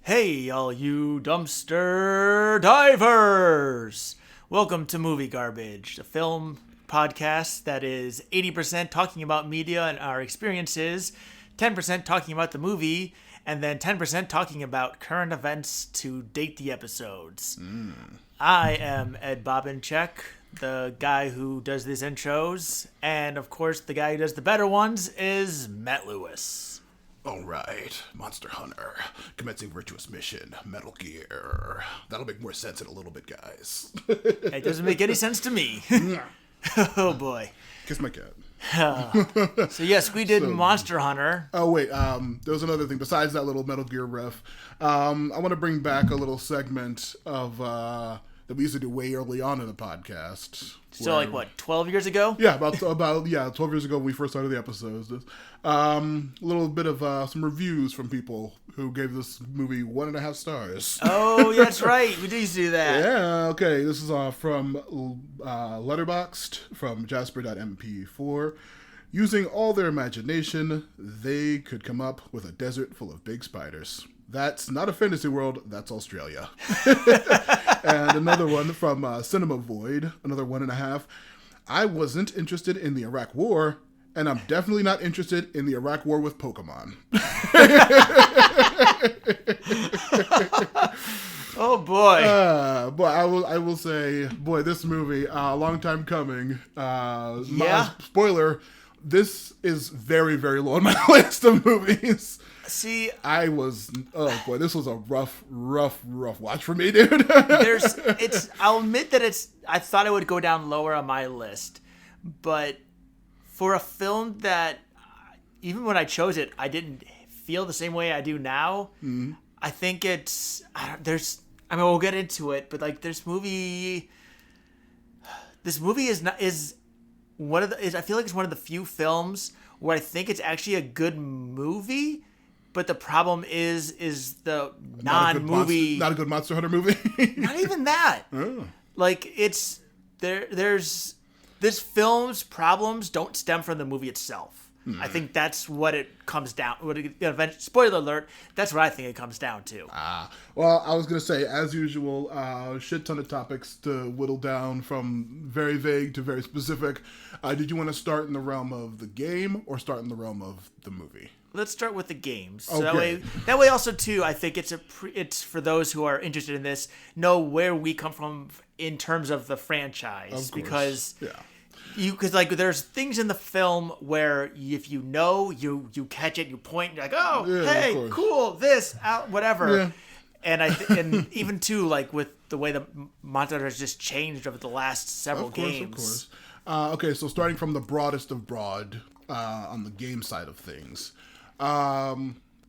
Hey, all you dumpster divers! Welcome to Movie Garbage, a film podcast that is 80% talking about media and our experiences, 10% talking about the movie, and then 10% talking about current events to date the episodes. I am Ed Bobinchek, the guy who does these intros, and of course, the guy who does the better ones is Matt Lewis. All right, Monster Hunter, commencing virtuous mission, Metal Gear. That'll make more sense in a little bit, guys. It doesn't make any sense to me. Oh boy. Kiss my cat. So yes, we did Monster Hunter. Oh wait, there was another thing besides that little Metal Gear ref. I want to bring back a little segment of that we used to do way early on in the podcast. So like what, 12 years ago? Yeah, about 12 years ago when we first started the episodes. A little bit of some reviews from people who gave this movie 1.5 stars. Oh, yeah, that's right. We did do that. Yeah, okay. This is from Letterboxd from Jasper.mp4. Using all their imagination, they could come up with a desert full of big spiders. That's not a fantasy world, that's Australia. And another one from Cinema Void, another 1.5. I wasn't interested in the Iraq War, and I'm definitely not interested in the Iraq War with Pokemon. Oh boy. Boy, I will say, boy, this movie, long time coming. Yeah. Spoiler, this is very, very low on my list of movies. See, oh boy, this was a rough watch for me, dude. I'll admit that I thought it would go down lower on my list, but for a film that, even when I chose it, I didn't feel the same way I do now. Mm-hmm. I think we'll get into it, but like this movie is one of the, I feel like it's one of the few films where I think it's actually a good movie. But the problem is the non-movie... Not a good Monster Hunter movie? Not even that. Oh. Like, it's... This film's problems don't stem from the movie itself. I think that's what it comes down... Spoiler alert, that's what I think it comes down to. Well, I was going to say, as usual, shit ton of topics to whittle down from very vague to very specific. Did you want to start in the realm of the game or start in the realm of the movie? Let's start with the games. So okay. that way also too, I think it's for those who are interested in this, know where we come from in terms of the franchise. Because like there's things in the film where if you know, you catch it, you point, you're like, oh, hey, cool, this, out, whatever. Yeah. And even too, like with the way the Monster Hunter has just changed over the last several games. Of course. Okay, so starting from the broadest of broad on the game side of things.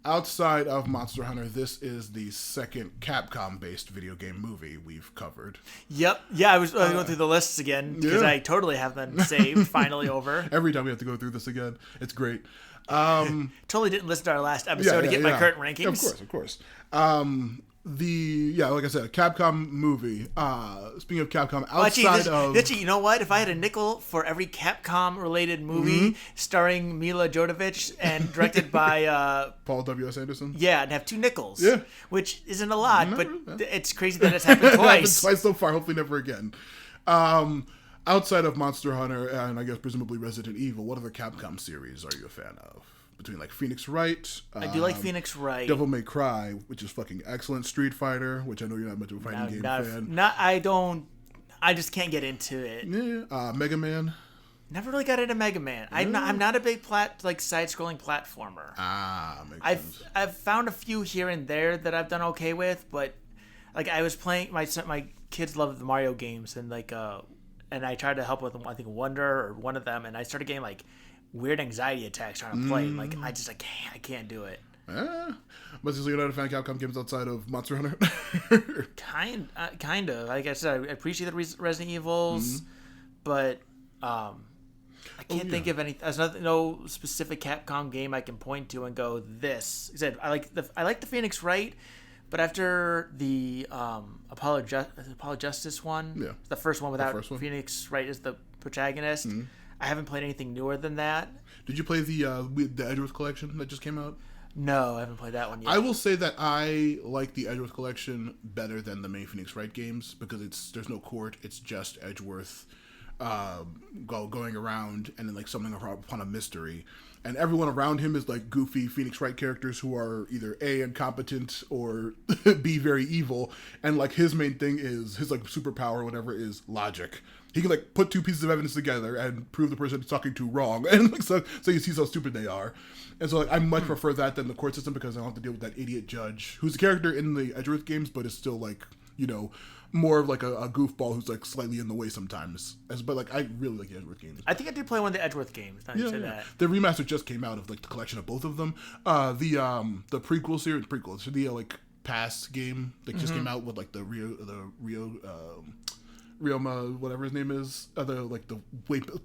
Outside of Monster Hunter, this is the second Capcom-based video game movie we've covered. Yep. Yeah, I was going through the lists again because I totally have them saved, finally over. Every time we have to go through this again. It's great. Totally didn't listen to our last episode to get my current rankings. Of course. Like I said, a Capcom movie. Speaking of Capcom, Actually, you know what? If I had a nickel for every Capcom-related movie starring Mila Jovovich and directed by Paul W.S. Anderson, I'd have 2 nickels. Yeah, which isn't a lot, but it's crazy that it's happened twice. Twice so far. Hopefully, never again. Outside of Monster Hunter and I guess presumably Resident Evil, what other Capcom series are you a fan of? Between like Phoenix Wright. I do like Phoenix Wright. Devil May Cry, which is fucking excellent. Street Fighter, which I know you're not much of a fighting game fan. I just can't get into it. Yeah. Mega Man. Never really got into Mega Man. I'm not a big side-scrolling platformer. Makes sense. I've found a few here and there that I've done okay with, but like I was playing my kids love the Mario games and and I tried to help with them, I think Wonder or one of them, and I started getting like weird anxiety attacks trying to play. Like I can't do it. But so you're not a fan of Capcom games outside of Monster Hunter? Kind of. Like I said, I appreciate the Resident Evils, but I can't think of any. There's no specific Capcom game I can point to and go this. I said I like the Phoenix Wright, but after the Apollo Justice one, the first one without Phoenix Wright as the protagonist. I haven't played anything newer than that. Did you play the Edgeworth collection that just came out? No, I haven't played that one yet. I will say that I like the Edgeworth collection better than the main Phoenix Wright games because there's no court. It's just Edgeworth going around and then like stumbling upon a mystery, and everyone around him is like goofy Phoenix Wright characters who are either A, incompetent, or B, very evil. And like his main thing is his like superpower or whatever is logic. He can like put two pieces of evidence together and prove the person he's talking to wrong, and like so you see how stupid they are. And so like, I much prefer that than the court system because I don't have to deal with that idiot judge who's a character in the Edgeworth games, but is still like, you know, more of like a goofball who's like slightly in the way sometimes. But like I really like the Edgeworth games. I think I did play one of the Edgeworth games. That. The remaster just came out of like the collection of both of them. The prequel series, so the like past game that just came out with like the Ryoma, whatever his name is, it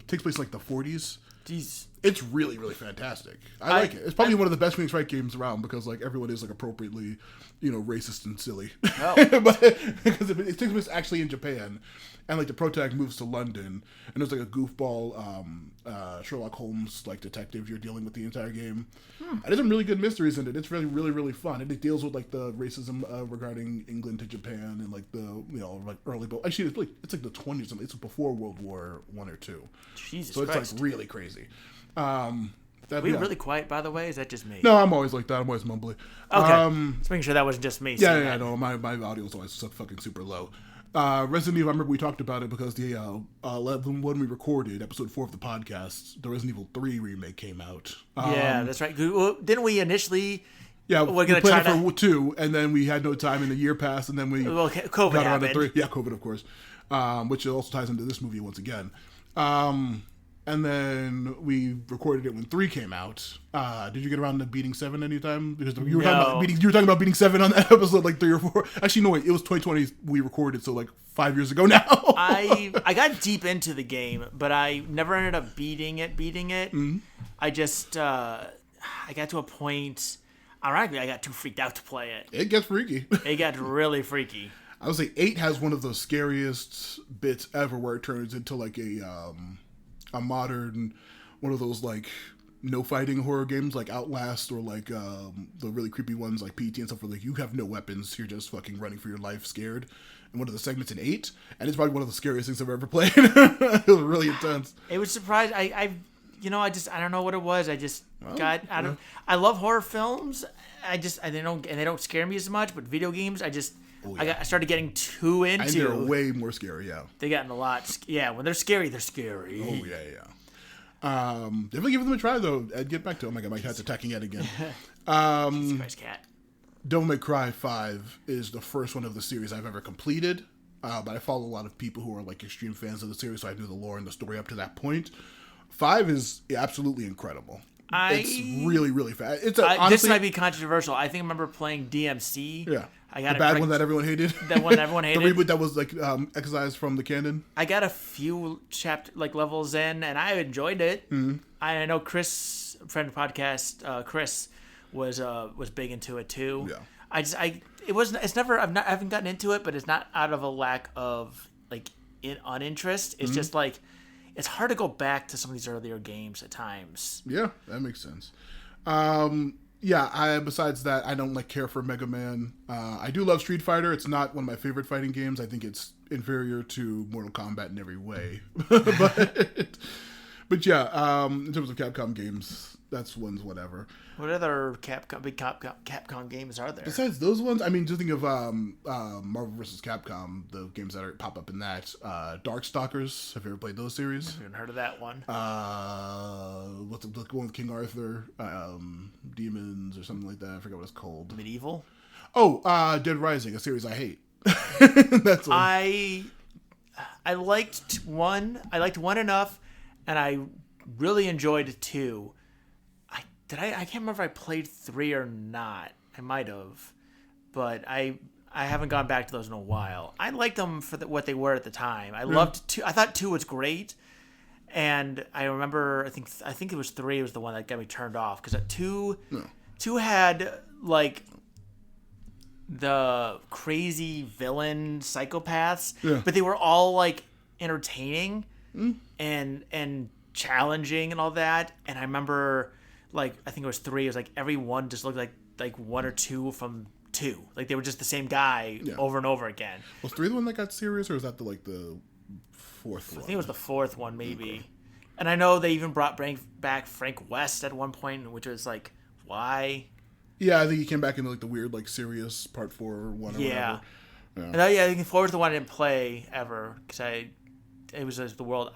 takes place in like the 40s. Jeez. It's really, really fantastic. I like it. It's probably one of the best Phoenix Wright games around because like everyone is like appropriately, you know, racist and silly. Oh. But because it takes place actually in Japan, and like the protag moves to London, and there's like a goofball Sherlock Holmes like detective you're dealing with the entire game. And there's some really good mysteries in it. It's really, really, really fun, and it deals with like the racism regarding England to Japan and like the, you know, like early. But actually, it's like the 20s. Something. It's before World War I or II. Jesus so it's Christ. like really crazy. Are we really quiet, by the way? Is that just me? No, I'm always like that. I'm always mumbly. Okay. Just making sure that wasn't just me. Yeah, no, my audio is always so fucking super low. Resident Evil, I remember we talked about it because the when we recorded episode 4 of the podcast, the Resident Evil 3 remake came out. Yeah, that's right. Didn't we initially? Yeah, we're we gonna planned try it for 2, and then we had no time, and the year passed, and then we COVID got around to happened. 3. Yeah, COVID, of course, which also ties into this movie once again. And then we recorded it when 3 came out. Did you get around to beating 7 anytime? Because you were talking about beating 7 on that episode like 3 or 4. Actually, no, wait, it was 2020 we recorded, so like 5 years ago now. I got deep into the game, but I never ended up beating it. Mm-hmm. I just I got to a point. Ironically, I got too freaked out to play it. It gets freaky. It got really freaky. I would say 8 has one of the scariest bits ever, where it turns into like a modern, one of those like no fighting horror games like Outlast, or like the really creepy ones like PT and stuff, where like you have no weapons, you're just fucking running for your life scared. And one of the segments in 8, and it's probably one of the scariest things I've ever played. It was really intense. It was surprised. I don't know what it was. I just got out of. I love horror films. They don't scare me as much. But video games, I started getting too into. And they're way more scary. Yeah, they gotten a lot. Yeah, when they're scary, they're scary. Oh yeah. Definitely give them a try though. Ed, get back to. Oh my god, my cat's attacking Ed again. Jesus Christ, cat. Devil May Cry 5 is the first one of the series I've ever completed. But I follow a lot of people who are like extreme fans of the series, so I knew the lore and the story up to that point. 5 is absolutely incredible. It's really, really fast. Honestly, this might be controversial. I think I remember playing DMC. Yeah. I got the bad one that everyone hated. That one everyone hated. The reboot that was like excised from the canon. I got a few levels in, and I enjoyed it. Mm-hmm. I know Chris, friend of the podcast, Chris was big into it too. Yeah. I haven't gotten into it, but it's not out of a lack of uninterest. It's just like, it's hard to go back to some of these earlier games at times. Yeah, that makes sense. Besides that, I don't care for Mega Man. I do love Street Fighter. It's not one of my favorite fighting games. I think it's inferior to Mortal Kombat in every way. but yeah, in terms of Capcom games, that's one's whatever. What other Capcom games are there? Besides those ones, I mean, just think of Marvel vs. Capcom, the games that pop up in that. Darkstalkers, have you ever played those series? I haven't heard of that one. What's the one with King Arthur? Demons or something like that. I forget what it's called. Medieval? Oh, Dead Rising, a series I hate. That's one. I liked one. I liked one enough, and I really enjoyed 2. I can't remember if I played 3 or not. I might have, but I haven't gone back to those in a while. I liked them for what they were at the time. I loved 2. I thought 2 was great, and I remember I think it was 3 was the one that got me turned off, because 2 had like the crazy villain psychopaths, but they were all like entertaining and challenging and all that. And I remember like I think it was 3. It was like every one just looked like 1 or 2 from 2. Like they were just the same guy over and over again. Was 3 the one that got serious, or was that the fourth one? I think it was the 4th one, maybe. Okay. And I know they even brought back Frank West at one point, which was like, why? Yeah, I think he came back into like the weird, like serious part 4 or 1 or whatever. Yeah. And I think 4 was the one I didn't play ever because it was just the world.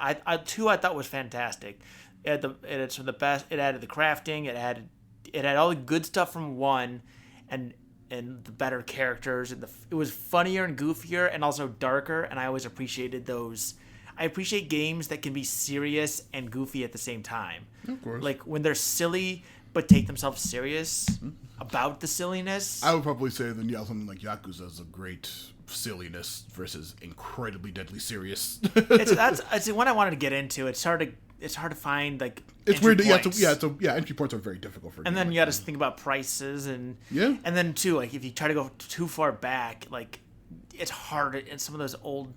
2 I thought was fantastic. It's the best. It added the crafting. It had all the good stuff from 1, and the better characters. And it was funnier and goofier and also darker. And I always appreciated those. I appreciate games that can be serious and goofy at the same time. Of course. Like when they're silly but take themselves serious about the silliness. I would probably say then something like Yakuza is a great silliness versus incredibly deadly serious. It's the one I wanted to get into. It's hard to find like. It's weird. Entry points are very difficult for. And then you got to think about prices and and then too, like if you try to go too far back, like it's hard. And some of those old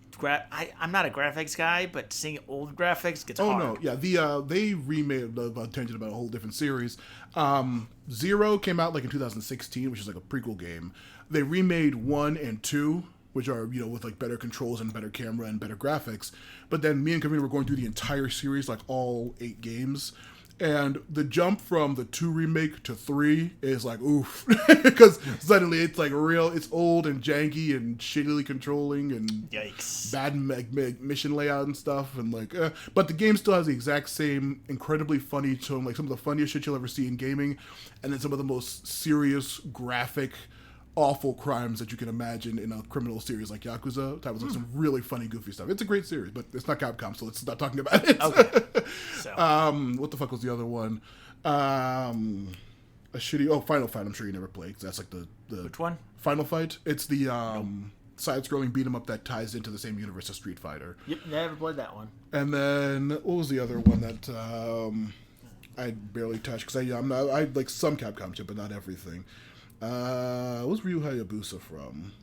I'm not a graphics guy, but seeing old graphics gets hard. Oh no, yeah. They remade a tangent about a whole different series. 0 came out like in 2016, which is like a prequel game. They remade 1 and 2, which are with like better controls and better camera and better graphics. But then me and Kevin were going through the entire series, like all 8 games. And the jump from the 2 remake to 3 is like, oof. Because suddenly it's like it's old and janky and shittily controlling and yikes, bad mission layout and stuff. And like, but the game still has the exact same incredibly funny tone, like some of the funniest shit you'll ever see in gaming. And then some of the most serious, graphic, awful crimes that you can imagine in a criminal series like Yakuza. That was like some really funny, goofy stuff. It's a great series, but it's not Capcom, so let's stop talking about it. Okay. So. What the fuck was the other one? A shitty. Final Fight. I'm sure you never played. That's like the which one? Final Fight. It's the side-scrolling beat 'em up that ties into the same universe as Street Fighter. Yep, never played that one. And then what was the other one that I barely touched because I like some Capcom shit, but not everything. What's Ryu Hayabusa from?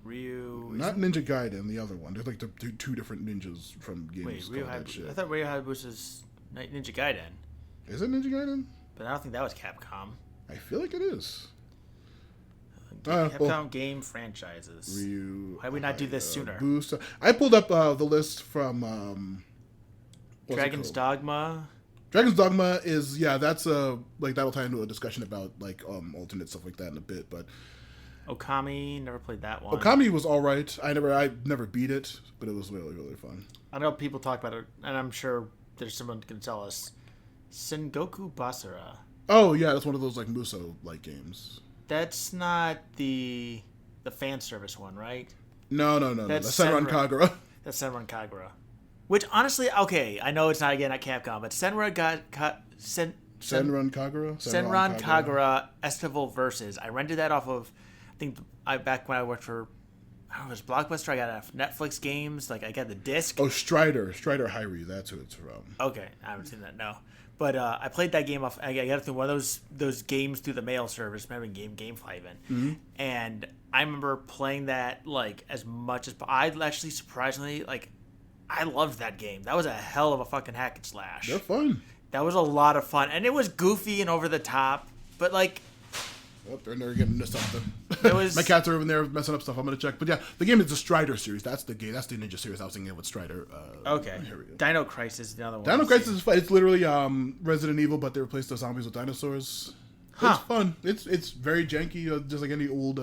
Not Ninja Gaiden, the other one. There's like the two different ninjas from games. Wait, Ryu Hayabusa. I thought Ryu Hayabusa's Ninja Gaiden. Is it Ninja Gaiden? But I don't think that was Capcom. I feel like it is. Capcom game franchises. Ryu. Why did we not do this sooner? Hayabusa. I pulled up the list from Dragon's Dogma. Dragon's Dogma is that's that'll tie into a discussion about like alternate stuff like that in a bit, but Okami, never played that one. Okami was all right. I never beat it, but it was really, really fun. I know people talk about it, and I'm sure there's someone who can tell us. Sengoku Basara. Oh yeah, that's one of those like Muso like games. That's not the fan service one, right? No. That's Senran Kagura. That's Senran Kagura. Which, honestly, okay, I know it's not, again, at Capcom, but Senran Kagura? Senran Kagura Estival Versus. I rented that off of, back when I worked for, I don't know, it was Blockbuster. I got Netflix games. Like, I got the disc. Oh, Strider Hyrie, that's who it's from. Okay, I haven't seen that, no. But I played that game off, I got it through one of those games through the mail service, remember GameFly even. Mm-hmm. And I remember playing that, like, as much as, I actually, surprisingly, like, I loved that game. That was a hell of a fucking hack and slash. They're fun. That was a lot of fun. And it was goofy and over the top. But, like... Oh, they're getting into something. It was... My cats are over there messing up stuff. I'm going to check. But yeah, the game is the Strider series. That's the game. That's the Ninja series I was thinking of with Strider. Okay. Dino Crisis is the other one. Dino Crisis is fun. It's literally Resident Evil, but they replaced the zombies with dinosaurs. Huh. It's fun. It's very janky, just like any old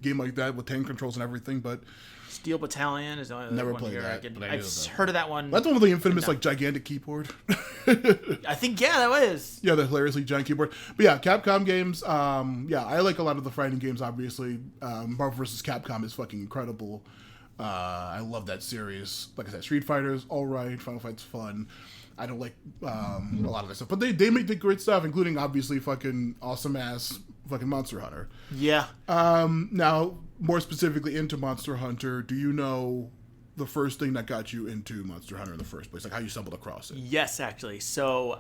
game like that with tank controls and everything, but... Steel Battalion is the only never one played here. that. I've heard of that one. That's one of the infamous like gigantic keyboard. I think that was. Yeah, the hilariously giant keyboard. But yeah, Capcom games. I like a lot of the fighting games. Obviously, Marvel vs. Capcom is fucking incredible. I love that series. Like I said, Street Fighter's all right. Final Fight's fun. I don't like a lot of that stuff, but they make the great stuff, including obviously fucking awesome ass fucking Monster Hunter. Yeah. Now, more specifically into Monster Hunter, do you know the first thing that got you into Monster Hunter in the first place? Like how you stumbled across it? Yes, actually. So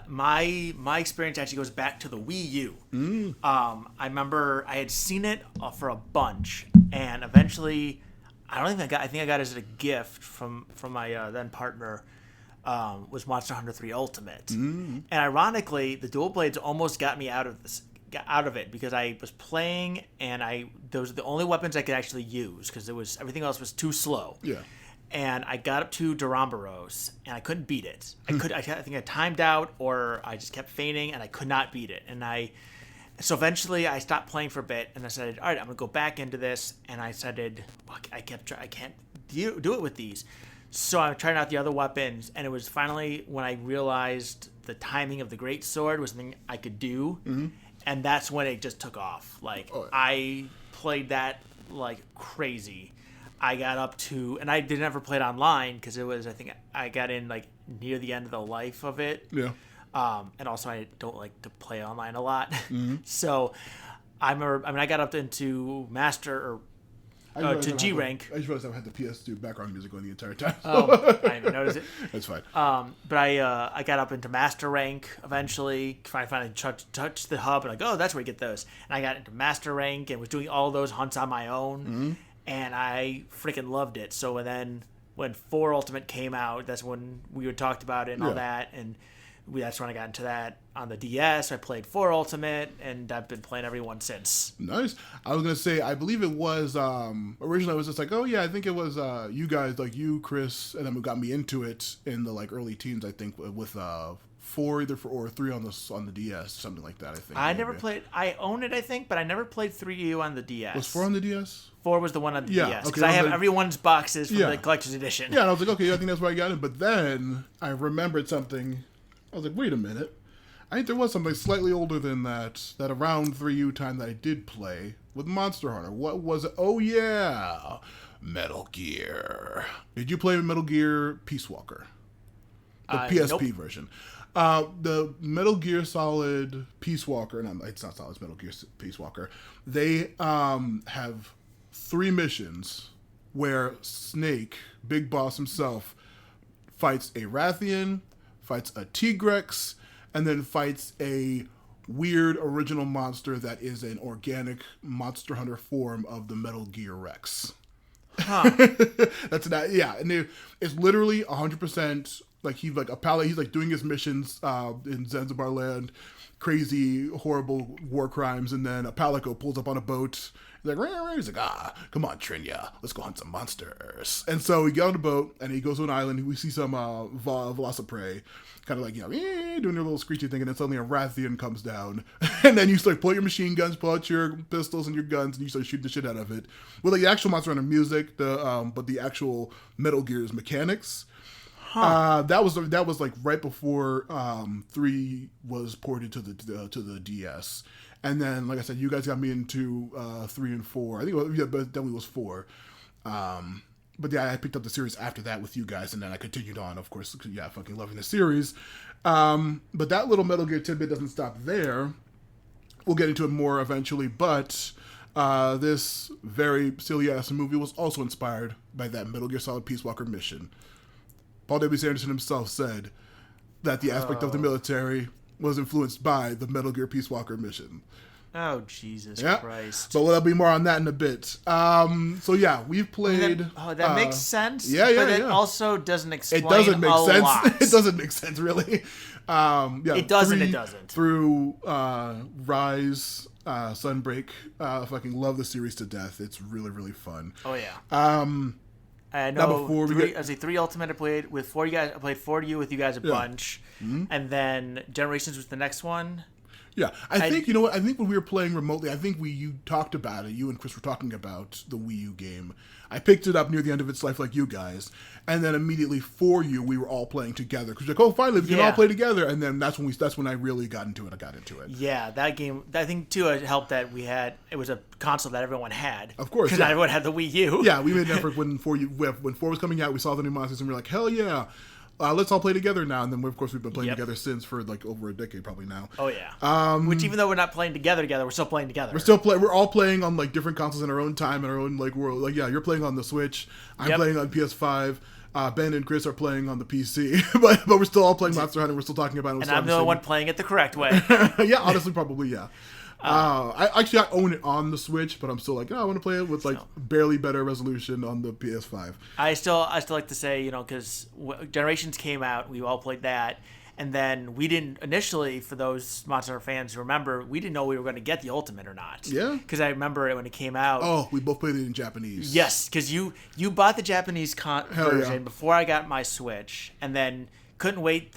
my experience actually goes back to the Wii U. I remember I had seen it for a bunch, and eventually, I think I got it as a gift from my then partner. was Monster Hunter 3 Ultimate. And ironically, the dual blades almost got me out of it because I was playing and those were the only weapons I could actually use because everything else was too slow. Yeah. And I got up to Duramboros and I couldn't beat it. I think I timed out or I just kept feigning and I could not beat it. So eventually I stopped playing for a bit and I said, all right, I'm going to go back into this. And I said, I can't do it with these. So I'm trying out the other weapons. And it was finally when I realized the timing of the great sword was something I could do. Mm-hmm. And that's when it just took off. I played that like crazy. I got up to, and I did never play it online because I think I got in like near the end of the life of it. Yeah. And also I don't like to play online a lot. Mm-hmm. So I got up into Master to G rank. I just realized I had the PS2 background music going the entire time. Oh, I didn't even notice it. That's fine. But I got up into Master rank eventually. I finally touched the hub and like, oh, that's where you get those. And I got into Master rank and was doing all those hunts on my own. Mm-hmm. And I freaking loved it. So then when 4 Ultimate came out, that's when we had talked about it and all that. And that's when I got into that on the DS. I played 4 Ultimate, and I've been playing every one since. Nice. I was going to say, I believe it was, originally I was just like, oh yeah, I think it was you guys, like you, Chris, and then who got me into it in the like early teens, I think, with 4 or 3 on the DS, something like that, I think. I never played, I own it, I think, but I never played 3U on the DS. Was 4 on the DS? 4 was the one on the DS, because I have everyone's boxes from the collector's edition. Yeah, and I was like, okay, I think that's where I got it, but then I remembered something. I was like, wait a minute. I think there was something slightly older than that around 3U time that I did play with Monster Hunter. What was it? Oh, yeah. Metal Gear. Did you play Metal Gear Peace Walker? The PSP version. The Metal Gear Solid Peace Walker, no, it's not Solid, it's Metal Gear Peace Walker. They have 3 missions where Snake, Big Boss himself, fights a Rathian, fights a Tigrex, and then fights a weird original monster that is an organic Monster Hunter form of the Metal Gear Rex. Huh. That's that. Yeah, and it's literally 100%. Like he's like a palette. He's like doing his missions in Zanzibar land, crazy, horrible war crimes, and then a Palico pulls up on a boat. He's like, he's like, come on, Trinya, let's go hunt some monsters. And so we get on the boat, and he goes to an island. We see some Velociprey, kind of like, doing their little screechy thing, and then suddenly a Rathian comes down. And then you start pull your machine guns, pull out your pistols and your guns, and you start shooting the shit out of it. With like the actual Monster Hunter music, but the actual Metal Gear's mechanics. Huh. That was like right before 3 was ported to the DS. And then, like I said, you guys got me into 3 and 4. I think but then it was 4. But yeah, I picked up the series after that with you guys, and then I continued on, of course. Yeah, fucking loving the series. But that little Metal Gear tidbit doesn't stop there. We'll get into it more eventually, but this very silly-ass movie was also inspired by that Metal Gear Solid Peace Walker mission. Paul W.S. Anderson himself said that the aspect of the military was influenced by the Metal Gear Peace Walker mission. Oh, Jesus Christ. But there'll be more on that in a bit. So yeah, we've played... that makes sense. Yeah. But it also doesn't explain It doesn't make sense. lot. It doesn't make sense, really. It doesn't. Through Rise, Sunbreak, fucking love the series to death. It's really, really fun. Oh, yeah. I know. I say 3 Ultimate. I played with 4 you guys. I played 4U with you guys a bunch, and then Generations was the next one. Yeah, I think you know what? I think when we were playing remotely, I think you talked about it. You and Chris were talking about the Wii U game. I picked it up near the end of its life, like you guys, and then immediately for you, we were all playing together because like, oh, finally we can all play together. And then that's when I really got into it. Yeah, that game. I think too it helped that it was a console that everyone had. Of course, because not everyone had the Wii U. Yeah, we made an effort when 4 was coming out. We saw the new monsters and we were like, hell yeah. Let's all play together now, and then of course we've been playing together since for like over a decade probably now. Oh yeah. Which even though we're not playing together, we're still playing together. We're all playing on like different consoles in our own time in our own like world. Like you're playing on the Switch, I'm playing on PS5. Ben and Chris are playing on the PC, but we're still all playing Monster Hunter. We're still talking about it. And I'm the only one playing it the correct way. Yeah, honestly, probably yeah. I own it on the Switch, but I'm still like, I want to play it with like barely better resolution on the PS5. I still like to say, because Generations came out, we all played that, and then we didn't initially, for those Monster Hunter fans who remember, we didn't know we were going to get the Ultimate or not. Yeah. Because I remember it when it came out. Oh, we both played it in Japanese. Yes, because you bought the Japanese version before I got my Switch, and then couldn't wait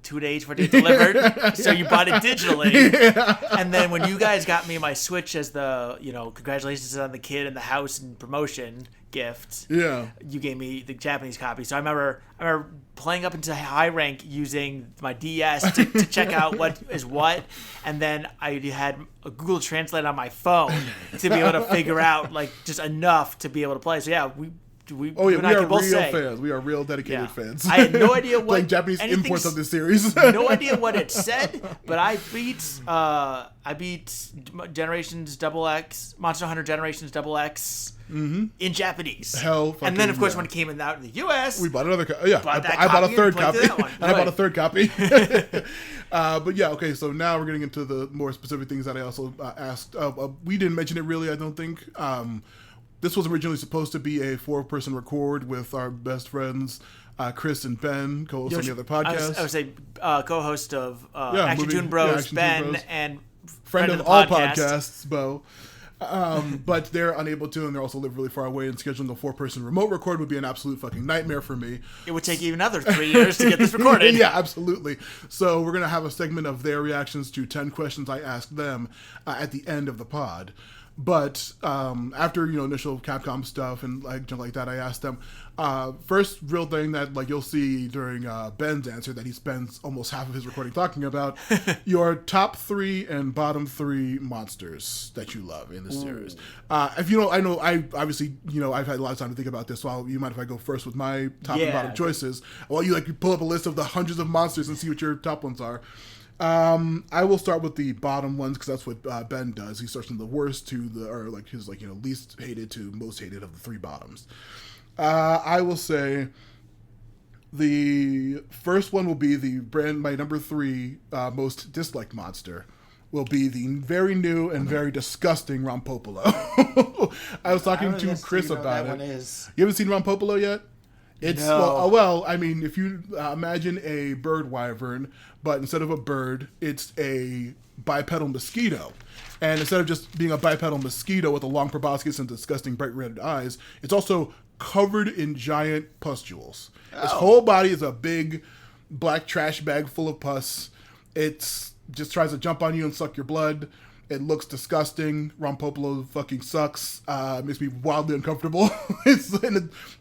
2 days for it to be delivered, so you bought it digitally. Yeah. And then when you guys got me my Switch as the, congratulations on the kid in the house and promotion gift, you gave me the Japanese copy. So I remember playing up into high rank using my DS to check out what is what, and then I had a Google Translate on my phone to be able to figure out just enough to be able to play. So yeah, we are real fans. We are real dedicated fans. I had no idea what Japanese imports of this series. No idea what it said, but I beat Generations XX, Monster Hunter Generations XX in Japanese. And then of course when it came out in the US, we bought another. I bought a third copy. And I bought a third copy. But yeah, okay. So now we're getting into the more specific things that I also asked. We didn't mention it really. I don't think. This was originally supposed to be a 4-person record with our best friends, Chris and Ben, co-host on the other podcast. I would say co-host of Action Toon Bros, Ben, and friend of all podcasts, Bo. But they're unable to, and they also live really far away, and scheduling a 4-person remote record would be an absolute fucking nightmare for me. It would take you another 3 years to get this recorded. Yeah, absolutely. So we're going to have a segment of their reactions to 10 questions I asked them at the end of the pod. But after initial Capcom stuff and junk like that, I asked them first real thing that you'll see during Ben's answer that he spends almost half of his recording talking about your top 3 and bottom 3 monsters that you love in the series. If you know, I know I obviously I've had a lot of time to think about this. So you mind if I go first with my top and bottom choices? Well, you pull up a list of the hundreds of monsters and see what your top ones are. I will start with the bottom ones because that's what Ben does. He starts from the worst to his least hated to most hated of the 3 bottoms. I will say the first one will be my number 3 most disliked monster will be the very new and very disgusting Rompopolo. I was talking to Chris about it. You haven't seen Rompopolo yet? It's well, I mean, if you imagine a bird wyvern, but instead of a bird, it's a bipedal mosquito. And instead of just being a bipedal mosquito with a long proboscis and disgusting bright red eyes, it's also covered in giant pustules. Its whole body is a big black trash bag full of pus. It just tries to jump on you and suck your blood. It looks disgusting. Rompopolo fucking sucks. Makes me wildly uncomfortable.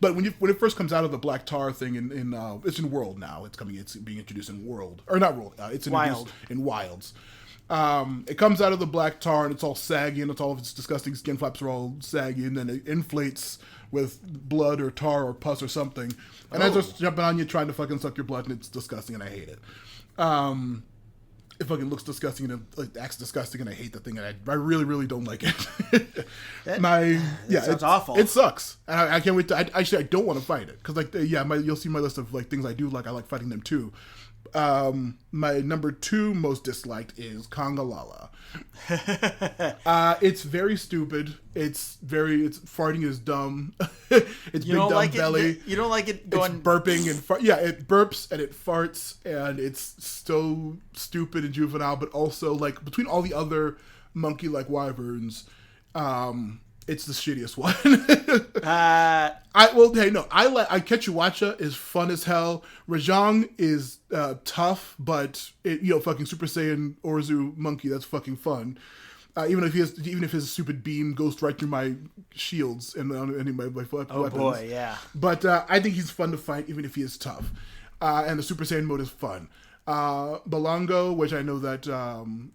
But when it first comes out of the black tar thing it's in World now. It's being introduced in World, or not World. It's introduced in Wilds. It comes out of the black tar and it's all saggy and all of its disgusting skin flaps are all saggy, and then it inflates with blood or tar or pus or something, and it starts jumping on you trying to fucking suck your blood, and it's disgusting and I hate it. It fucking looks disgusting and it acts disgusting, and I hate the thing, and I really, really don't like it. Sounds awful. It sucks, and I can't wait to. I don't want to fight it because you'll see my list of things I do like. I like fighting them too. My number 2 most disliked is Congalala. It's very stupid. It's farting is dumb. It's big dumb belly. You don't like it going... It's burping and it burps and it farts, and it's so stupid and juvenile, but also between all the other monkey-like wyverns, it's the shittiest one. I Quechua is fun as hell. Rajang is tough, but fucking Super Saiyan Orzu monkey, that's fucking fun. Even if his stupid beam goes right through my shields and any of my weapons. Oh boy, yeah. But I think he's fun to fight, even if he is tough. And the Super Saiyan mode is fun. Balongo, which I know that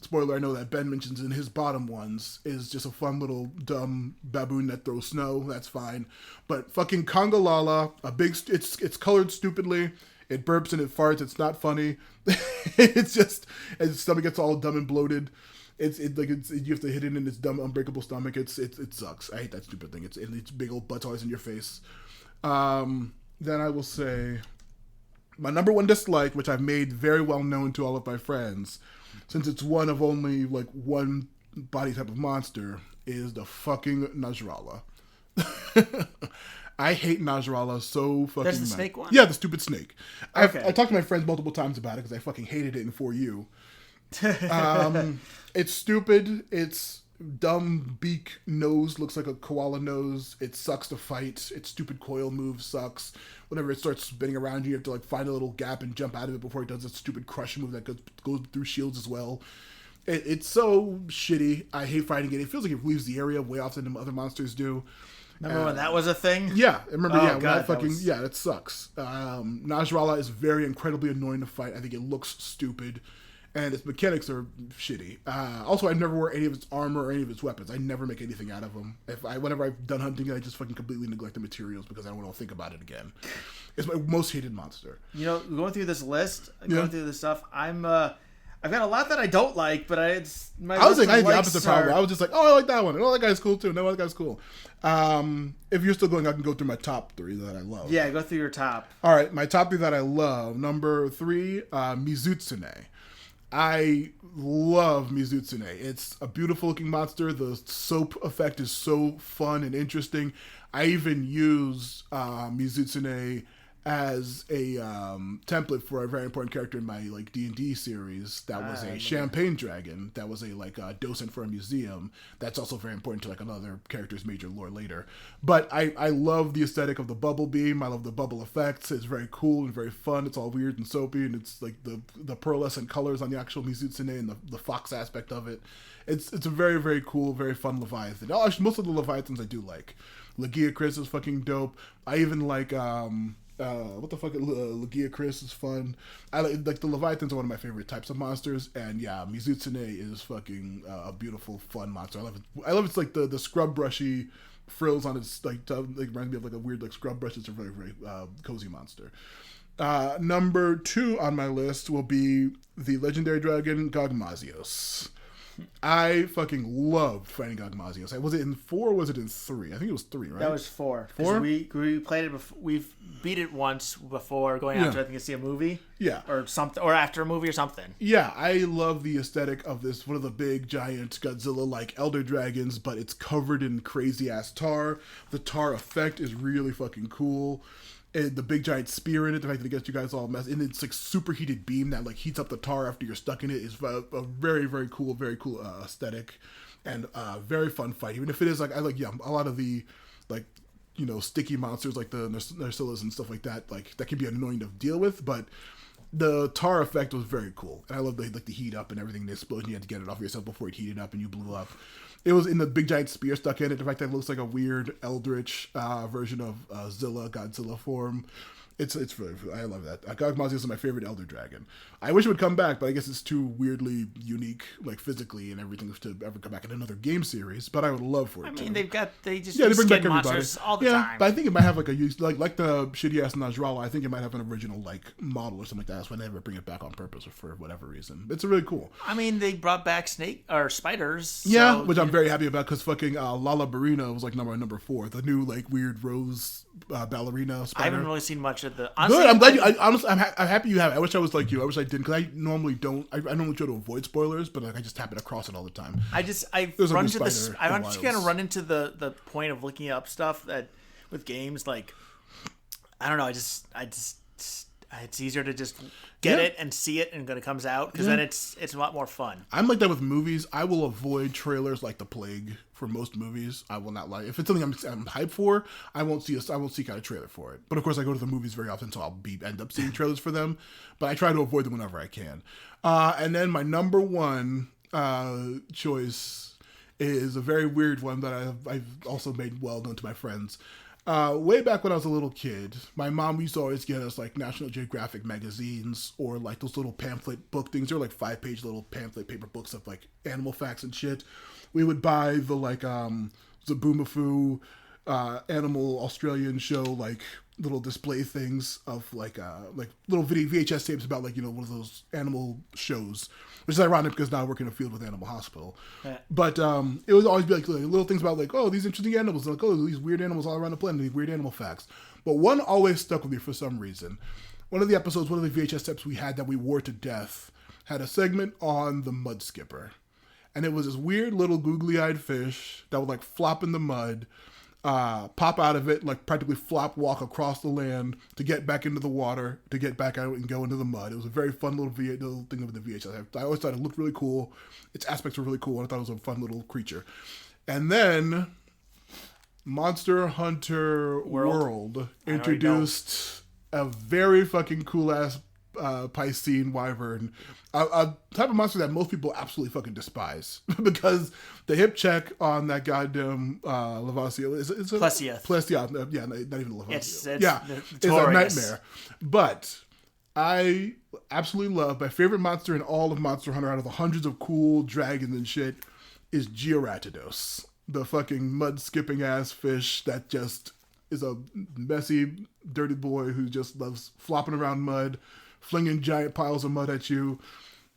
spoiler, I know that Ben mentions in his bottom ones, is just a fun little dumb baboon that throws snow. That's fine. But fucking Congalala, it's colored stupidly. It burps and it farts. It's not funny. It's just his stomach gets all dumb and bloated. You have to hit it in its dumb unbreakable stomach. It sucks. I hate that stupid thing. It's big old butts always in your face. Then I will say my number 1 dislike, which I've made very well known to all of my friends, since it's one of only one body type of monster is the fucking Najrala. I hate Najrala so fucking much. There's the snake one? Yeah, the stupid snake. Okay. I talked to my friends multiple times about it because I fucking hated it in 4U. It's stupid. It's dumb beak nose, looks like a koala nose. It sucks to fight. Its stupid coil move sucks. Whenever it starts spinning around you have to like find a little gap and jump out of it before it does its stupid crush move that goes through shields as well. It's so shitty. I hate fighting it. It feels like it leaves the area way often than other monsters do. Remember when that was a thing? Yeah, I remember. Oh, Yeah, God, it sucks. Najrala is very incredibly annoying to fight. I think it looks stupid, and its mechanics are shitty. Also, I never wear any of its armor or any of its weapons. I never make anything out of them. Whenever I've done hunting, I just fucking completely neglect the materials because I don't want to think about it again. It's my most hated monster. You know, going through this list, going through this stuff, I've got a lot that I don't like, but I was like the opposite problem. I was just like, oh, I like that one. Oh, that guy's cool too. No, that guy's cool. If you're still going, I can go through my top 3 that I love. Yeah, go through your top. All right, my top 3 that I love. Number 3, Mizutsune. I love Mizutsune. It's a beautiful looking monster. The soap effect is so fun and interesting. I even use Mizutsune as a template for a very important character in my like D&D series that was a champagne dragon that was a docent for a museum that's also very important to like another character's major lore later. But I love the aesthetic of the bubble beam. I love the bubble effects. It's very cool and very fun. It's all weird and soapy, and it's like the pearlescent colors on the actual Mizutsune and the fox aspect of it. It's a very, very cool, very fun Leviathan. Actually, most of the Leviathans I do like. Legiacris is fucking dope. I even like what the fuck, Legiacris is fun. I like the Leviathans are one of my favorite types of monsters, and yeah, Mizutsune is fucking a beautiful, fun monster. I love it. I love it's like the scrub brushy frills on its like reminds me of like a weird like scrub brush. It's a very, very cozy monster. Number 2 on my list will be the legendary dragon Gogmazios. I fucking loved fighting Gogmazios. Was it in 4 or was it in 3? I think it was 3, right? That was 4. 4? We played it before. We've beat it once before going after I think to see a movie. Yeah. Or something, or after a movie or something. Yeah, I love the aesthetic of this, one of the big, giant Godzilla-like elder dragons, but it's covered in crazy-ass tar. The tar effect is really fucking cool. And the big giant spear in it, the fact that it gets you guys all messed, and it's like superheated beam that like heats up the tar after you're stuck in it is a very, very cool aesthetic, and very fun fight. Even if it is like a lot of the like sticky monsters like the Narcillas and stuff like that can be annoying to deal with, but the tar effect was very cool, and I love the heat up and everything. The explosion, you had to get it off yourself before it heated up and you blew up. It was in the big giant spear stuck in it. The fact that it looks like a weird eldritch version of Godzilla form. It's really, I love that. Gogmazios is my favorite elder dragon. I wish it would come back, but I guess it's too weirdly unique, like physically and everything, to ever come back in another game series. But I would love for it. I mean, they just they use bring back skin everybody monsters all the time. But I think it might have like a use like the shitty ass Najrala. I think it might have an original like model or something like that. That's why they never bring it back on purpose or for whatever reason. It's really cool. I mean, they brought back snake or spiders. Yeah, so, which I'm very happy about because fucking Lala Barina was like number 4, the new like weird rose ballerina spider. I haven't really seen much of the. Honestly, good. I'm glad you. I'm happy you have it. I wish I was like you. I wish I didn't, because I normally don't. I normally try to avoid spoilers, but like I just happen across it all the time. I run into this. I'm just gonna run into the point of looking up stuff that with games like I don't know. It's easier to just get it and see it and when it comes out, because then it's a lot more fun. I'm like that with movies. I will avoid trailers like the plague for most movies. I will not like if it's something I'm hyped for. I won't seek out a trailer for it. But of course, I go to the movies very often, so I'll end up seeing trailers for them. But I try to avoid them whenever I can. And then my number 1 choice is a very weird one that I've also made well known to my friends. Way back when I was a little kid, my mom used to always get us like National Geographic magazines or like those little pamphlet book things. They're like 5-page little pamphlet paper books of like animal facts and shit. We would buy the like Zaboomafoo animal Australian show like little display things of like little VHS tapes about like one of those animal shows, which is ironic because now I work in a field with Animal Hospital. Yeah. But it would always be like little things about like, oh, these interesting animals, like, oh, these weird animals all around the planet, these weird animal facts. But one always stuck with me for some reason. One of the VHS tapes we had that we wore to death had a segment on the mud skipper. and it was this weird little googly-eyed fish that would like flop in the mud, pop out of it, like practically flop walk across the land to get back into the water, to get back out and go into the mud. It was a very fun little thing of the VHS. I always thought it looked really cool. Its aspects were really cool, and I thought it was a fun little creature. And then Monster Hunter World introduced a very fucking cool-ass Piscine wyvern, a type of monster that most people absolutely fucking despise because the hip check on that goddamn Lavacio is Plesiath. Yeah, not even Lavacio. It's a nightmare. But I absolutely love my favorite monster in all of Monster Hunter out of the hundreds of cool dragons and shit is Georatidos, the fucking mud skipping ass fish that just is a messy, dirty boy who just loves flopping around mud, flinging giant piles of mud at you.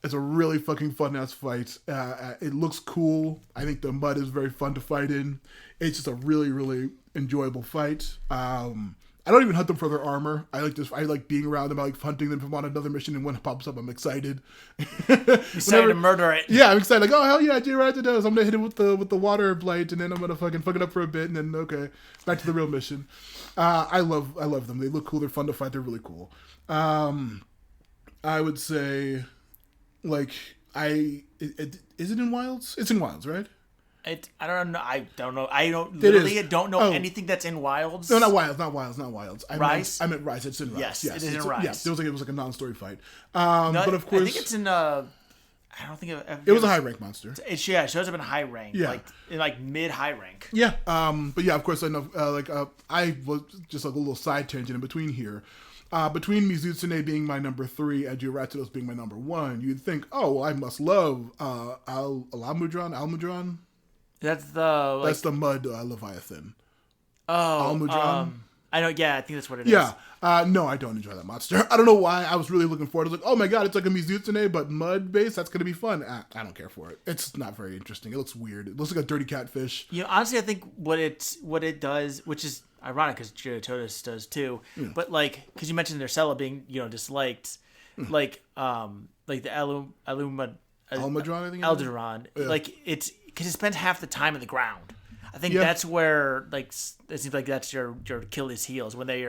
It's a really fucking fun-ass fight. It looks cool. I think the mud is very fun to fight in. It's just a really, really enjoyable fight. I don't even hunt them for their armor. I like being around them. I like hunting them from on another mission, and when it pops up, I'm excited. Excited to murder it. Yeah, I'm excited. Like, oh, hell yeah, Georatidos. I'm going to hit it with the water blight, and then I'm going to fucking fuck it up for a bit, and then, okay, back to the real mission. I love them. They look cool. They're fun to fight. They're really cool. I would say, like, is it in Wilds? It's in Wilds, right? I don't know. I don't know. I don't know anything that's in Wilds. No, not Wilds. Rise? I meant Rise. It's in Rise. Yes, it is in Rise. Yeah, it was like a non-story fight. But of course, I think it's in. I don't think it was a high rank monster. It shows up in high rank. Yeah, like mid high rank. Yeah. But yeah, of course, I know. I was just like a little side tangent in between here. Between Mizutsune being my number 3 and Georatidos being my number 1, you'd think, oh, well, I must love Almudron. That's the mud Leviathan. Oh, Almudron. I know. Yeah, I think that's what it is. Yeah. No, I don't enjoy that monster. I don't know why. I was really looking forward to it. I was like, oh my god, it's like a Mizutsune, but mud based. That's gonna be fun. I don't care for it. It's not very interesting. It looks weird. It looks like a dirty catfish. Honestly, I think what it does, which is ironic because Georatidos does too. Yeah. But like, because you mentioned their Cella being disliked, like the Almudron, I think. Alderon, yeah. Like it's because it spends half the time in the ground. I think that's where like it seems like that's your Achilles heels when they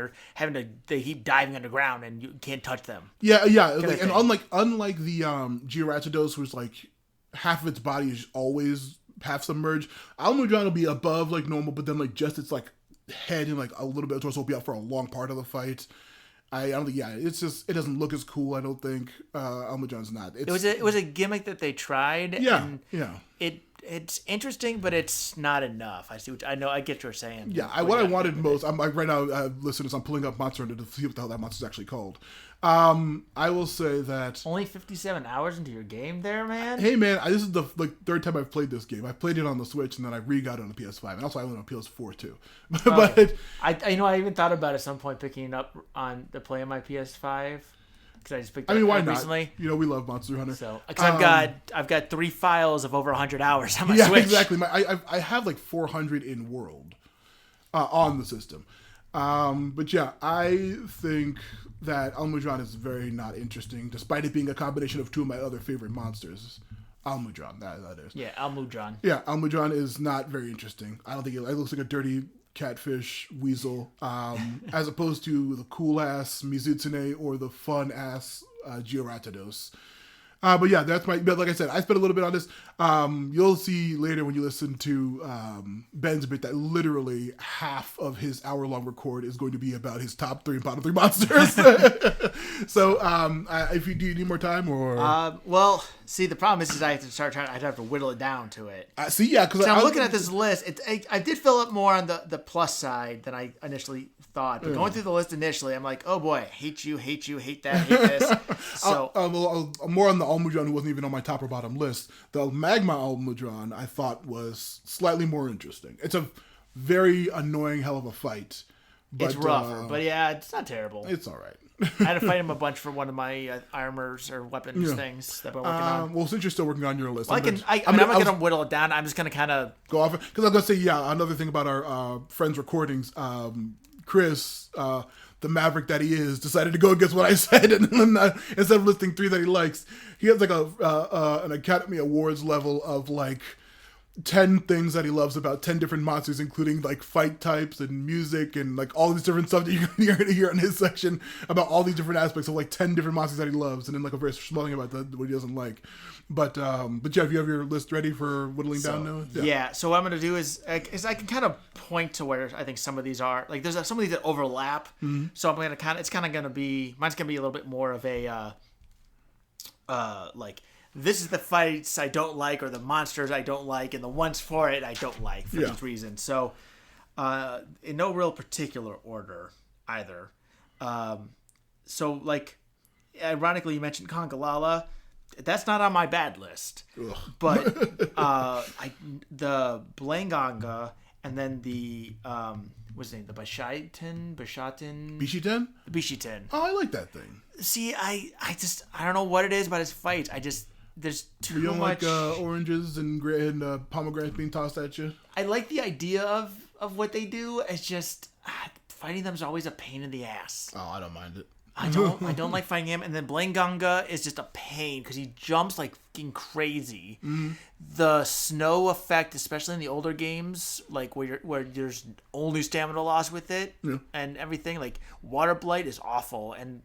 keep diving underground and you can't touch them. Yeah. Like, and unlike the Georatidos, was like half of its body is always half submerged. Almudron will be above like normal, but then like just its like head and like a little bit of torso will be out for a long part of the fight. I don't think. Yeah, it's just it doesn't look as cool. I don't think Almudron's not. It was a gimmick that they tried. Yeah, and yeah. It's interesting, but it's not enough. I know. I get what you're saying. Yeah, I wanted most. I'm like right now, listeners. I'm pulling up Monster Hunter to see what the hell that monster's actually called. I will say that only 57 hours into your game, there, man. Hey, man, this is the third time I've played this game. I played it on the Switch, and then I got it on the PS5, and also I own it on PS4 too. But I even thought about at some point picking it up on the play on my PS5. I just picked why not? Recently. We love Monster Hunter. So, because I've got 3 files of over 100 hours on my Switch. Yeah, exactly. I have like 400 in world on the system. But yeah, I think that Almudron is very not interesting, despite it being a combination of 2 of my other favorite monsters. Almudron, that is. Yeah, Almudron. Yeah, Almudron is not very interesting. I don't think it looks like a dirty catfish weasel, as opposed to the cool ass Mizutsune or the fun ass Georatidos. But yeah, but like I said, I spent a little bit on this. You'll see later when you listen to Ben's bit that literally half of his hour-long record is going to be about his top 3 and bottom 3 monsters. So, if you do need more time, or well, see, the problem is I have to start trying. I'd have to whittle it down to it. See, yeah, because I'm looking at this list. I did fill up more on the plus side than I initially thought. But going through the list initially, I'm like, oh boy, hate you, hate that, hate this. So more on the Almudron, who wasn't even on my top or bottom list. The Magma Almudron, I thought, was slightly more interesting. It's a very annoying hell of a fight. But, it's rougher, but yeah, it's not terrible. It's all right. I had to fight him a bunch for one of my armors or weapons things that I'm working on. Well, since you're still working on your list, well, I'm not going to whittle it down. I'm just going to kind of go off it. Because I was going to say, another thing about our friends' recordings, Chris, the maverick that he is, decided to go against what I said, and then instead of listing 3 that he likes, he has like an Academy Awards level of like 10 things that he loves about 10 different monsters, including like fight types and music and like all these different stuff that you're going to hear in his section about all these different aspects of like 10 different monsters that he loves, and then like a very small thing about what he doesn't like. But Jeff, you have your list ready for whittling down now? Yeah. So what I'm going to do is I can kind of point to where I think some of these are. Like there's some of these that overlap. Mm-hmm. So I'm going to it's kind of going to be, mine's going to be a little bit more of a like, this is the fights I don't like, or the monsters I don't like, and the ones for it I don't like for these reasons. So, in no real particular order either. So, like, ironically, you mentioned Congalala. That's not on my bad list. Ugh. But the Blanganga and then the what's his name? The Bishitin? Bishitin? Bishitin. Oh, I like that thing. See, I don't know what it is about his fights. There's too much. You don't like oranges and pomegranates being tossed at you? I like the idea of what they do. It's just fighting them is always a pain in the ass. Oh, I don't mind it. I don't like fighting him. And then Blanganga is just a pain because he jumps like fucking crazy. Mm-hmm. The snow effect, especially in the older games, like where there's only stamina loss with it and everything, like Water Blight is awful, and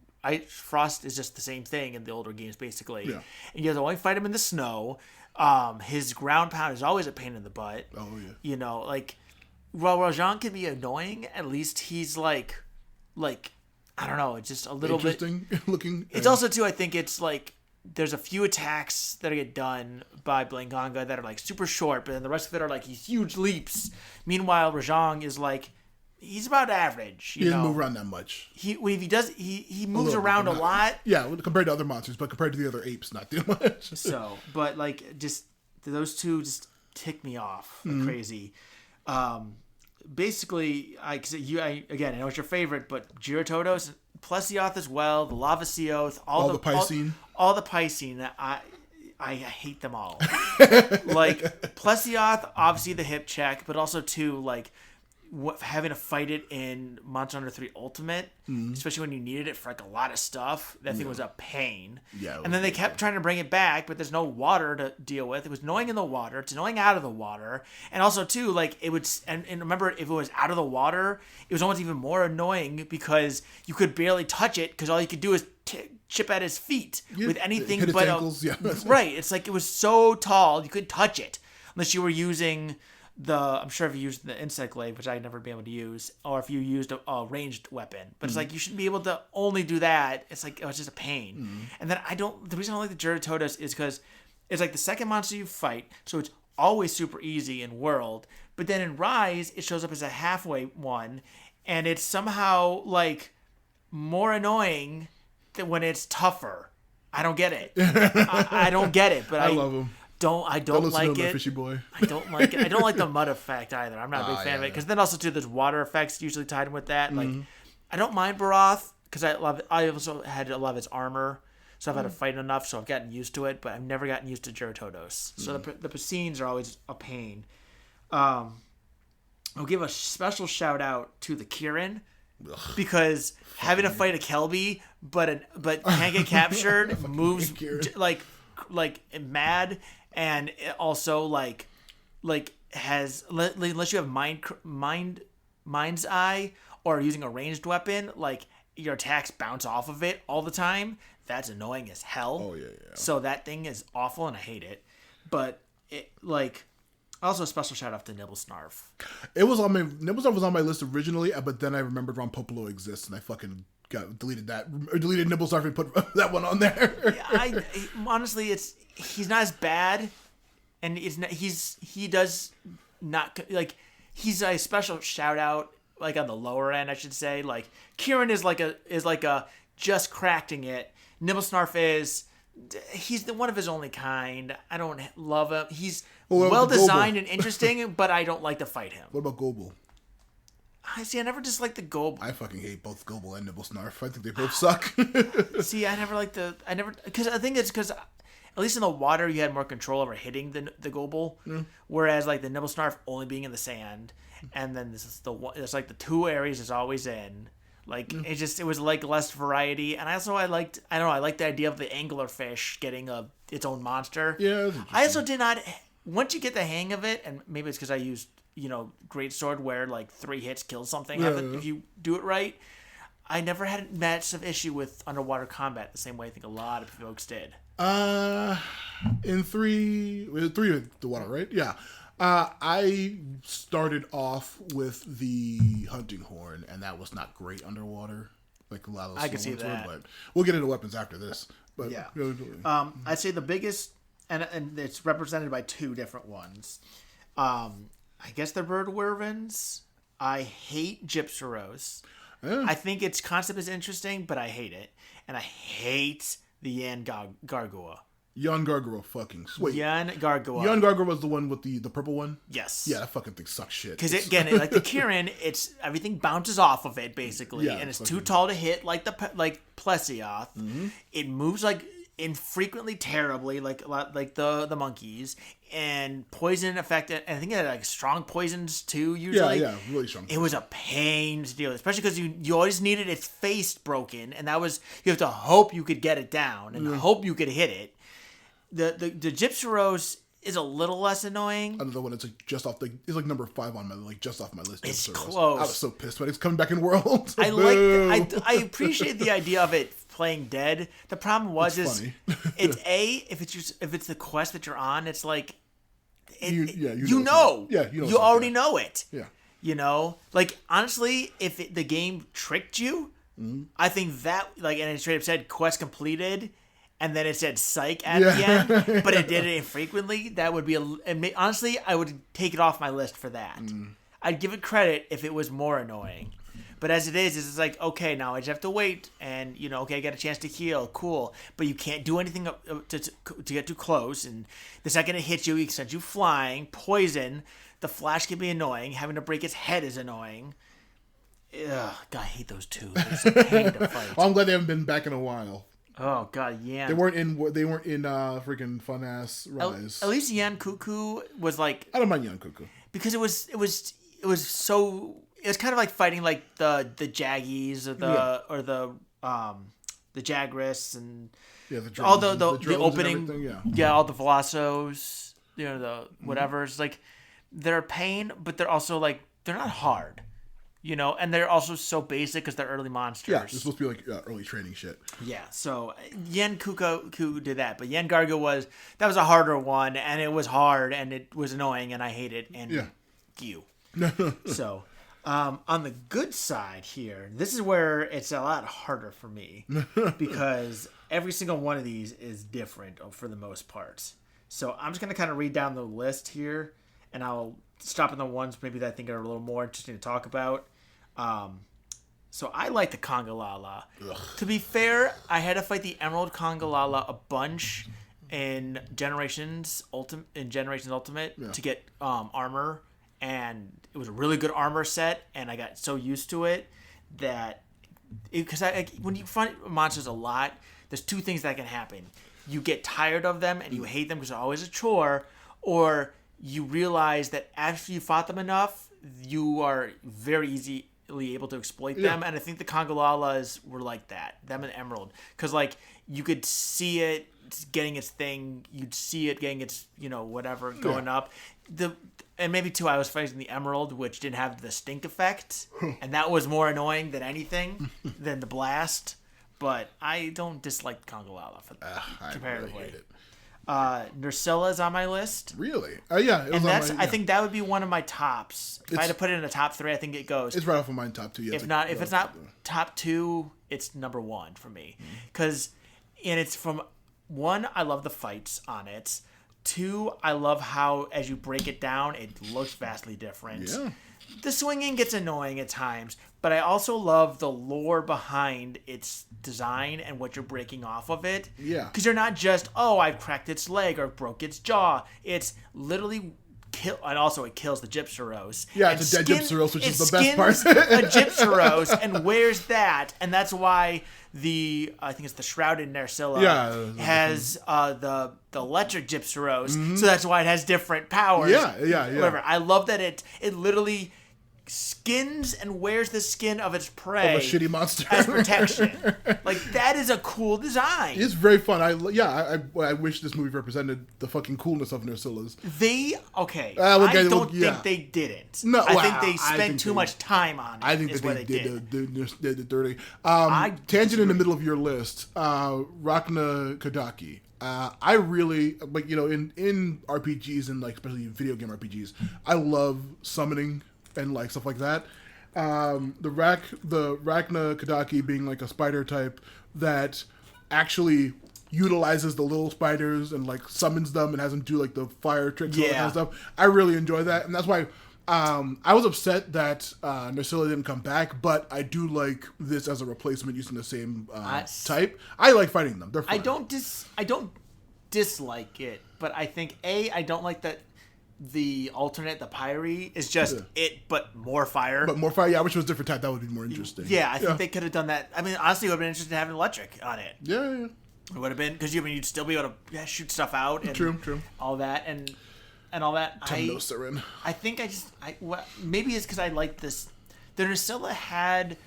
Frost is just the same thing in the older games, basically. Yeah. And you have to only fight him in the snow. His ground pound is always a pain in the butt. Oh, yeah. You know, like, while Rajan can be annoying, at least he's like, I don't know, it's just a little interesting looking. It's also, too, I think it's like, there's a few attacks that get done by Blanganga that are like super short, but then the rest of it are like these huge leaps. Meanwhile, Rajang is like, he's about average. He doesn't move around that much. He moves around a lot. Yeah, compared to other monsters, but compared to the other apes, not too much. So, but like, just those two just tick me off like crazy. Basically, again, I know it's your favorite, but Gyarados, Plesioth as well, the Lavasioth, all the Piscine. All the Piscine. I hate them all. Like, Plesioth, obviously the hip check, but also, too, like, having to fight it in Monster Hunter 3 Ultimate, especially when you needed it for like a lot of stuff, that thing was a pain. Yeah, and then they kept trying to bring it back, but there's no water to deal with. It was annoying in the water. It's annoying out of the water. And also, too, like, it would... And remember, if it was out of the water, it was almost even more annoying because you could barely touch it because all you could do is chip at his feet with anything hit but... ankles, right. It's like it was so tall, you couldn't touch it unless you were using... I'm sure if you used the insect glaive, which I'd never be able to use, or if you used a ranged weapon, but it's like you shouldn't be able to only do that. It's like, it's just a pain. And then the reason I don't like the Gyarados is because it's like the second monster you fight, so it's always super easy in World, but then in Rise it shows up as a halfway one, and it's somehow like more annoying than when it's tougher. I don't get it. I don't get it, but I love him. I don't like it. Fishy boy. I don't like it. I don't like the mud effect either. I'm not a big fan of it because then also too there's water effects usually tied in with that. Like I don't mind Baroth because I love it. I also had to love its armor, so I've had to fight enough, so I've gotten used to it. But I've never gotten used to Gyarados. So the Piscines are always a pain. I'll give a special shout out to the Kirin. Because having to fight a Kelby but can't get captured moves like mad. And it also like has unless you have mind's eye or using a ranged weapon, like your attacks bounce off of it all the time. That's annoying as hell. Oh yeah. So that thing is awful and I hate it. But it like also a special shout out to Nibblesnarf. Nibblesnarf was on my list originally, but then I remembered Ron Popolo exists and I fucking deleted Nibblesnarf and put that one on there. Honestly, he's not as bad, and he does not like he's a special shout out like on the lower end, I should say. Like Kirin is like a just cracking it. Nibblesnarf he's one of his only kind. I don't love him. He's well designed and interesting, but I don't like to fight him. What about Gobel? I never disliked the Gobel. I fucking hate both Gobel and Nibblesnarf. I think they both suck. See, because I think it's because at least in the water you had more control over hitting the Gobel, whereas like the Nibblesnarf only being in the sand, and then it's like the two areas it's always in. Like it was like less variety, and I liked the idea of the anglerfish getting its own monster. Yeah. I also did not. Once you get the hang of it, and maybe it's because I used great sword where like 3 hits kills something if you do it right. I never had a massive issue with underwater combat the same way I think a lot of folks did. In 3 of the water, right? Yeah. I started off with the hunting horn, and that was not great underwater. Like a lot of those I can see that. but we'll get into weapons after this. But Yeah. I'd say the biggest, and it's represented by 2 different ones. I guess they're bird wyverns. I hate Gypceros. Yeah. I think its concept is interesting, but I hate it. And I hate the Yan Gargoyle. Yan Gargoyle fucking sweet. Yan Gargoyle. Yan Gargoyle was the one with the purple one? Yes. Yeah, that fucking thing sucks shit. Because again, like the Kirin, it's everything bounces off of it basically, Yeah, and it's fucking- too tall to hit like Plesioth. Mm-hmm. It moves like infrequently terribly like the monkeys, and poison affected. And I think it had like strong poisons too. Usually, yeah, really strong. It was a pain to deal with, especially because you always needed its face broken, and that was you have to hope you could get it down and hope you could hit it. The Gypceros is a little less annoying. Another one that's like just off it's like number 5 on my just off my list. It's Gypceros. close. I was so pissed when it's coming back in World. I appreciate the idea of it playing dead. The problem was It's is funny. it's if it's the quest that you're on, it's like you you know. Yeah, you know you already something. know it. Yeah. Like honestly, if the game tricked you, I think that and it straight up said quest completed, and then it said psych at the end, but it did it infrequently. That would be honestly, I would take it off my list for that. I'd give it credit if it was more annoying. But as it is, it's like, okay, now I just have to wait, and, okay, I got a chance to heal, cool. But you can't do anything to get too close, and the second it hits you, it sends you flying, poison, the flash can be annoying, having to break its head is annoying. Ugh, God, I hate those 2. It's a pain to fight. Well, I'm glad they haven't been back in a while. Oh, God, Yan. They weren't in freaking fun ass Rise. At least Yan Cuckoo was like, I don't mind Yan Cuckoo. because it was so... It was kind of like fighting like the Jaggies or the Jagras and all the drones and opening, everything, all the Velocos, the whatever. It's like they're a pain, but they're also like they're not hard, and they're also so basic because they're early monsters. Yeah, it's supposed to be like early training shit. Yeah, so Yan Cuckoo did that, but Yan Gargoyle was a harder one, and it was hard and it was annoying, and I hate it. And you, so. On the good side here, this is where it's a lot harder for me because every single one of these is different for the most part. So I'm just going to kind of read down the list here, and I'll stop on the ones maybe that I think are a little more interesting to talk about. So I like the Congalala. To be fair, I had to fight the Emerald Congalala a bunch in Generations Ultimate to get armor. And it was a really good armor set, and I got so used to it that because when you fight monsters a lot, there's 2 things that can happen: you get tired of them and you hate them because they're always a chore, or you realize that after you fought them enough, you are very easily able to exploit them. And I think the Congolalas were like that, them and Emerald, because like you could see it getting its thing, you'd see it getting its whatever going up. And maybe too, I was fighting the Emerald, which didn't have the stink effect, and that was more annoying than anything than the blast. But I don't dislike Congalala for comparatively. I hate it. Nursilla is on my list. Really? Yeah. It was And I think that would be one of my tops. If I had to put it in the top 3, I think it goes. It's right off of mine top 2. Yeah, If it's not top 2, it's number 1 for me. Because, and it's from 1, I love the fights on it. 2, I love how as you break it down, it looks vastly different. Yeah. The swinging gets annoying at times, but I also love the lore behind its design and what you're breaking off of it. Yeah. Because you're not just, I've cracked its leg or broke its jaw. It's literally and also it kills the Gypceros. Yeah, and it's a dead Gypceros, which is the best skins part. a Gypceros and wears that, and that's why I think it's the Shrouded Nursilla has the electric Gypceros, so that's why it has different powers. Yeah. Whatever. I love that it literally skins and wears the skin of its prey Of a shitty monster. as protection. Like, that is a cool design. It's very fun. I wish this movie represented the fucking coolness of Nersilla's. I don't think they didn't. No, I wow, think they I spent think too they- much time on it. I think is that what they did. did the dirty. I Tangent in the middle of your list. Rachna Kadaki. I really like, in RPGs and like especially video game RPGs, I love summoning and like stuff like that. The Rachna Kadaki being like a spider type that actually utilizes the little spiders and like summons them and has them do like the fire tricks and all that kind of stuff. I really enjoy that, and that's why I was upset that Nersilla didn't come back, but I do like this as a replacement using the same type. I like fighting them. They're fun. I don't dislike it, but I think I don't like that the alternate, the Pyre, is just it, but more fire. But more fire, yeah, I wish it was a different type. That would be more interesting. Yeah, I think they could have done that. I mean, honestly, it would have been interesting to have an electric on it. Yeah. It would have been, because you'd still be able to shoot stuff out and True. all that and all that. Temnosarin. I think maybe it's because I like this. The Nersilla had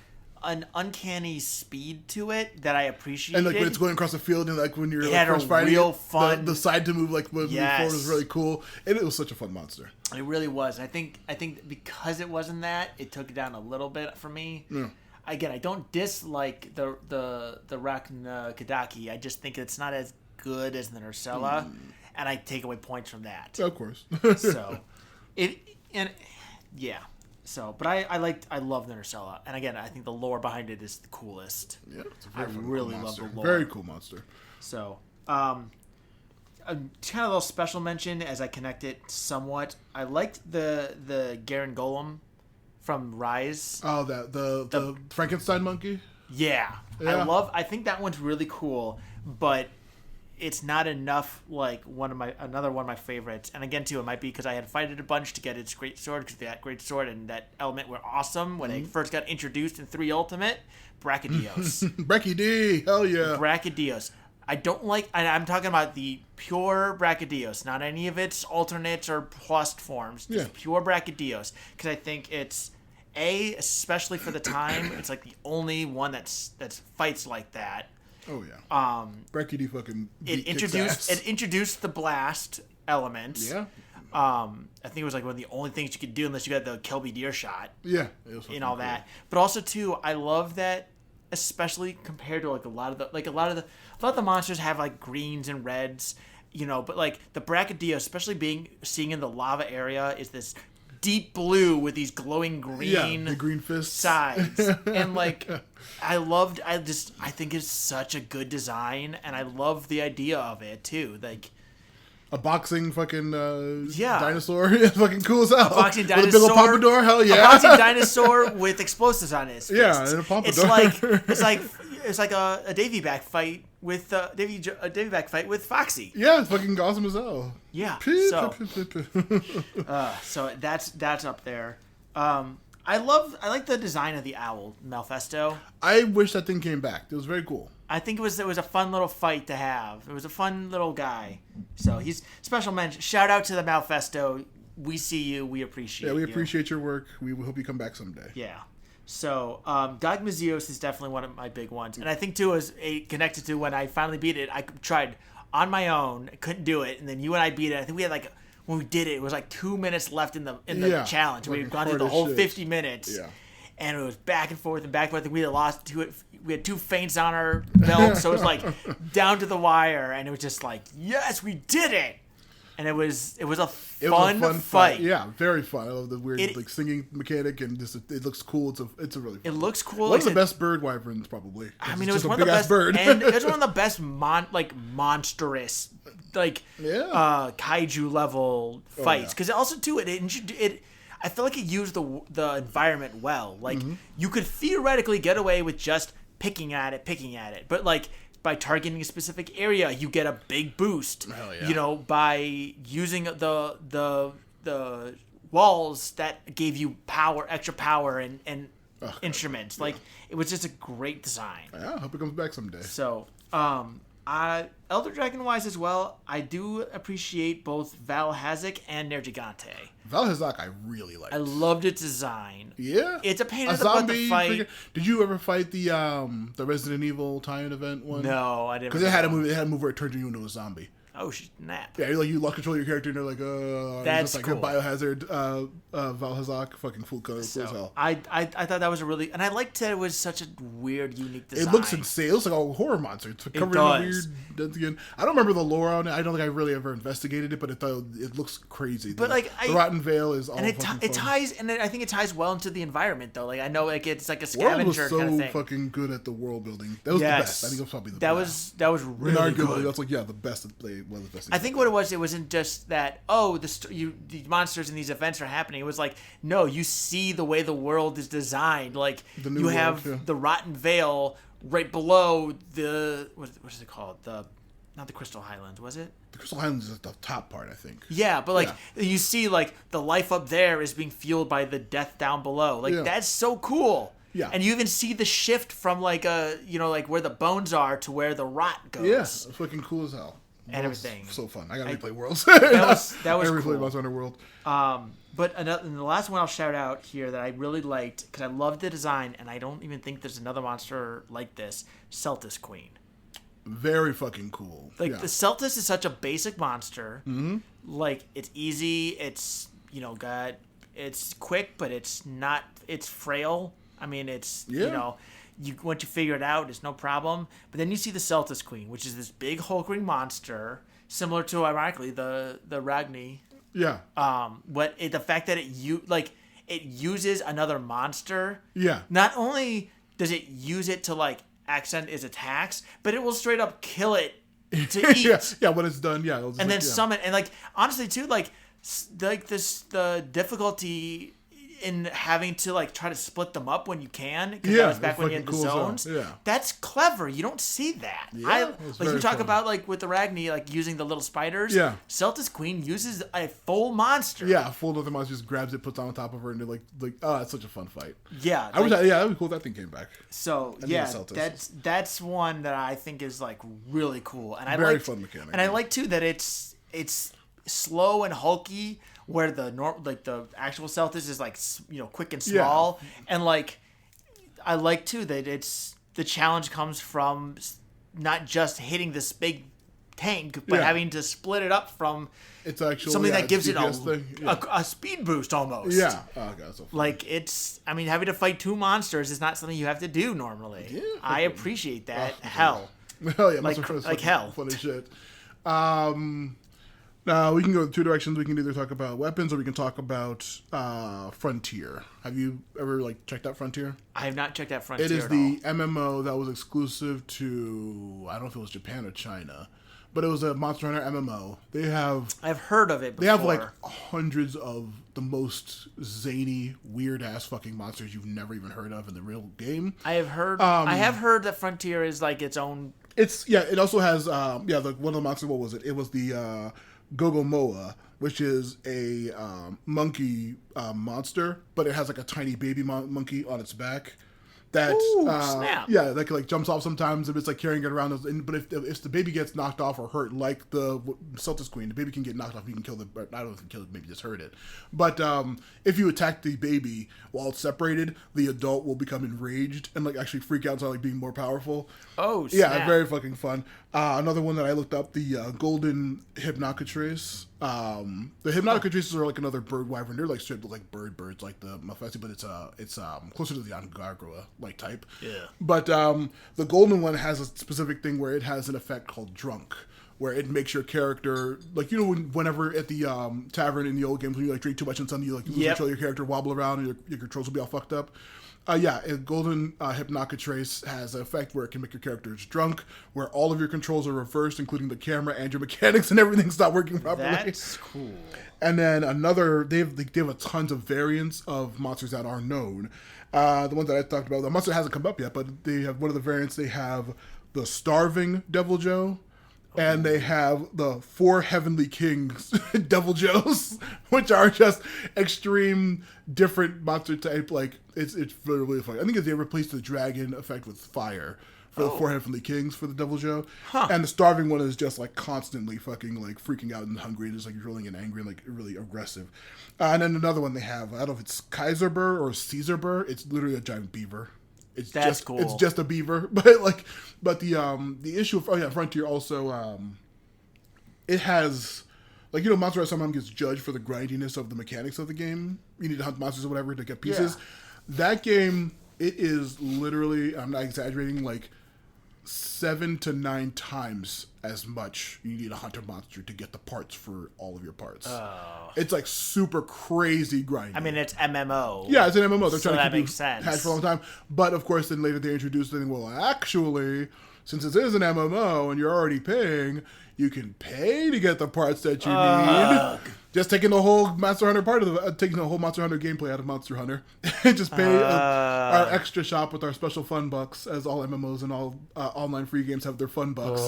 an uncanny speed to it that I appreciated. And like when it's going across the field and like when you're It like had a first fighting real it, fun- the side to move like moving Yes. forward was really cool. And it was such a fun monster. It really was. I think because it wasn't that, it took it down a little bit for me. Yeah. Again, I don't dislike the Rachna Kadaki. I just think it's not as good as the Nersilla, and I take away points from that. Of course. So, but I love the Nersilla, and again, I think the lore behind it is the coolest. Yeah, it's a I very fun really cool love monster. the lore. Very cool monster. So, a kind of little special mention as I connect it somewhat. I liked the Garen Golem from Rise. Oh, the Frankenstein monkey? Yeah. Yeah. I think that one's really cool, but it's not enough like another one of my favorites. And again, too, it might be because I had fighted a bunch to get its great sword, because that great sword and that element were awesome when they first got introduced in 3 Ultimate. Brachydios. Brecky D, hell yeah. Brachydios. I don't like, and I'm talking about the pure Brachydios, not any of its alternates or plus forms, just pure Brachydios, because I think it's especially for the time, it's like the only one that fights like that. Oh yeah. Brecky D fucking It kicks ass. introduced the blast element. Yeah. I think it was like one of the only things you could do unless you got the Kelby Deer shot Yeah. It was and all that. But also too, I love that, especially compared to a lot of the monsters have like greens and reds, but like the Brachydio, especially seeing in the lava area, is this deep blue with these glowing green, the green fists sides. And like I think it's such a good design, and I love the idea of it too. Like a boxing fucking dinosaur, fucking cool as hell. Boxing with a big old dinosaur, pompadour, hell yeah. A boxing dinosaur with explosives on his fists. Yeah, and a pompadour. It's like a Davy back fight with Davy back fight with Foxy. Yeah, it's fucking awesome as hell. Yeah. So that's up there. I like the design of the owl, Malfesto. I wish that thing came back. It was very cool. I think it was a fun little fight to have. It was a fun little guy. So he's special mention. Shout out to the Malfesto. We see you. We appreciate you. Yeah, we appreciate your work. We hope you come back someday. Yeah. So, Gogmazios is definitely one of my big ones. And I think, too, is connected to when I finally beat it. I tried on my own. I couldn't do it. And then you and I beat it. I think we had when we did it was 2 minutes left in the challenge. We had gone through the whole 50 minutes. Yeah. And it was back and forth and back and forth. I think we had lost we had 2 feints on our belt. So it was down to the wire. And it was just yes, we did it. And it was a fun fight. Yeah, very fun. I love the weird singing mechanic, and just it looks cool. It's a really fun. It looks cool. One of the best bird wyverns, probably. I mean, it was one of the best bird. And it was one of the best monstrous kaiju level fights, because also too it I feel like it used the environment well. You could theoretically get away with just picking at it, but by targeting a specific area, you get a big boost. Hell yeah. By using the walls that gave you extra power and instruments. It was just a great design. Yeah, I hope it comes back someday. So, Elder Dragon wise as well, I do appreciate both Val Hazak and Nergigante. Val Hazak, I really liked. I loved its design. Yeah, It's a pain in the butt to fight. Did you ever fight the Resident Evil tie-in event one? No, I didn't. Because it had a move where it turned you into a zombie. Oh snap! Yeah, you lock control your character and they're like, That's it's just like cool. a Biohazard Val Hazak, fucking cool as So, hell. I thought that was a really, and I liked that it was such a weird, unique design. It looks insane. It looks like a horror monster. It's covered in does. weird. Again, I don't remember the lore on it. I don't think I really ever investigated it, but it looks crazy. But, the Rotten Veil is all and fucking it fun. ties, and I think it ties well into the environment though. Like I know, like it's like a World was scavenger so kind of thing. fucking good at the world building. That was the best. I think it was probably the best. That was really Arguably, good. that's like the best that played. One of the best. I think what it wasn't just that. Oh, the monsters in these events are happening. It was like no, you see the way the world is designed. Like The new you world, have yeah. the Rotten Veil right below the what is it called? Not the Crystal Highlands, was it? The Crystal Highlands is at the top part, I think. Yeah, but like you see, like the life up there is being fueled by the death down below. Like that's so cool. Yeah. And you even see the shift from like like where the bones are to where the rot goes. Yeah, it's fucking cool as hell. And Worlds, everything. So fun. I gotta replay Worlds. That was I gotta replay cool. Monster Hunter World. But and the last one I'll shout out here that I really liked because I loved the design and I don't even think there's another monster like this, Celtis Queen. Very fucking cool. Like the Celtis is such a basic monster. Mm-hmm. Like it's easy. It's it's quick, but it's not. It's frail. I mean, it's once you figure it out, it's no problem. But then you see the Celtis Queen, which is this big hulking monster, similar to ironically the Ragni. Yeah. The fact that it uses another monster. Yeah. Not only does it use it to like accent its attacks, but it will straight up kill it to eat. Yeah, when it's done, yeah. And then summon, and like honestly too, the difficulty in having to like try to split them up when you can, because that was back when you had the fucking cool zones. Yeah. That's clever. You don't see that. it's Like you very talk fun. about like with the Ragni, like using the little spiders. Yeah. Celtis Queen uses a full monster. Yeah, full of the monster just grabs it, puts it on top of her, and they're like, it's such a fun fight. Yeah. I wish, that'd be cool if that thing came back. So need yeah, a Celtis. that's one that I think is like really cool, and I Very like fun mechanic, and I yeah. like too that it's slow and hulky, where the actual Celtis is like quick and small, and like I like too that the challenge comes from not just hitting this big tank, but having to split it up from It's actually something that gives it DPS thing. Yeah. a speed boost almost. Yeah. Oh god, so fun. Like having to fight two monsters is not something you have to do normally. Yeah, I appreciate that. Hell. Hell yeah, like- Monster Hunter is like fucking hell. funny shit. Now we can go two directions. We can either talk about weapons or we can talk about Frontier. Have you ever checked out Frontier? I have not checked that Frontier It is at the all. MMO that was exclusive to, I don't know if it was Japan or China, but it was a Monster Hunter MMO. I've heard of it before. They have hundreds of the most zany, weird ass fucking monsters you've never even heard of in the real game. I have heard that Frontier is like its own. It also has one of the monsters. What was it? It was the Gogomoa, which is a monkey monster, but it has like a tiny baby monkey on its back. That Ooh, snap. Yeah, that jumps off sometimes if it's carrying it around. But if the baby gets knocked off or hurt, like the Celtis Queen, the baby can get knocked off. You can kill the. I don't know if you can kill it, maybe just hurt it. But if you attack the baby while it's separated, the adult will become enraged and actually freak out and start being more powerful. Oh, snap. Yeah, very fucking fun. Another one that I looked up, the Golden Hypnocatrice. The Hypnocatrices are another bird wyvern. They're straight like birds like the Mephisto, but it's closer to the Angargua type. Yeah. But the golden one has a specific thing where it has an effect called Drunk, where it makes your character whenever at the tavern in the old games when you drink too much and suddenly you lose control of your character, wobble around, and your controls will be all fucked up. A Golden Hypnocatrice has an effect where it can make your characters drunk, where all of your controls are reversed, including the camera and your mechanics, and everything stop working properly. That's cool. And then they have a tons of variants of monsters that are known. The one that I talked about, the monster hasn't come up yet, but they have one of the variants. They have the Starving Devil Joe, and they have the 4 Heavenly Kings Devil Joes, which are just extreme different monster type. It's really, really fun. I think they replaced the dragon effect with fire for the Four Heavenly Kings for the Devil Joe. And the starving one is just like constantly fucking like freaking out and hungry and just like drilling and angry and like really aggressive. And then another one they have, I don't know if it's Kaiserburr or Caesarburr. It's literally a giant beaver. That's cool. It's just a beaver, but the issue of Frontier also it has. Like, you know, Monster Hunter sometimes gets judged for the grindiness of the mechanics of the game. You need to hunt monsters or whatever to get pieces. Yeah. That game, it is literally, I'm not exaggerating, like 7 to 9 times as much you need a hunter monster to get the parts for all of your parts. Oh. It's like super crazy grinding. I mean, it's MMO. Yeah, it's an MMO. They're so trying that to keep makes sense. Hatch for a long time. But, of course, then later they introduced the thing, well, actually, since this is an MMO and you're already paying, you can pay to get the parts that you need. Just taking the whole Monster Hunter part of the taking the whole Monster Hunter gameplay out of Monster Hunter, and just pay our extra shop with our special fun bucks, as all MMOs and all online free games have their fun bucks.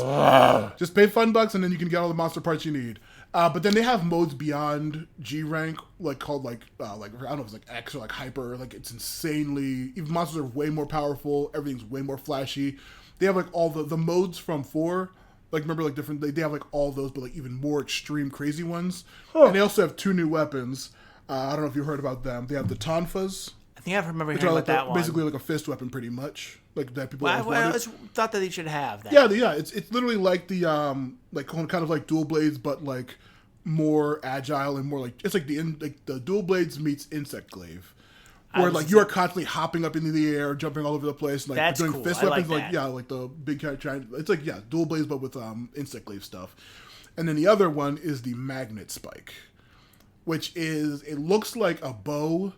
Just pay fun bucks, and then you can get all the monster parts you need. But then they have modes beyond G rank, like called like I don't know if it's like X or like Hyper. Like it's insanely. Even monsters are way more powerful. Everything's way more flashy. They have like all the modes from 4. Like, remember, like, different... They have, like, all those, but, like, even more extreme, crazy ones. And they also have 2 new weapons. I don't know if you heard about them. They have the Tonfas. I think I remember hearing about that one. Basically, like, a fist weapon, pretty much. Like, that people... I thought that they should have that. Yeah. It's literally like the, like, kind of like Dual Blades, but, like, more agile and more, like... It's like the Dual Blades meets Insect Glaive. Where like you are constantly hopping up into the air, jumping all over the place, and, like that's doing cool. fist weapons, like like the big giant. It's like Dual Blades, but with Insect Glaive stuff. And then the other one is the Magnet Spike, which is it looks like a bow,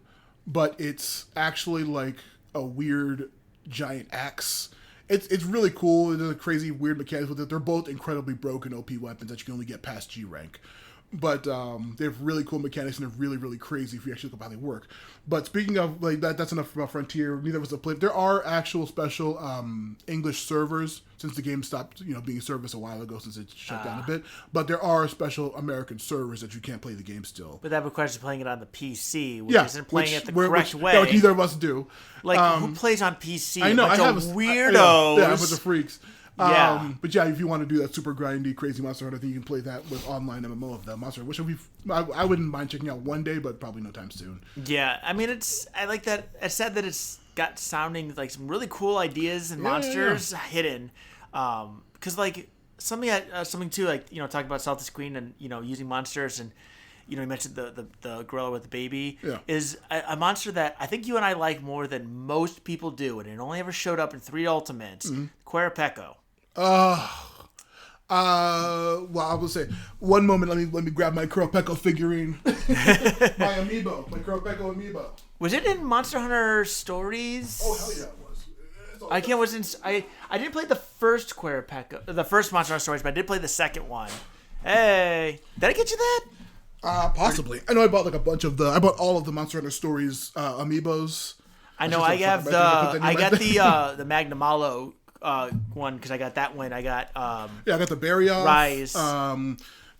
but it's actually like a weird giant axe. It's really cool. There's a crazy weird mechanics with it. They're both incredibly broken OP weapons that you can only get past G rank. But they have really cool mechanics and they're really, really crazy if you actually look up how they work. But speaking of, like, that's enough about Frontier. Neither of us have played. There are actual special English servers since the game stopped, being a service a while ago since it shut down a bit. But there are special American servers that you can't play the game still. But that requires you playing it on the PC, which isn't playing it the correct way. No, neither of us do. Like, who plays on PC? I know, a bunch of weirdos. Yeah, a bunch of freaks. Yeah. But yeah, if you want to do that super grindy, crazy Monster Hunter, I think you can play that with online MMO of the Monster Hunter, which I wouldn't mind checking out one day, but probably no time soon. Yeah, I mean, I like that. It's sad that it's got sounding like some really cool ideas and monsters hidden. Because like something too, like talking about Salty Queen and using monsters and. You mentioned the gorilla with the baby is a monster that I think you and I like more than most people do, and it only ever showed up in 3 Ultimates. Querapeko. Well, I will say one moment. Let me grab my Querapeko figurine, my amiibo, my Querapeko amiibo. Was it in Monster Hunter Stories? Oh hell yeah, it was. I didn't play the first Querapeko, the first Monster Hunter Stories, but I did play the second one. Hey, did I get you that? Possibly. I know I bought like I bought all of the Monster Hunter Stories amiibos. I know I have the Magnamalo one because I got that one. I got I got the Barioth, Rise,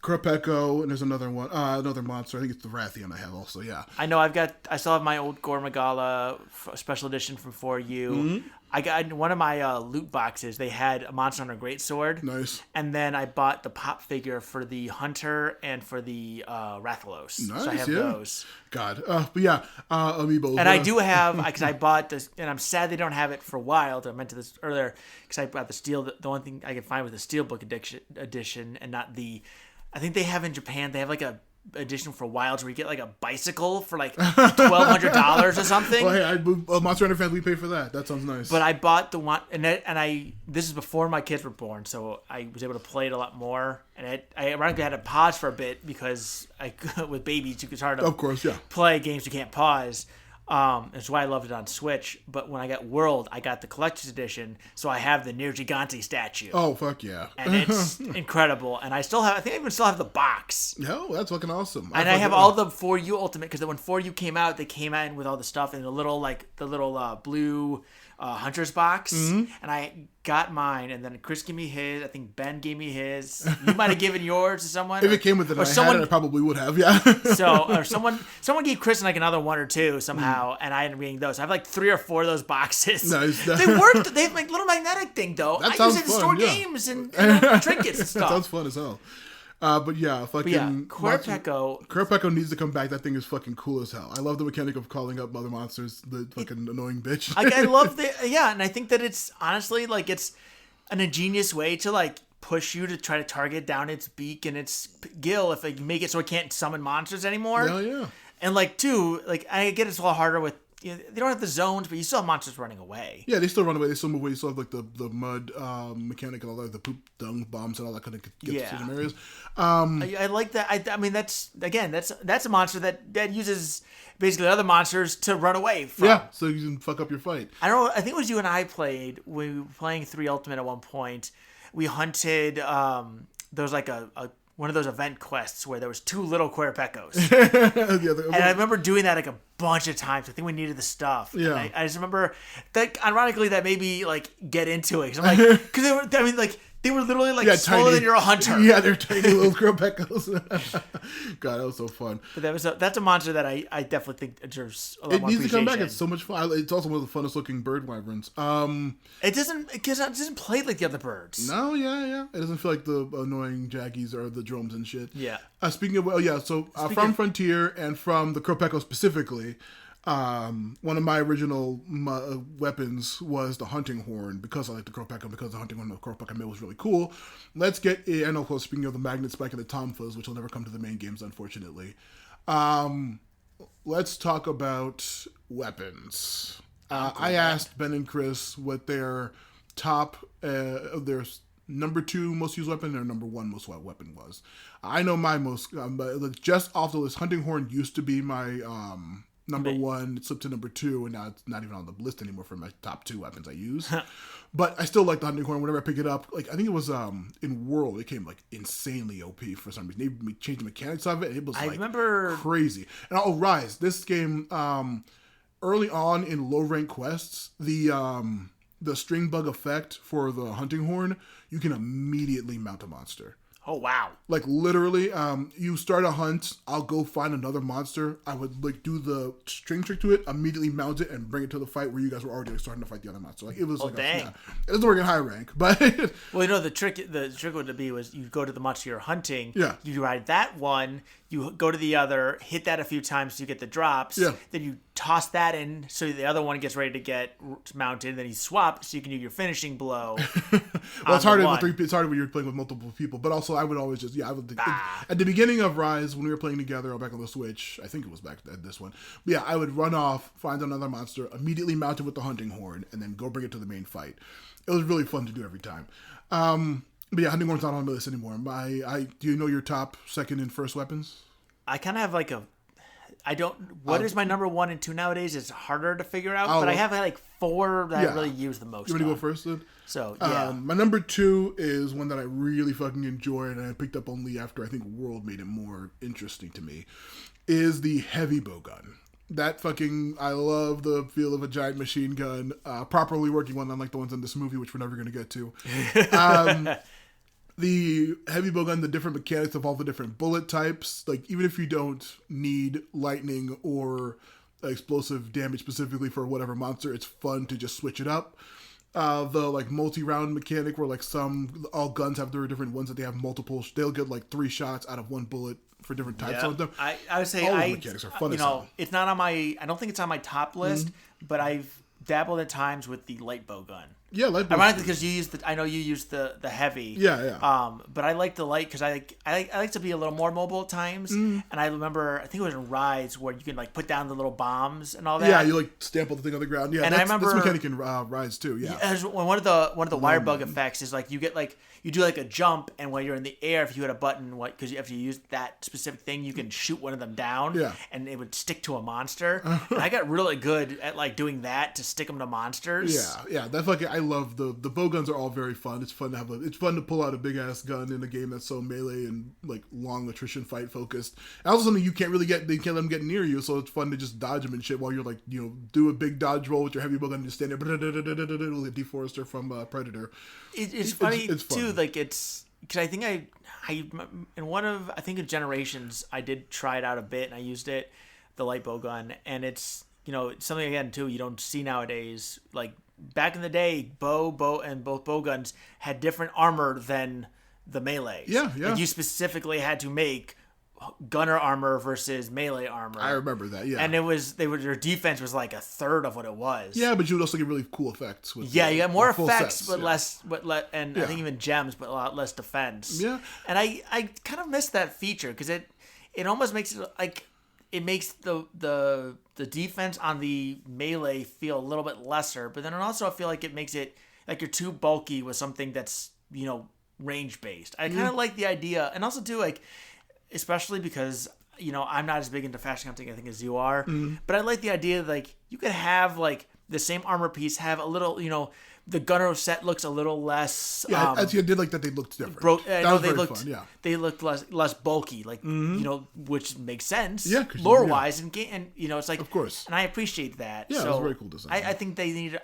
Querapeko, and there's another one, another monster. I think it's the Rathian I have also. Yeah. I know I still have my old Gore Magala special edition from 4U. Mm-hmm. I got one of my loot boxes. They had a Monster Hunter Greatsword. Nice. And then I bought the pop figure for the Hunter and for the Rathalos. Nice. So I have those. God. But yeah, amiibo. And I do have because I bought this, and I'm sad they don't have it for Wild. I mentioned this earlier because I bought the Steel. The only thing I can find with the Steelbook edition, and not the. I think they have in Japan. They have like a edition for Wilds where you get like a bicycle for like $1,200 or something. Well, hey, Monster Hunter fans, we pay for that. That sounds nice. But I bought the one, and this is before my kids were born, so I was able to play it a lot more. And I ironically had to pause for a bit because with babies, it's hard to of course, yeah. play games you can't pause. That's why I loved it on Switch. But when I got World, I got the collector's edition, so I have the Nier Gigante statue. Oh, fuck yeah. And it's incredible. And I think I even still have the box. No, that's fucking awesome. And I have all the 4U Ultimate, because when 4U came out, they came in with all the stuff in the little blue Hunter's box. Mm-hmm. And I got mine, and then Chris gave me his. I think Ben gave me his. You might have given yours to someone. If it came with it, or I someone, had it, I probably would have. Yeah. or someone gave Chris like another one or two somehow, and I ended up reading those. I have like 3 or 4 of those boxes. Nice. They worked. They have like little magnetic thing though. That I sounds use it to fun, store yeah. games and trinkets and That stuff. sounds fun as hell. But yeah, fucking Quirpecco. Quirpecco needs to come back. That thing is fucking cool as hell. I love the mechanic of calling up other monsters, the fucking annoying bitch. I love and I think that it's honestly like it's an ingenious way to like push you to try to target down its beak and its gill if they make it so it can't summon monsters anymore. Hell yeah. And like too, like I get it's a little harder with they don't have the zones, but you still have monsters running away. Yeah, they still run away. They still move away. You still have like the mud mechanic and all that, the poop dung bombs and all that kind of gets to some areas. I like that. I mean, that's a monster that uses basically other monsters to run away from. Yeah, so you can fuck up your fight. I don't know. I think it was you and I played. We were playing 3 Ultimate at one point. We hunted. There was like a one of those event quests where there was 2 little Quirpeccos. And I remember doing that like a bunch of times. I think we needed the stuff. Yeah. And I just remember that ironically that made me like get into it. Cause I'm like, because they were, I mean, like they were literally like smaller tiny. than you're a hunter. Yeah, they're tiny little Quirpeccos. God, that was so fun. But that's a monster that I definitely think deserves a lot It more needs to come back. appreciation. It's so much fun. It's also one of the funnest looking bird wyverns. It doesn't play like the other birds. No, yeah. It doesn't feel like the annoying jaggies or the drones and shit. Yeah. Speaking of, from Frontier and from the Quirpecco specifically, one of my original weapons was the hunting horn because I like the Quirpecco, because the hunting horn of the Quirpecco mill was really cool. Let's get in, of course, speaking of the Magnet Spike and the Tom Fuzz, which will never come to the main games, unfortunately. Let's talk about weapons. I asked Ben and Chris what their top, their number 2 most used weapon and their number 1 most used weapon was. I know my most, just off the list, hunting horn used to be my number 1. It slipped to number 2, and now it's not even on the list anymore for my top 2 weapons I use. But I still like the hunting horn. Whenever I pick it up, like I think it was in World, it came like insanely OP for some reason. They changed the mechanics of it. And it was remember crazy. And Rise, this game, early on in low rank quests, the string bug effect for the hunting horn, you can immediately mount a monster. Oh wow! Like literally, you start a hunt. I'll go find another monster. I would like do the string trick to it, immediately mount it, and bring it to the fight where you guys were already starting to fight the other monster. Like it was dang. It doesn't work in high rank, but Well, the trick would be was you go to the monster you're hunting. Yeah. You ride that one. You go to the other, hit that a few times to get the drops. Yeah. Then you toss that in so the other one gets ready to get mounted. Then you swap so you can do your finishing blow. well, it's harder with 3. It's harder when you're playing with multiple people. But also, I would always just at the beginning of Rise when we were playing together, or back on the Switch, I think it was back at this one. But yeah, I would run off, find another monster, immediately mount it with the hunting horn, and then go bring it to the main fight. It was really fun to do every time. But yeah, hunting horn's not on the list anymore. Do you know your top, second, and first weapons? I kind of have like what is my number 1 and 2 nowadays? It's harder to figure out, but I have like 4 that I really use the most. You want to go first then? So, yeah. My number 2 is one that I really fucking enjoyed, and I picked up only after I think World made it more interesting to me, is the heavy bowgun. I love the feel of a giant machine gun, properly working one, unlike the ones in this movie, which we're never going to get to. The heavy bowgun, the different mechanics of all the different bullet types, like even if you don't need lightning or explosive damage specifically for whatever monster, it's fun to just switch it up. The like multi-round mechanic where like all guns have their different ones that they have multiple, they'll get like 3 shots out of 1 bullet for different types of them. I would say all the mechanics are fun as hell. It's not on I don't think it's on my top list, but I've dabbled at times with the light bow gun. Yeah, light bow. Ironically, because I know you use the heavy. Yeah. But I like the light because I like to be a little more mobile at times. And I remember, I think it was in Rise where you can like put down the little bombs and all that. Yeah, you like stamp on the thing on the ground. Yeah, and I remember this mechanic in Rise too. Yeah. One of the wire bug effects is like you get like you do like a jump, and when you're in the air, if you hit a button, because if you use that specific thing, you can shoot one of them down. Yeah. And it would stick to a monster. And I got really good at like doing that to stick them to monsters. Yeah. That fucking I love the bow guns are all very fun. It's fun to it's fun to pull out a big ass gun in a game that's so melee and like long attrition fight focused. And also something you can't really get. They can't let them get near you, so it's fun to just dodge them and shit while you're like do a big dodge roll with your heavy bow gun and just stand there. Like Deforester from Predator. It's funny it's fun. too. Like it's because I think I in one of I think in Generations I did try it out a bit and I used it, the light bow gun, and it's it's something again too you don't see nowadays. Like back in the day, bow and both bow guns had different armor than the melees. Yeah. Like you specifically had to make gunner armor versus melee armor. I remember that. Yeah, and their defense was like a third of what it was. Yeah, but you would also get really cool effects. With you got more full effects, sets, but yeah. less, and I think even gems, but a lot less defense. Yeah, and I kind of miss that feature because it almost makes it like it makes the defense on the melee feel a little bit lesser, but then also I feel like it makes it like you're too bulky with something that's range based. I kind of like the idea, and also too like. Especially because, I'm not as big into fashion hunting, I think, as you are. Mm-hmm. But I like the idea that, like, you could have, like, the same armor piece have a little, the gunner set looks a little less... Yeah, as you did like that, they looked different. Fun, yeah. They looked less bulky, like, which makes sense. Yeah. Lore-wise, and it's like... Of course. And I appreciate that. Yeah, so it was a very cool design. I think they need...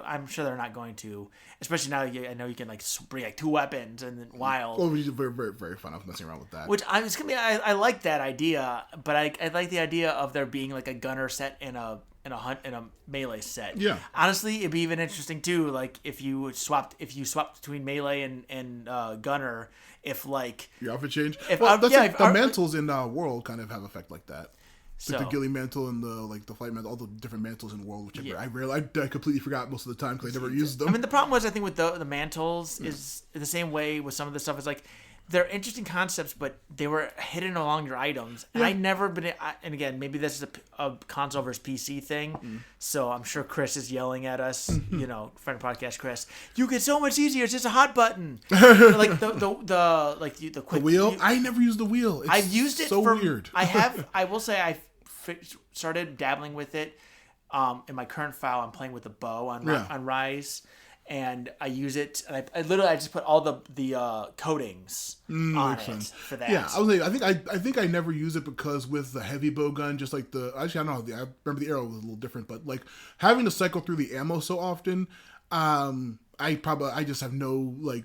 I'm sure they're not going to, especially now. I know you can like bring like 2 weapons and then wild. Well, it's very, very, very fun. I was messing around with that. Which it's gonna be. I like that idea, but I like the idea of there being like a gunner set in a melee set. Yeah. Honestly, it'd be even interesting too. Like if you swapped between melee and gunner, if like your outfit change. The mantles in World kind of have effect like that. Like the ghillie mantle and the flight mantle, all the different mantles in World, which I completely forgot most of the time because I never used them. I mean, the problem was I think with the mantles is the same way with some of the stuff. Is like they're interesting concepts, but they were hidden along your items. And I never been. And again, maybe this is a console versus PC thing. So I'm sure Chris is yelling at us. Friend of podcast Chris, you get so much easier. It's just a hot button. Like the quick wheel. I never used the wheel. I've used it. So weird. I will say I started dabbling with it. In my current file, I'm playing with the bow on Rise. And I use it, and I literally just put all the coatings on it for that. Yeah, I think I never use it because with the heavy bow gun, just like I don't know. I remember the arrow was a little different, but like having to cycle through the ammo so often, I just have no like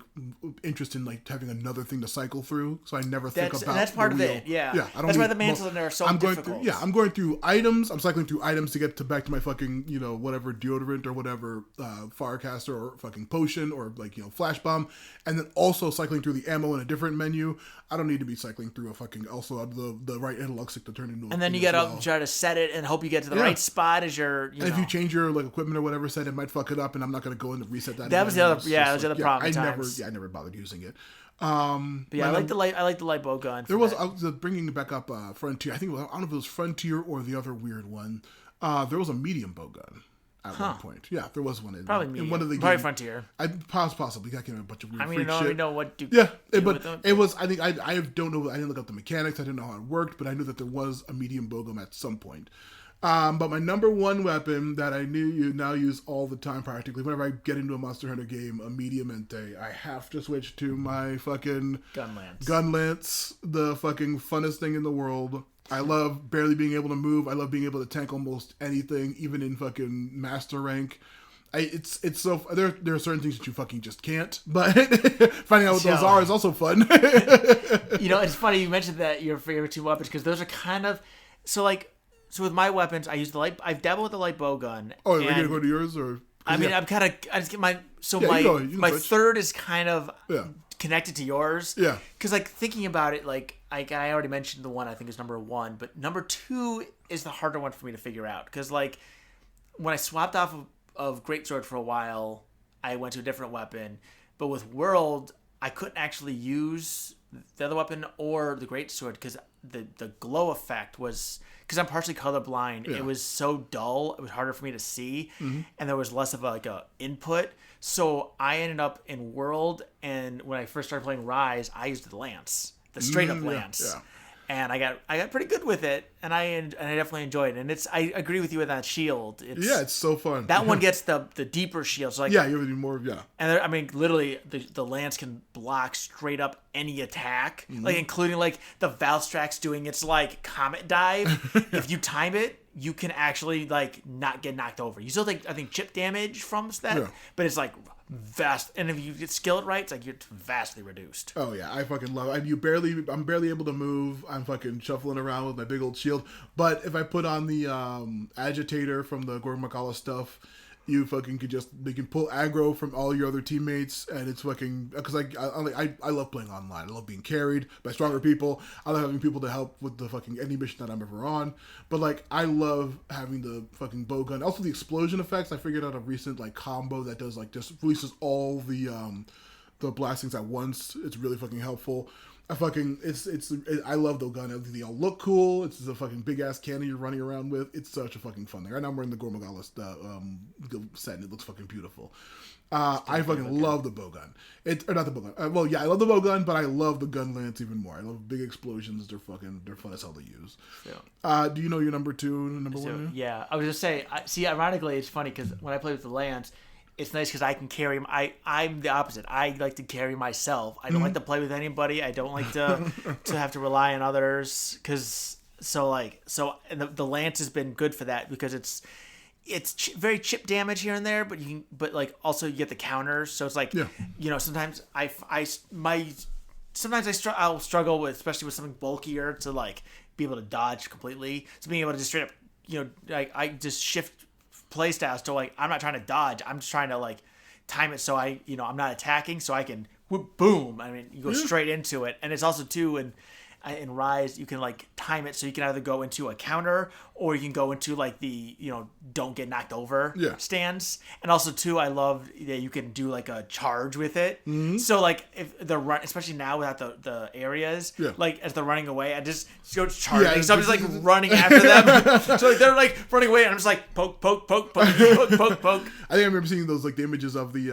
interest in like having another thing to cycle through, so I never think about. And that's part of it. Yeah. That's why the mantles in there are so difficult. I'm going through items. I'm cycling through items to get back to my fucking whatever deodorant or whatever Firecaster or fucking potion or like flash bomb, and then also cycling through the ammo in a different menu. I don't need to be cycling through a fucking also the right analog stick to turn into. And then you gotta try to set it and hope you get to the right spot as your. And if you change your like equipment or whatever set, it might fuck it up, and I'm not gonna go in and reset that. That was the other. Yeah, that was the other problem. I never bothered using it. But yeah, I like the light bow gun. I was bringing back up Frontier. I don't know if it was Frontier or the other weird one. There was a medium bow gun at one point. Yeah, there was one. Probably medium. In one of the probably games. Frontier. Possibly. I can't remember a bunch of weird freak shit. I don't know what to. Yeah, but it was. I think I don't know. I didn't look up the mechanics. I didn't know how it worked, but I knew that there was a medium bow gun at some point. But my number one weapon that I knew you now use all the time practically, whenever I get into a Monster Hunter game, a medium ente, I have to switch to my fucking Gunlance, the fucking funnest thing in the world. I love barely being able to move. I love being able to tank almost anything, even in fucking master rank. It's so there are certain things that you fucking just can't, but finding out what those are is also fun. It's funny you mentioned that your favorite 2 weapons because those are kind of so with my weapons, I use the light. I've dabbled with the light bow gun. Oh, are we gonna go to yours or? I mean, I'm kind of. I just get my my third is kind of connected to yours. Yeah. Because like thinking about it, like I already mentioned the one I think is number 1, but number 2 is the harder one for me to figure out because like when I swapped off of Greatsword for a while, I went to a different weapon, but with World, I couldn't actually use the other weapon or the Greatsword because the glow effect was. Because I'm partially colorblind, it was so dull. It was harder for me to see, and there was less of a input. So I ended up in World, and when I first started playing Rise, I used the Lance, the straight up Lance, and I got pretty good with it. I definitely enjoyed it. And I agree with you with that shield. It's so fun. That one gets the deeper shields. Like, yeah, you're more. Yeah. And I mean, literally, the lance can block straight up any attack, like including like the Valstrax doing its like comet dive. If you time it, you can actually like not get knocked over. You still take, I think, chip damage from that, but it's like vast. And if you skill it right, it's like you're vastly reduced. Oh yeah, I fucking love it. I'm barely able to move. I'm fucking shuffling around with my big old shield. But if I put on the agitator from the Gormakala stuff, you fucking they can pull aggro from all your other teammates, and it's fucking, because I love playing online. I love being carried by stronger people. I love having people to help with the fucking any mission that I'm ever on. But like, I love having the fucking bow gun. Also the explosion effects. I figured out a recent like combo that does like just releases all the blastings at once. It's really fucking helpful. I love the gun. They all look cool. It's a fucking big ass cannon you're running around with. It's such a fucking fun thing. Right now I'm wearing the Gormagala set, and it looks fucking beautiful. I fucking love the bow gun. Not the bow gun. I love the bow gun, but I love the gun lance even more. I love big explosions. They're fun as hell to use. Yeah. Do you know your number 2 and number 1? Yeah, I was just saying. See, ironically, it's funny because when I play with the lance, it's nice because I can carry. I'm the opposite. I like to carry myself. I don't like to play with anybody. I don't like to have to rely on others. And the lance has been good for that because it's very chip damage here and there, but like also you get the counters. So it's like sometimes I'll struggle with, especially with something bulkier, to like be able to dodge completely. So being able to just straight up I just shift playstyles to like, I'm not trying to dodge, I'm just trying to like time it so I'm not attacking, so I can boom. I mean, you go straight into it. And it's also too in Rise, you can like time it so you can either go into a counter or you can go into like the don't get knocked over stance. And also too, I love that you can do like a charge with it. So like if the run, especially now without the areas, like as they're running away, I just go charging. So I'm just like running after them. So like, they're like running away, and I'm just like poke. I think I remember seeing those like the images of the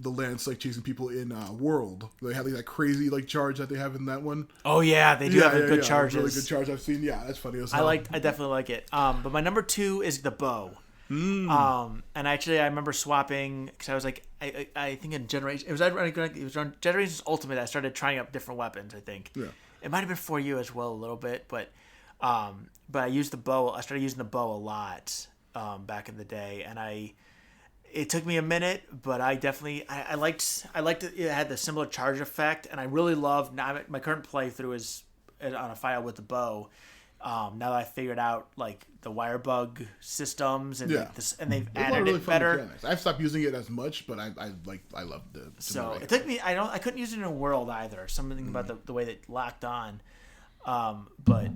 lance like chasing people in World. They have like that crazy like charge that they have in that one. Oh yeah, they do have good charges. Really good charge I've seen. Yeah, that's funny as hell. I definitely like it. But my number 2 is the bow. And actually, I remember swapping because I was like, I think in Generation, it was on Generations Ultimate. I started trying out different weapons. I think it might have been for you as well a little bit, but I used the bow. I started using the bow a lot back in the day, and it took me a minute, but I definitely I liked it. It had the similar charge effect, and I really loved. Now my current playthrough is on a file with the bow. Now that I figured out like the wire bug systems and and they've added it better. Mechanics. I've stopped using it as much, but I loved it. So it took me. I couldn't use it in a World either. Something about the way that it locked on. But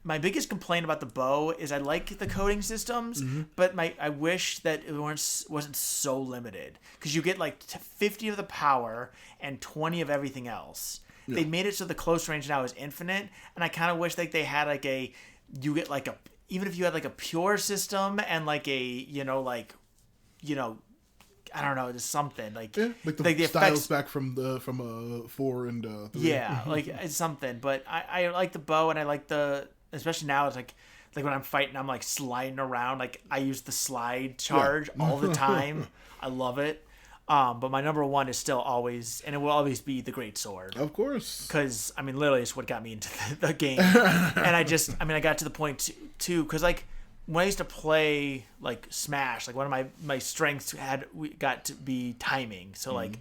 my biggest complaint about the bow is I like the coding systems, but I wish that it wasn't so limited, because you get like 50 of the power and 20 of everything else. Yeah. They made it so the close range now is infinite, and I kind of wish like they had like even if you had like a pure system and like I don't know, just something like the styles effects back from 4 and 3. Yeah, like it's something. But I like the bow, and I like especially now it's like when I'm fighting, I'm like sliding around. Like I use the slide charge all the time. I love it. But my number 1 is still always, and it will always be, the Great Sword. Of course. Because, I mean, literally it's what got me into the game. And I got to the point, too, because, like, when I used to play, like, Smash, like, one of my strengths got to be timing. So, like,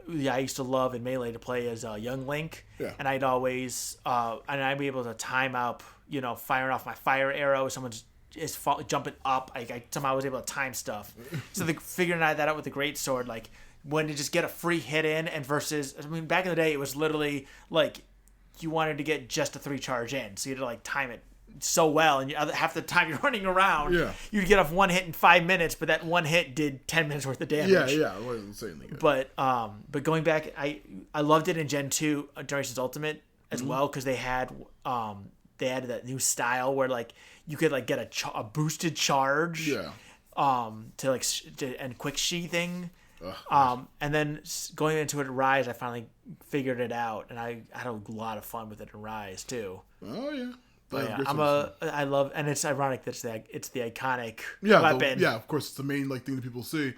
I used to love in Melee to play as Young Link. Yeah. And I'd always, and I'd be able to time up, firing off my fire arrow, someone's jumping up. I somehow was able to time stuff. So figuring that out with the Great Sword, like when to just get a free hit in, and versus, I mean, back in the day it was literally like you wanted to get just a 3 charge in, so you had to like time it so well, and half the time you're running around, you'd get off 1 hit in 5 minutes, but that 1 hit did 10 minutes worth of damage. Yeah, it wasn't insanely good. But going back, I loved it in Gen 2 Generations Ultimate as well, because they had that new style where like you could like get a boosted charge, and quick sheathing, and then going into it Rise, I finally figured it out, and I had a lot of fun with it in Rise too. Oh yeah, But great I love, and it's ironic that it's the iconic yeah, weapon. of course, it's the main thing that people see.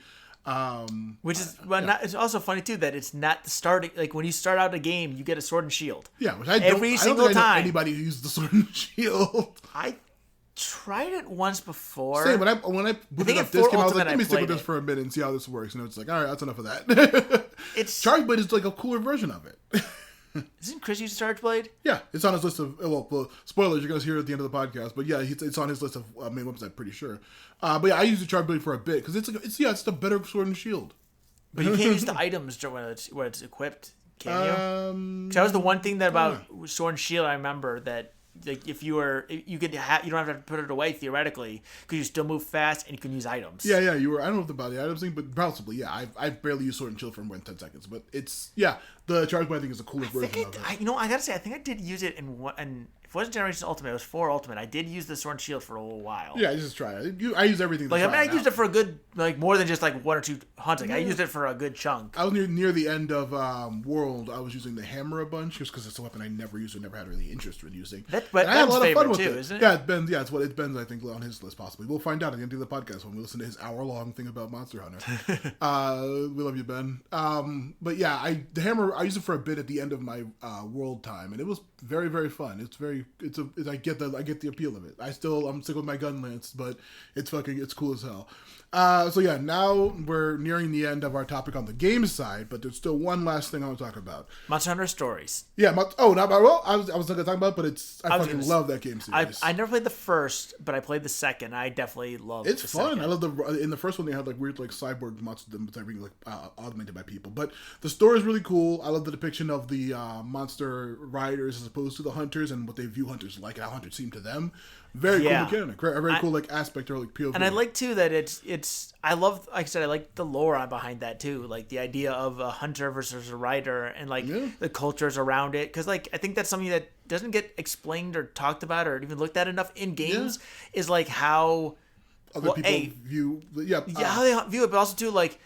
Which is, it's also funny too that it's not the starting. Like when you start out a game, you get a sword and shield. Yeah, which Every single I don't think I know time. anybody who used the sword and shield. I tried it once before. Same. When I booted think up in this 4 game, I was Ultimate like, let me I stick with played this it. for a bit and see how this works. And it's like, all right, that's enough of that. It's Charge Blade is like a cooler version of it. Isn't Chris use Charge Blade? Yeah, it's on his list of well, spoilers. You're gonna hear it at the end of the podcast, but yeah, it's on his list of main weapons. I'm pretty sure. But yeah, I used the Charge Blade for a bit because it's a better sword and shield. But you can't use the items when it's equipped, can you? 'Cause that was the one thing that about Sword and Shield I remember that like if you were you could you don't have to put it away theoretically because you still move fast and you can use items. Yeah, you were. I don't know about the items thing, but possibly, yeah. I've barely used Sword and Shield for more than 10 seconds, but it's the Charge Blade I think is a cooler version of it. I gotta say I think I did use it in one. And if it wasn't Generation Ultimate, it was 4 Ultimate. I did use the Sword and Shield for a little while. Yeah, just try it. I use everything. Like I used it for a good more than just like 1 or 2 hunting. I used it for a good chunk. I was near the end of World. I was using the hammer a bunch just because it's a weapon I never used or never had really interest in using. But and I had a lot of fun with too, it. isn't it? Yeah, it's what Ben's I think on his list possibly. We'll find out at the end of the podcast when we listen to his hour-long thing about Monster Hunter. We love you, Ben. But yeah, the hammer I used it for a bit at the end of my World time, and it was very, very fun. I get the appeal of it. I'm sick with my gun lance, but it's cool as hell. So yeah, now we're nearing the end of our topic on the game side, but there's still one last thing I want to talk about. Monster Hunter Stories. Yeah, I was not going to talk about, but I fucking love that game series. I never played the first, but I played the second. I definitely love. It's the fun. Second. I love in the first one they had like weird like cyborg monsters that are being augmented by people, but the story is really cool. I love the depiction of the monster riders as opposed to the hunters and what they view hunters like and how hunters seem to them. Very cool mechanic, a very cool like aspect or like POV. And I like too that it's I love, like I said, I like the lore behind that too, like the idea of a hunter versus a rider and like the cultures around it, because like I think that's something that doesn't get explained or talked about or even looked at enough in games is like how other people view how they view it, but also too like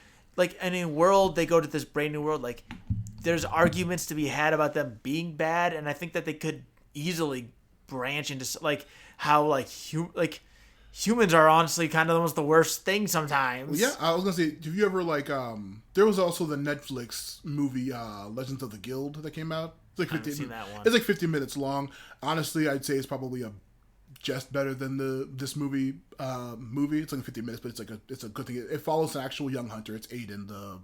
in a world they go to this brand new world, like there's arguments to be had about them being bad, and I think that they could easily branch into like how humans are honestly kind of almost the worst thing sometimes. Yeah, I was gonna say, have you ever there was also the Netflix movie Legends of the Guild that came out. It's like 15, seen that one. It's like 15 minutes long. Honestly, I'd say it's probably just better than this movie. It's like 15 minutes, but it's a good thing. It follows an actual young hunter. It's Aiden, the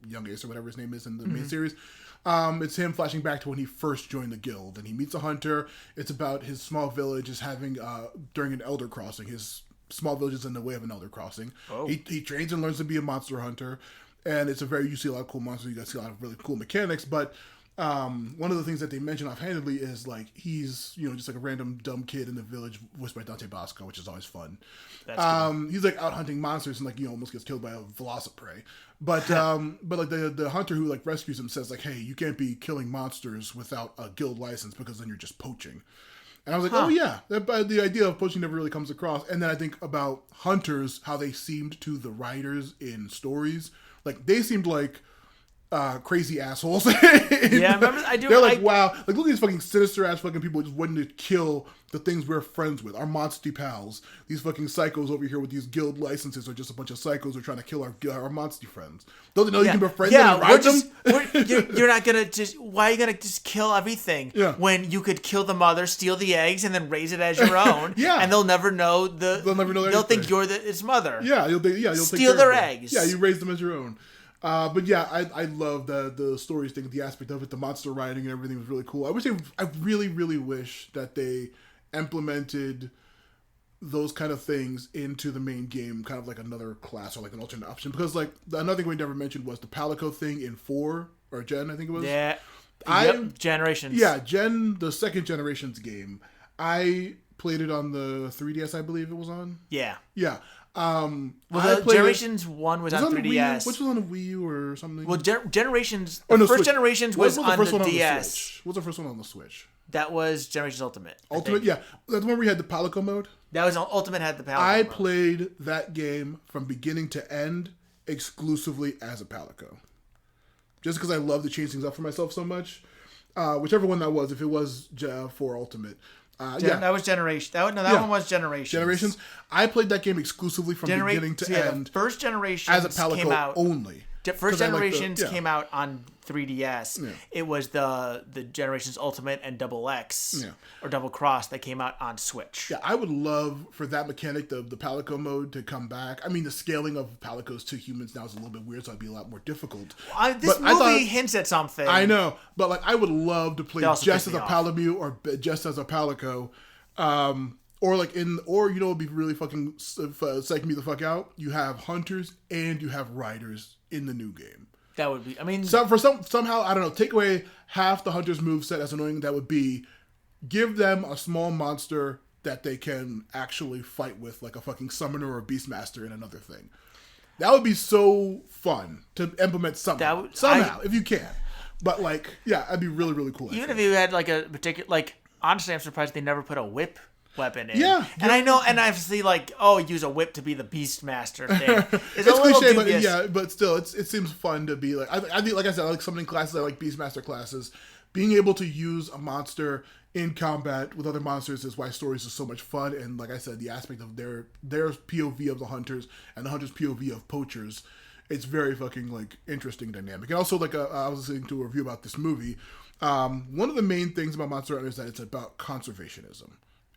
young ace or whatever his name is in the main series. It's him flashing back to when he first joined the guild, and he meets a hunter. It's about his small village is having during an elder crossing. His small village is in the way of an elder crossing. Oh. He trains and learns to be a monster hunter, and you see a lot of cool monsters. You guys see a lot of really cool mechanics, but one of the things that they mention offhandedly is like he's just like a random dumb kid in the village voiced by Dante Bosco, which is always fun. That's cool. He's like out hunting monsters and like almost gets killed by a velociprey. But like the hunter who like rescues him says like, hey, you can't be killing monsters without a guild license because then you're just poaching. And I was like, oh yeah, the idea of poaching never really comes across. And then I think about hunters, how they seemed to the writers in stories. Like they seemed like crazy assholes. Yeah, I do. They're like, wow, like look at these fucking sinister ass fucking people just wanting to kill the things we're friends with, our monsty pals. These fucking psychos over here with these guild licenses are just a bunch of psychos who are trying to kill our monsty friends. Don't they know you can befriend them and ride them? You're not gonna just. Why are you gonna just kill everything? Yeah. When you could kill the mother, steal the eggs, and then raise it as your own. Yeah. And they'll never know They'll think you're its mother. Yeah. You'll steal their eggs. Yeah. You raise them as your own. But yeah, I love the stories thing, the aspect of it, the monster riding and everything was really cool. I really, really wish that they implemented those kind of things into the main game, kind of like another class or like an alternate option. Because like another thing we never mentioned was the Palico thing in 4 or Gen, I think it was. Yeah. Generations. Yeah, the second Generations game. I played it on the 3DS, I believe it was on. Yeah. Yeah. The Generations 1 was on 3DS. Which was on a Wii U or something? Well, Generations... The first Switch. Generations was on the DS. What was the first one on the Switch? That was Generations Ultimate. Ultimate, yeah. That's the one where we had the Palico mode? That was Ultimate had the Palico I mode. played that game from beginning to end exclusively as a Palico. Just because I love to change things up for myself so much. Whichever one that was, if it was 4 Ultimate. That was Generation. That one was Generations. Generations. I played that game exclusively from beginning to end. The first Generations as a Palico came out only. First Generations came out on 3DS. Yeah. It was the Generations Ultimate and Double X or Double Cross that came out on Switch. Yeah, I would love for that mechanic, the Palico mode, to come back. I mean, the scaling of Palicos to humans now is a little bit weird, so it'd be a lot more difficult. This movie hints at something. I know, but like I would love to play just as a Palamute or just as a Palico. Or it'd be really fucking psyching me the fuck out. You have hunters and you have riders in the new game. That would be, I mean... somehow, I don't know, take away half the hunter's moveset, as annoying that would be, give them a small monster that they can actually fight with, like a fucking summoner or a beastmaster in another thing. That would be so fun to implement somehow, if you can. But that'd be really, really cool. Even if you had like a particular, honestly, I'm surprised they never put a whip weapon in. Yeah. And I know, and I see use a whip to be the Beastmaster thing. It's a cliche, but still, it seems fun to be like I said, I like summoning classes, I like Beastmaster classes. Being able to use a monster in combat with other monsters is why stories are so much fun. And like I said, the aspect of their POV of the hunters and the hunters' POV of poachers, it's very fucking interesting dynamic. And also I was listening to a review about this movie. One of the main things about Monster Hunter is that it's about conservationism.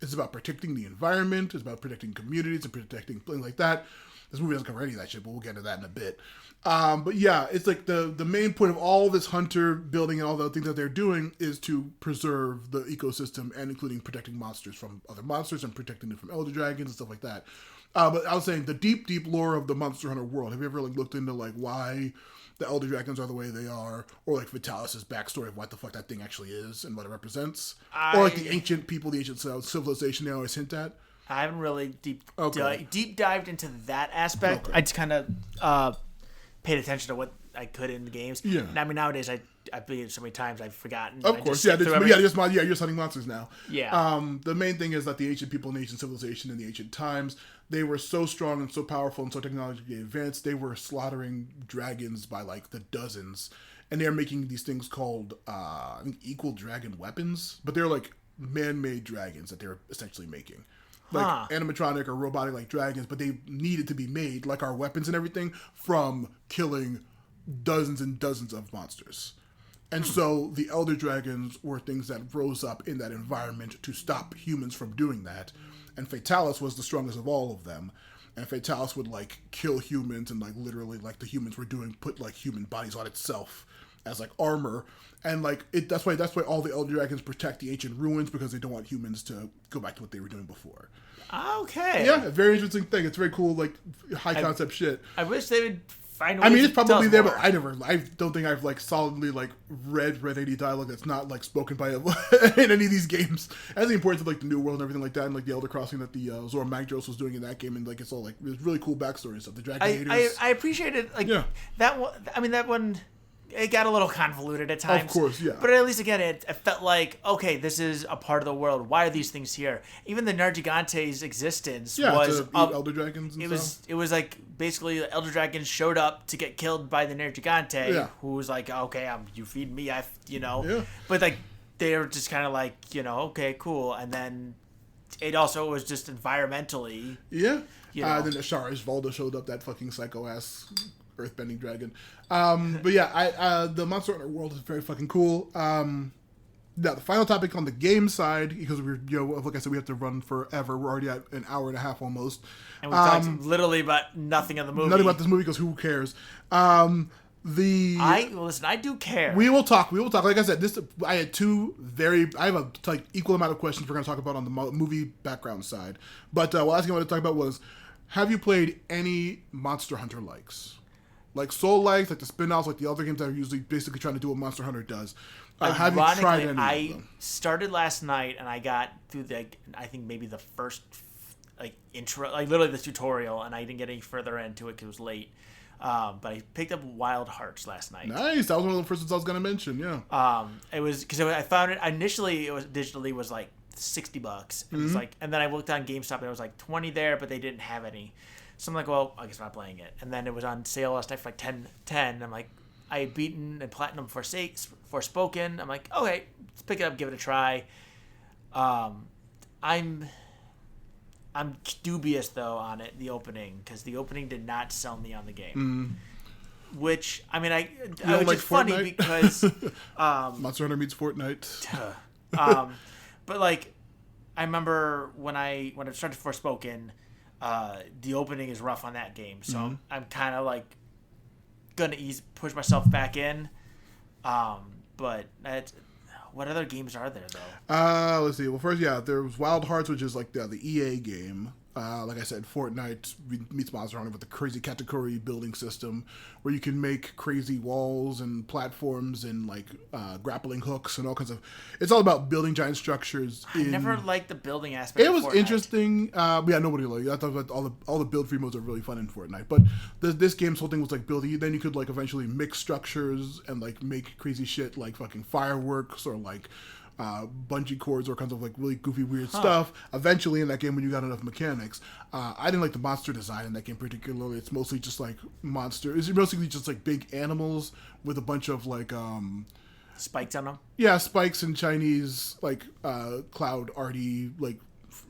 It's about protecting the environment. It's about protecting communities and protecting things like that. This movie doesn't cover any of that shit, but we'll get into that in a bit. But yeah, it's like the main point of all this hunter building and all the things that they're doing is to preserve the ecosystem and including protecting monsters from other monsters and protecting them from elder dragons and stuff like that. But I was saying the deep, deep lore of the Monster Hunter world. Have you ever looked into why the elder dragons are the way they are, or Vitalis' backstory of what the fuck that thing actually is and what it represents, or the ancient people, the ancient civilization they always hint at? I haven't really deep dived into that aspect. I just kind of paid attention to what I could in the games. Yeah. And I mean, nowadays I played it so many times I've forgotten. Of course, you're hunting monsters now. Yeah. The main thing is that the ancient people in ancient civilization in the ancient times, they were so strong and so powerful and so technologically advanced, they were slaughtering dragons by the dozens, and they're making these things called I think equal dragon weapons, but they're man-made dragons that they're essentially making. Animatronic or robotic dragons, but they needed to be made like our weapons and everything from killing dozens and dozens of monsters. And so the elder dragons were things that rose up in that environment to stop humans from doing that. And Fatalis was the strongest of all of them. And Fatalis would kill humans and literally the humans were doing, put human bodies on itself as armor. And that's why all the elder dragons protect the ancient ruins, because they don't want humans to go back to what they were doing before. Okay. Yeah, a very interesting thing. It's very cool, high concept shit. I wish they would find a way it's probably there, more. but I don't think I've solidly read any dialogue that's not spoken by in any of these games. That's the importance of the New World and everything like that, and the Elder Crossing that the Zora Magdaros was doing in that game, and it's all it was really cool backstory stuff. The Dragon Haters. I appreciated that one. I mean, that one. It got a little convoluted at times. Of course, yeah. But at least, again, it felt okay, this is a part of the world. Why are these things here? Even the Nergigante's existence was... to eat elder dragons and stuff. It was basically, the elder dragons showed up to get killed by the Nergigante, who was okay, you feed me, Yeah. But, they were just kind of okay, cool. And then it also was just environmentally... Yeah. Then Ashara's Volda showed up, that fucking psycho-ass earthbending dragon. But yeah, the Monster Hunter world is very fucking cool. Now, the final topic on the game side, because we're, like I said, we have to run forever. We're already at an hour and a half almost. And we talked literally about nothing of the movie. Nothing about this movie, because who cares? I do care. We will talk. Like I said, I have a equal amount of questions we're going to talk about on the movie background side. But the last thing I want to talk about was, have you played any Monster Hunter likes? Soul likes, the spin-offs, the other games that are usually basically trying to do what Monster Hunter does. Have you tried any of them? I started last night and I got through I think maybe the first intro, literally the tutorial, and I didn't get any further into it because it was late. But I picked up Wild Hearts last night. Nice. That was one of the first ones I was going to mention. Yeah. It was because I found it initially. It was digitally was $60, and it's and then I looked on GameStop and it was 20 there, but they didn't have any. So I'm well, I guess I'm not playing it. And then it was on sale last night for $10. I'm I had beaten and platinum Forspoken. I'm okay, let's pick it up, give it a try. I'm dubious though on it, the opening, because the opening did not sell me on the game. Which I mean, which like is funny Fortnite? because Monster Hunter meets Fortnite. but like I remember when I started Forspoken, the opening is rough on that game, so I'm kind of like gonna push myself back in. But what other games are there though? Let's see. Well, first, there was Wild Hearts, which is like the EA game. Like I said, Fortnite meets Monster Hunter with the crazy katakuri building system, where you can make crazy walls and platforms and like grappling hooks and all kinds of. It's all about building giant structures. I never liked the building aspect. It was of Fortnite. interesting. Nobody liked it. I thought all the build free modes are really fun in Fortnite. But this game's whole thing was like building. Then you could like eventually mix structures and like make crazy shit like fucking fireworks or like bungee cords or kinds of like really goofy weird stuff. Eventually in that game, when you got enough mechanics, I didn't like the monster design in that game particularly. It's mostly just like monsters. It's mostly just like big animals with a bunch of like spikes on them. yeah, spikes and Chinese like cloud arty like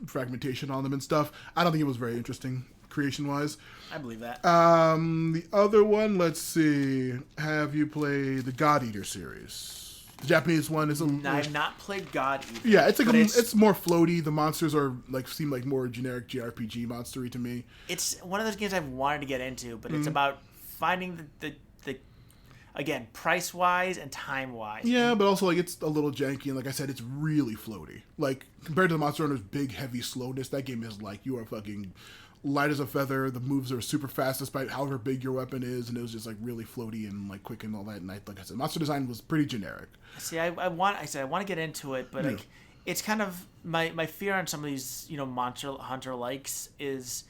fragmentation on them and stuff. I don't think it was very interesting creation wise. I believe that. The other one, let's see. Have you played the God Eater series? The Japanese one is I've not played God Eater. yeah, it's like it's more floaty. The monsters are like seem like more generic JRPG monstery to me. It's one of those games I've wanted to get into, but it's about finding the again, price wise and time wise. Yeah, but also like it's a little janky, and like I said, it's really floaty. Like compared to the Monster Hunter's big heavy slowness, that game is like you are fucking light as a feather. The moves are super fast despite however big your weapon is, and it was just like really floaty and like quick and all that. And like I said, monster design was pretty generic. See, I want to get into it, but like it's kind of my fear on some of these Monster Hunter likes is.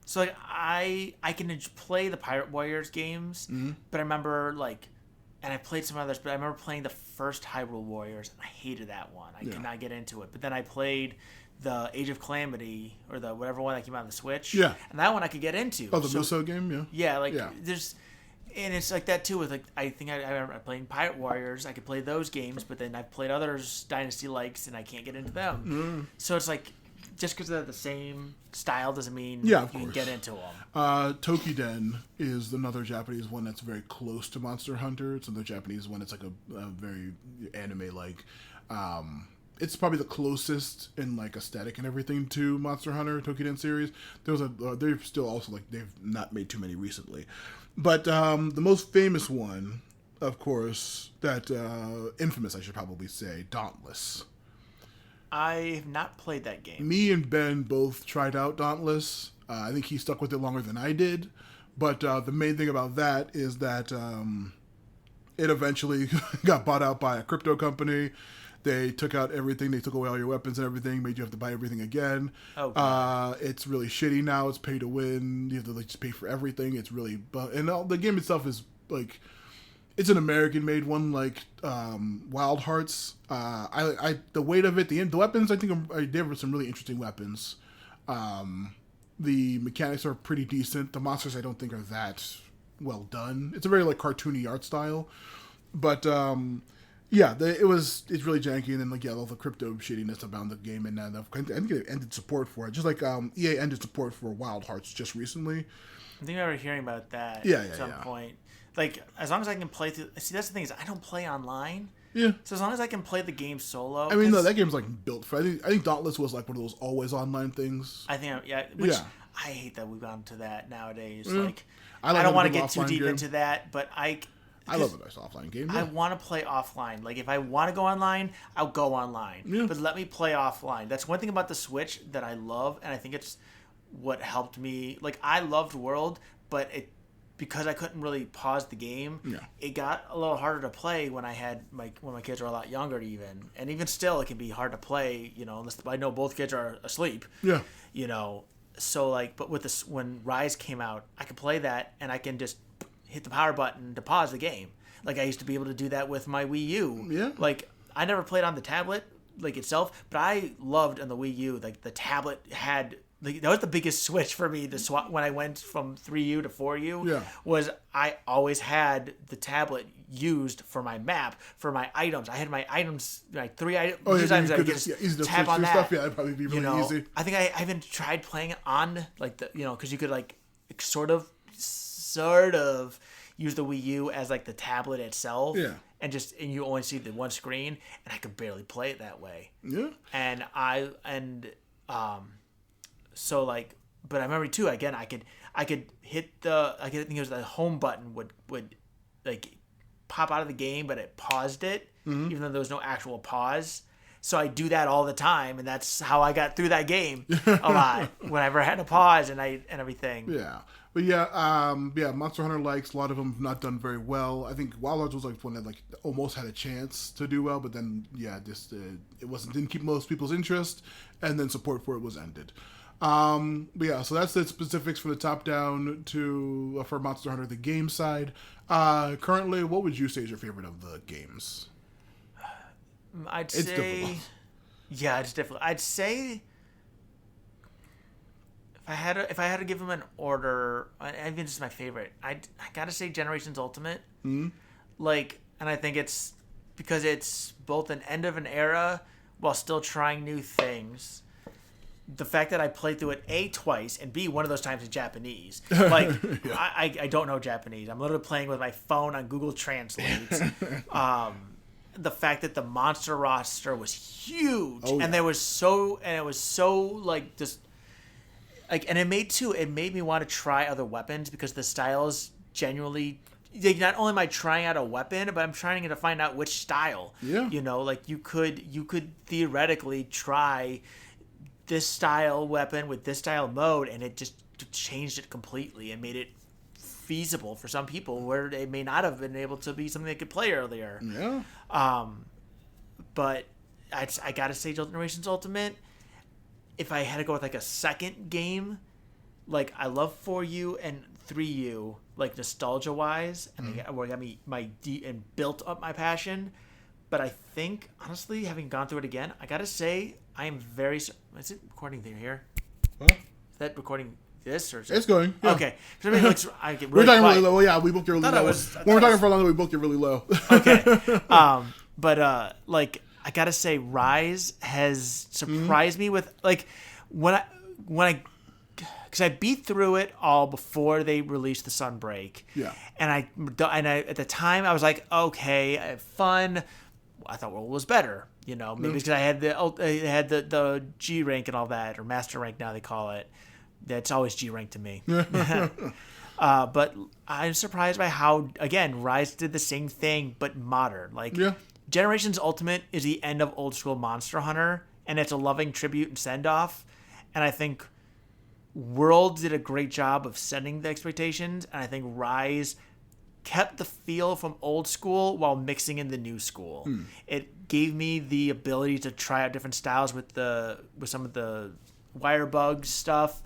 So like I can play the Pirate Warriors games, but I remember and I played some others, but I remember playing the first Hyrule Warriors, and I hated that one. I could not get into it. But then I played the Age of Calamity, or the whatever one that came out on the Switch. Yeah. And that one I could get into. Oh, the Musou game, Yeah, there's, and it's like that too with like I think I remember playing Pirate Warriors. I could play those games, but then I've played others Dynasty likes, and I can't get into them. So it's like. Just because they're the same style doesn't mean you can get into them. Tokiden is another Japanese one that's very close to Monster Hunter. It's another Japanese one. It's like a very anime-like. It's probably the closest in like aesthetic and everything to Monster Hunter Tokiden series. They're still also like they've not made too many recently, but the most famous one, of course, that infamous I should probably say, Dauntless. I have not played that game. Me and Ben both tried out Dauntless. I think he stuck with it longer than I did. But the main thing about that is that it eventually got bought out by a crypto company. They took out everything. They took away all your weapons and everything. Made you have to buy everything again. It's really shitty now. It's pay to win. You have to just pay for everything. It's really... And the game itself is like... It's an American-made one, like Wild Hearts. The weight of it, the weapons, I think they have some really interesting weapons. The mechanics are pretty decent. The monsters, I don't think, are that well done. It's a very like cartoony art style, but it's really janky. And then all the crypto shittiness about the game, and I think it ended support for it, just like EA ended support for Wild Hearts just recently. I think I remember hearing about that at some point. Like, as long as I can play through... See, that's the thing is I don't play online. Yeah. So as long as I can play the game solo... I mean, no, that game's, like, built for... I think Dauntless was, like, one of those always online things. I think, I hate that we've gone to that nowadays. Like, I don't want to get too deep into that, but I love a nice offline game. Yeah. I want to play offline. Like, if I want to go online, I'll go online. Yeah. But let me play offline. That's one thing about the Switch that I love, and I think it's what helped me... Like, I loved World, but because I couldn't really pause the game, it got a little harder to play when when my kids were a lot younger even. And even still, it can be hard to play, unless I know both kids are asleep. Yeah. So but with this, when Rise came out, I could play that and I can just hit the power button to pause the game. Like I used to be able to do that with my Wii U. Yeah. Like I never played on the tablet itself, but I loved on the Wii U, like the tablet had like, that was the biggest switch for me. The swap when I went from 3U to 4U Yeah. was I always had the tablet used for my map, for my items. I had my items, like 3 items. Oh, yeah, items you I could could just, just easy to tap switch on through that. stuff. Yeah, it'd probably be really easy. I think I haven't tried playing it on like the because you could like sort of use the Wii U as like the tablet itself. Yeah. And you only see the one screen, and I could barely play it that way. Yeah. So like, but I remember too. Again, I could hit the I think it was the home button would like pop out of the game, but it paused it, even though there was no actual pause. So I do that all the time, and that's how I got through that game a lot. Whenever I had a pause and everything. Yeah. But yeah, Monster Hunter likes a lot of them have not done very well. I think Wild Hearts was like one that like almost had a chance to do well, but then just it didn't keep most people's interest, and then support for it was ended. But yeah, so that's the specifics from the top down to for Monster Hunter the game side. Currently, what would you say is your favorite of the games? I'd It's say, difficult. yeah, it's difficult. I'd say if I had to give them an order, I think this is my favorite. I gotta say Generations Ultimate. Mm-hmm. Like, and I think it's because it's both an end of an era while still trying new things. The fact that I played through it A, twice, and B, one of those times in Japanese. Like, I don't know Japanese. I'm literally playing with my phone on Google Translate. The fact that the monster roster was huge, and it was so like just like, and it made me want to try other weapons because the styles genuinely. Like, not only am I trying out a weapon, but I'm trying to find out which style. Yeah. Like you could theoretically try this style weapon with this style mode, and it just changed it completely and made it feasible for some people where they may not have been able to be something they could play earlier. Yeah. But I gotta say Generations Ultimate, if I had to go with like a second game, like I love 4U and 3U, like nostalgia wise, and they got me and built up my passion. But I think honestly, having gone through it again, I gotta say I am very. Is it recording here? Huh? Is that recording this or? Is It's going. Yeah. Okay. For me, like, I get We're really talking quiet. really low. Yeah, we booked you really I thought low. it was- I When we're thought it talking for long, we booked you really low. Okay. But like I gotta say, Rise has surprised me with like when I because I beat through it all before they released the Sunbreak. Yeah. And I at the time I was like, okay, I had fun. I thought World was better. Maybe because I had the G rank and all that, or Master rank now they call it. That's always G rank to me. But I'm surprised by how, again, Rise did the same thing, but modern. Like, Generations Ultimate is the end of old school Monster Hunter, and it's a loving tribute and send off. And I think World did a great job of setting the expectations, and I think Rise kept the feel from old school while mixing in the new school. It gave me the ability to try out different styles with some of the wire bugs stuff.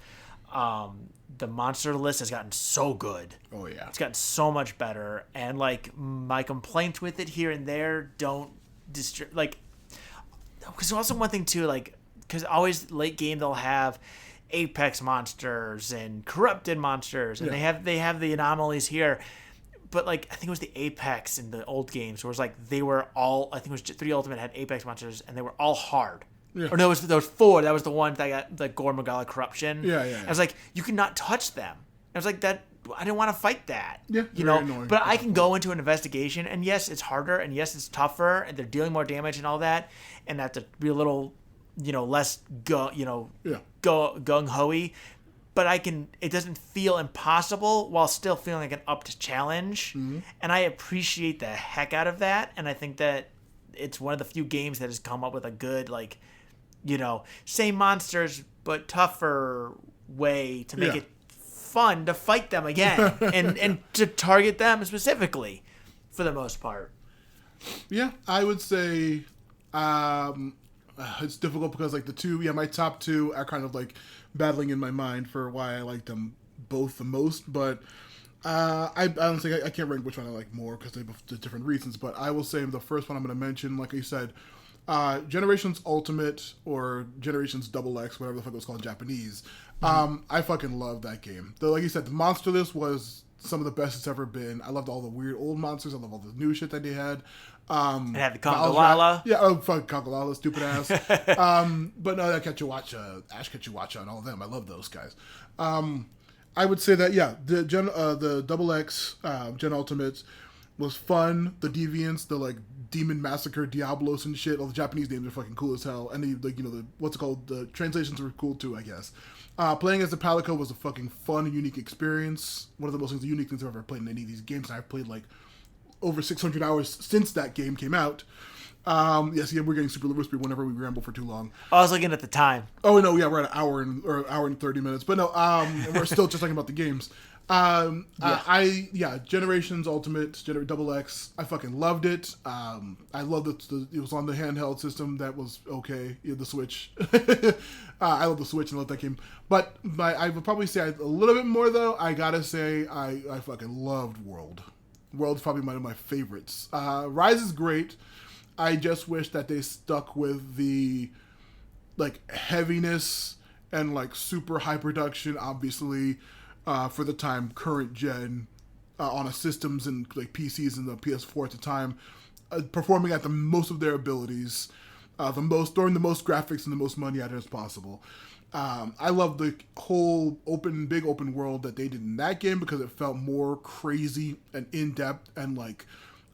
The monster list has gotten so good. Oh yeah. It's gotten so much better, and like my complaints with it here and there don't like, because also one thing too, like, because always late game they'll have Apex monsters and corrupted monsters, and they have the anomalies here. But like I think it was the Apex in the old games where it was like they were all, I think it was 3 Ultimate had Apex monsters and they were all hard. Yeah. Or no, there was 4. That was the one that got the Gore Magala corruption. Yeah. I was like, you cannot touch them. I was like, that I didn't want to fight that. Yeah, you very know. annoying. But I can go into an investigation, and yes, it's harder, and yes, it's tougher, and they're dealing more damage and all that, and I have to be a little, less gung ho-y. But it doesn't feel impossible while still feeling like an upped challenge. Mm-hmm. And I appreciate the heck out of that. And I think that it's one of the few games that has come up with a good, like, same monsters, but tougher way to make it fun to fight them again and to target them specifically for the most part. Yeah, I would say it's difficult because like my top 2 are kind of like battling in my mind for why I like them both the most, but I don't think I can't rank which one I like more because they both have different reasons. But I will say the first one I'm going to mention, like I said, Generations Ultimate or Generations Double X, whatever the fuck it was called in Japanese. I fucking love that game. Like you said, the monster list was some of the best it's ever been. I loved all the weird old monsters. I love all the new shit that they had. It had the Kongawala. Yeah, oh fuck Kongawala, stupid ass. But no, that Ketchuwacha, Ash Ketchuwacha, and all of them. I love those guys. I would say that the Double X Gen Ultimates was fun. The Deviants, the like Demon Massacre, Diablos and shit. All the Japanese names are fucking cool as hell. And the what's it called? The translations were cool too, I guess. Playing as the Palico was a fucking fun and unique experience. One of the most unique things I've ever played in any of these games. And I've played like over 600 hours since that game came out. Yes, we're getting super whispery whenever we ramble for too long. I was looking at the time. Oh no, yeah, we're at an hour and 30 minutes. But no, we're still just talking about the games. Generations Ultimate, Double X. I fucking loved it. I loved it. It was on the handheld system. That was okay. The Switch. I love the Switch and love that game. But I would probably say a little bit more though. I gotta say I fucking loved World. World's probably one of my favorites. Rise is great. I just wish that they stuck with the like heaviness and like super high production, obviously, for the time, current gen, on a systems and like PCs and the PS4 at the time, performing at the most of their abilities, throwing the most graphics and the most money at it as possible. I love the whole big open world that they did in that game because it felt more crazy and in depth and like.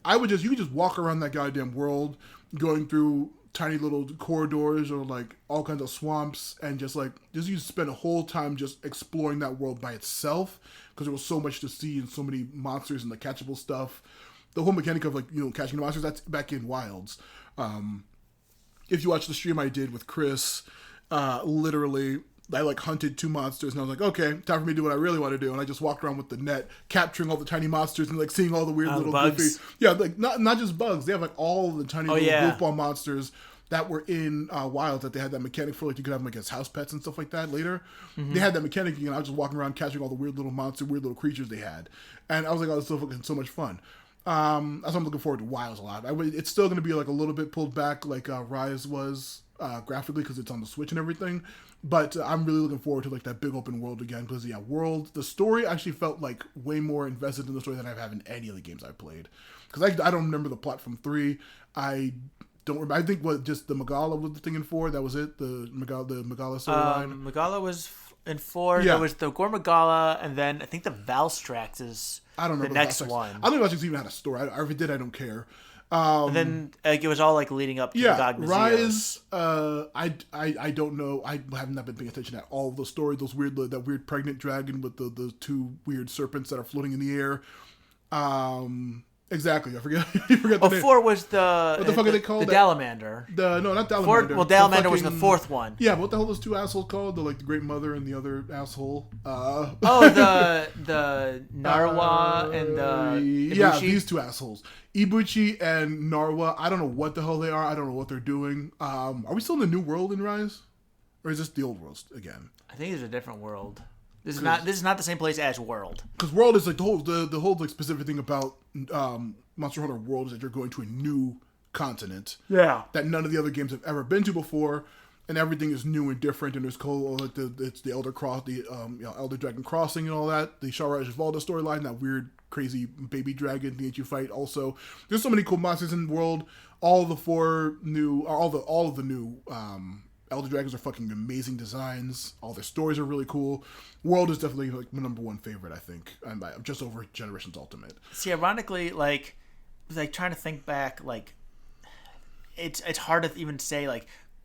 You could just walk around that goddamn world, going through tiny little corridors or like all kinds of swamps, and you spend a whole time just exploring that world by itself because there was so much to see and so many monsters and the catchable stuff. The whole mechanic of catching the monsters, that's back in Wilds. If you watch the stream I did with Chris, literally. I hunted 2 monsters and I was like, okay, time for me to do what I really want to do. And I just walked around with the net, capturing all the tiny monsters and seeing all the weird little bugs. goofy. Yeah, not just bugs. They have all the tiny little goofball monsters that were in Wild that they had that mechanic for. You could have them as house pets and stuff like that later. Mm-hmm. They had that mechanic and I was just walking around catching all the weird little monsters, weird little creatures they had. And I was like, oh, this is fucking so much fun. That's why I'm looking forward to Wilds a lot. It's still going to be a little bit pulled back like Rise was graphically because it's on the Switch and everything. But I'm really looking forward to that big open world again because World, the story actually felt way more invested in the story than I've had in any of the games I've played. Because I don't remember the plot from 3. I don't remember. I think just the Magala was the thing in 4. That was it. The Magala storyline. Magala was in 4. Yeah. There was the Gore Magala, and then I think the Valstrax is the next one. I don't know if Valstrax even had a story. If it did, I don't care. And then it was all leading up to the God Rise. I don't know. I have not been paying attention at all of the story. That weird pregnant dragon with the 2 weird serpents that are floating in the air. Exactly. I forget. The name. 4 was the what the fuck are they called? The Dalamander. No, not Dalamander. Dalamander was the 4th one. Yeah, but what the hell are those 2 assholes called? The Great Mother and the other asshole. The Narwa and the Ibuchi? These 2 assholes. Ibuchi and Narwa. I don't know what the hell they are. I don't know what they're doing. Are we still in the new world in Rise, or is this the old world again? I think it's a different world. This is not the same place as World. Because World is the whole specific thing about Monster Hunter World is that you're going to a new continent. Yeah. That none of the other games have ever been to before, and everything is new and different. And there's it's the Elder Dragon Crossing and all that. The Shara Valda storyline, that weird, crazy baby dragon thing that you fight. Also, there's so many cool monsters in the world. All of the new Elder Dragons are fucking amazing designs. All their stories are really cool. World is definitely my number 1 favorite, I think. I'm just over Generations Ultimate. See, ironically, trying to think back, it's hard to even say,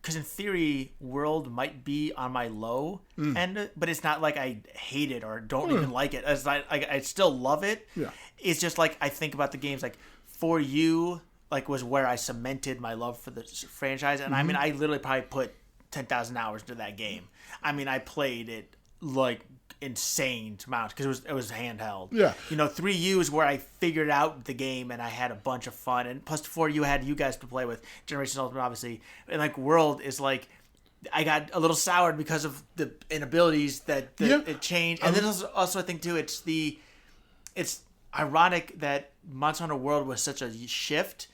because in theory, World might be on my low end, but it's not like I hate it or don't even like it. As I still love it. Yeah. It's just I think about the games For You, was where I cemented my love for the franchise, and I mean, I literally probably put 10,000 hours into that game. I mean, I played it insane amounts because it was handheld. Yeah. 3U is where I figured out the game and I had a bunch of fun. And plus 4U had you guys to play with, Generations Ultimate, obviously. And World is I got a little soured because of the inabilities that it changed. And then also I think too, it's ironic that Monster Hunter World was such a shift.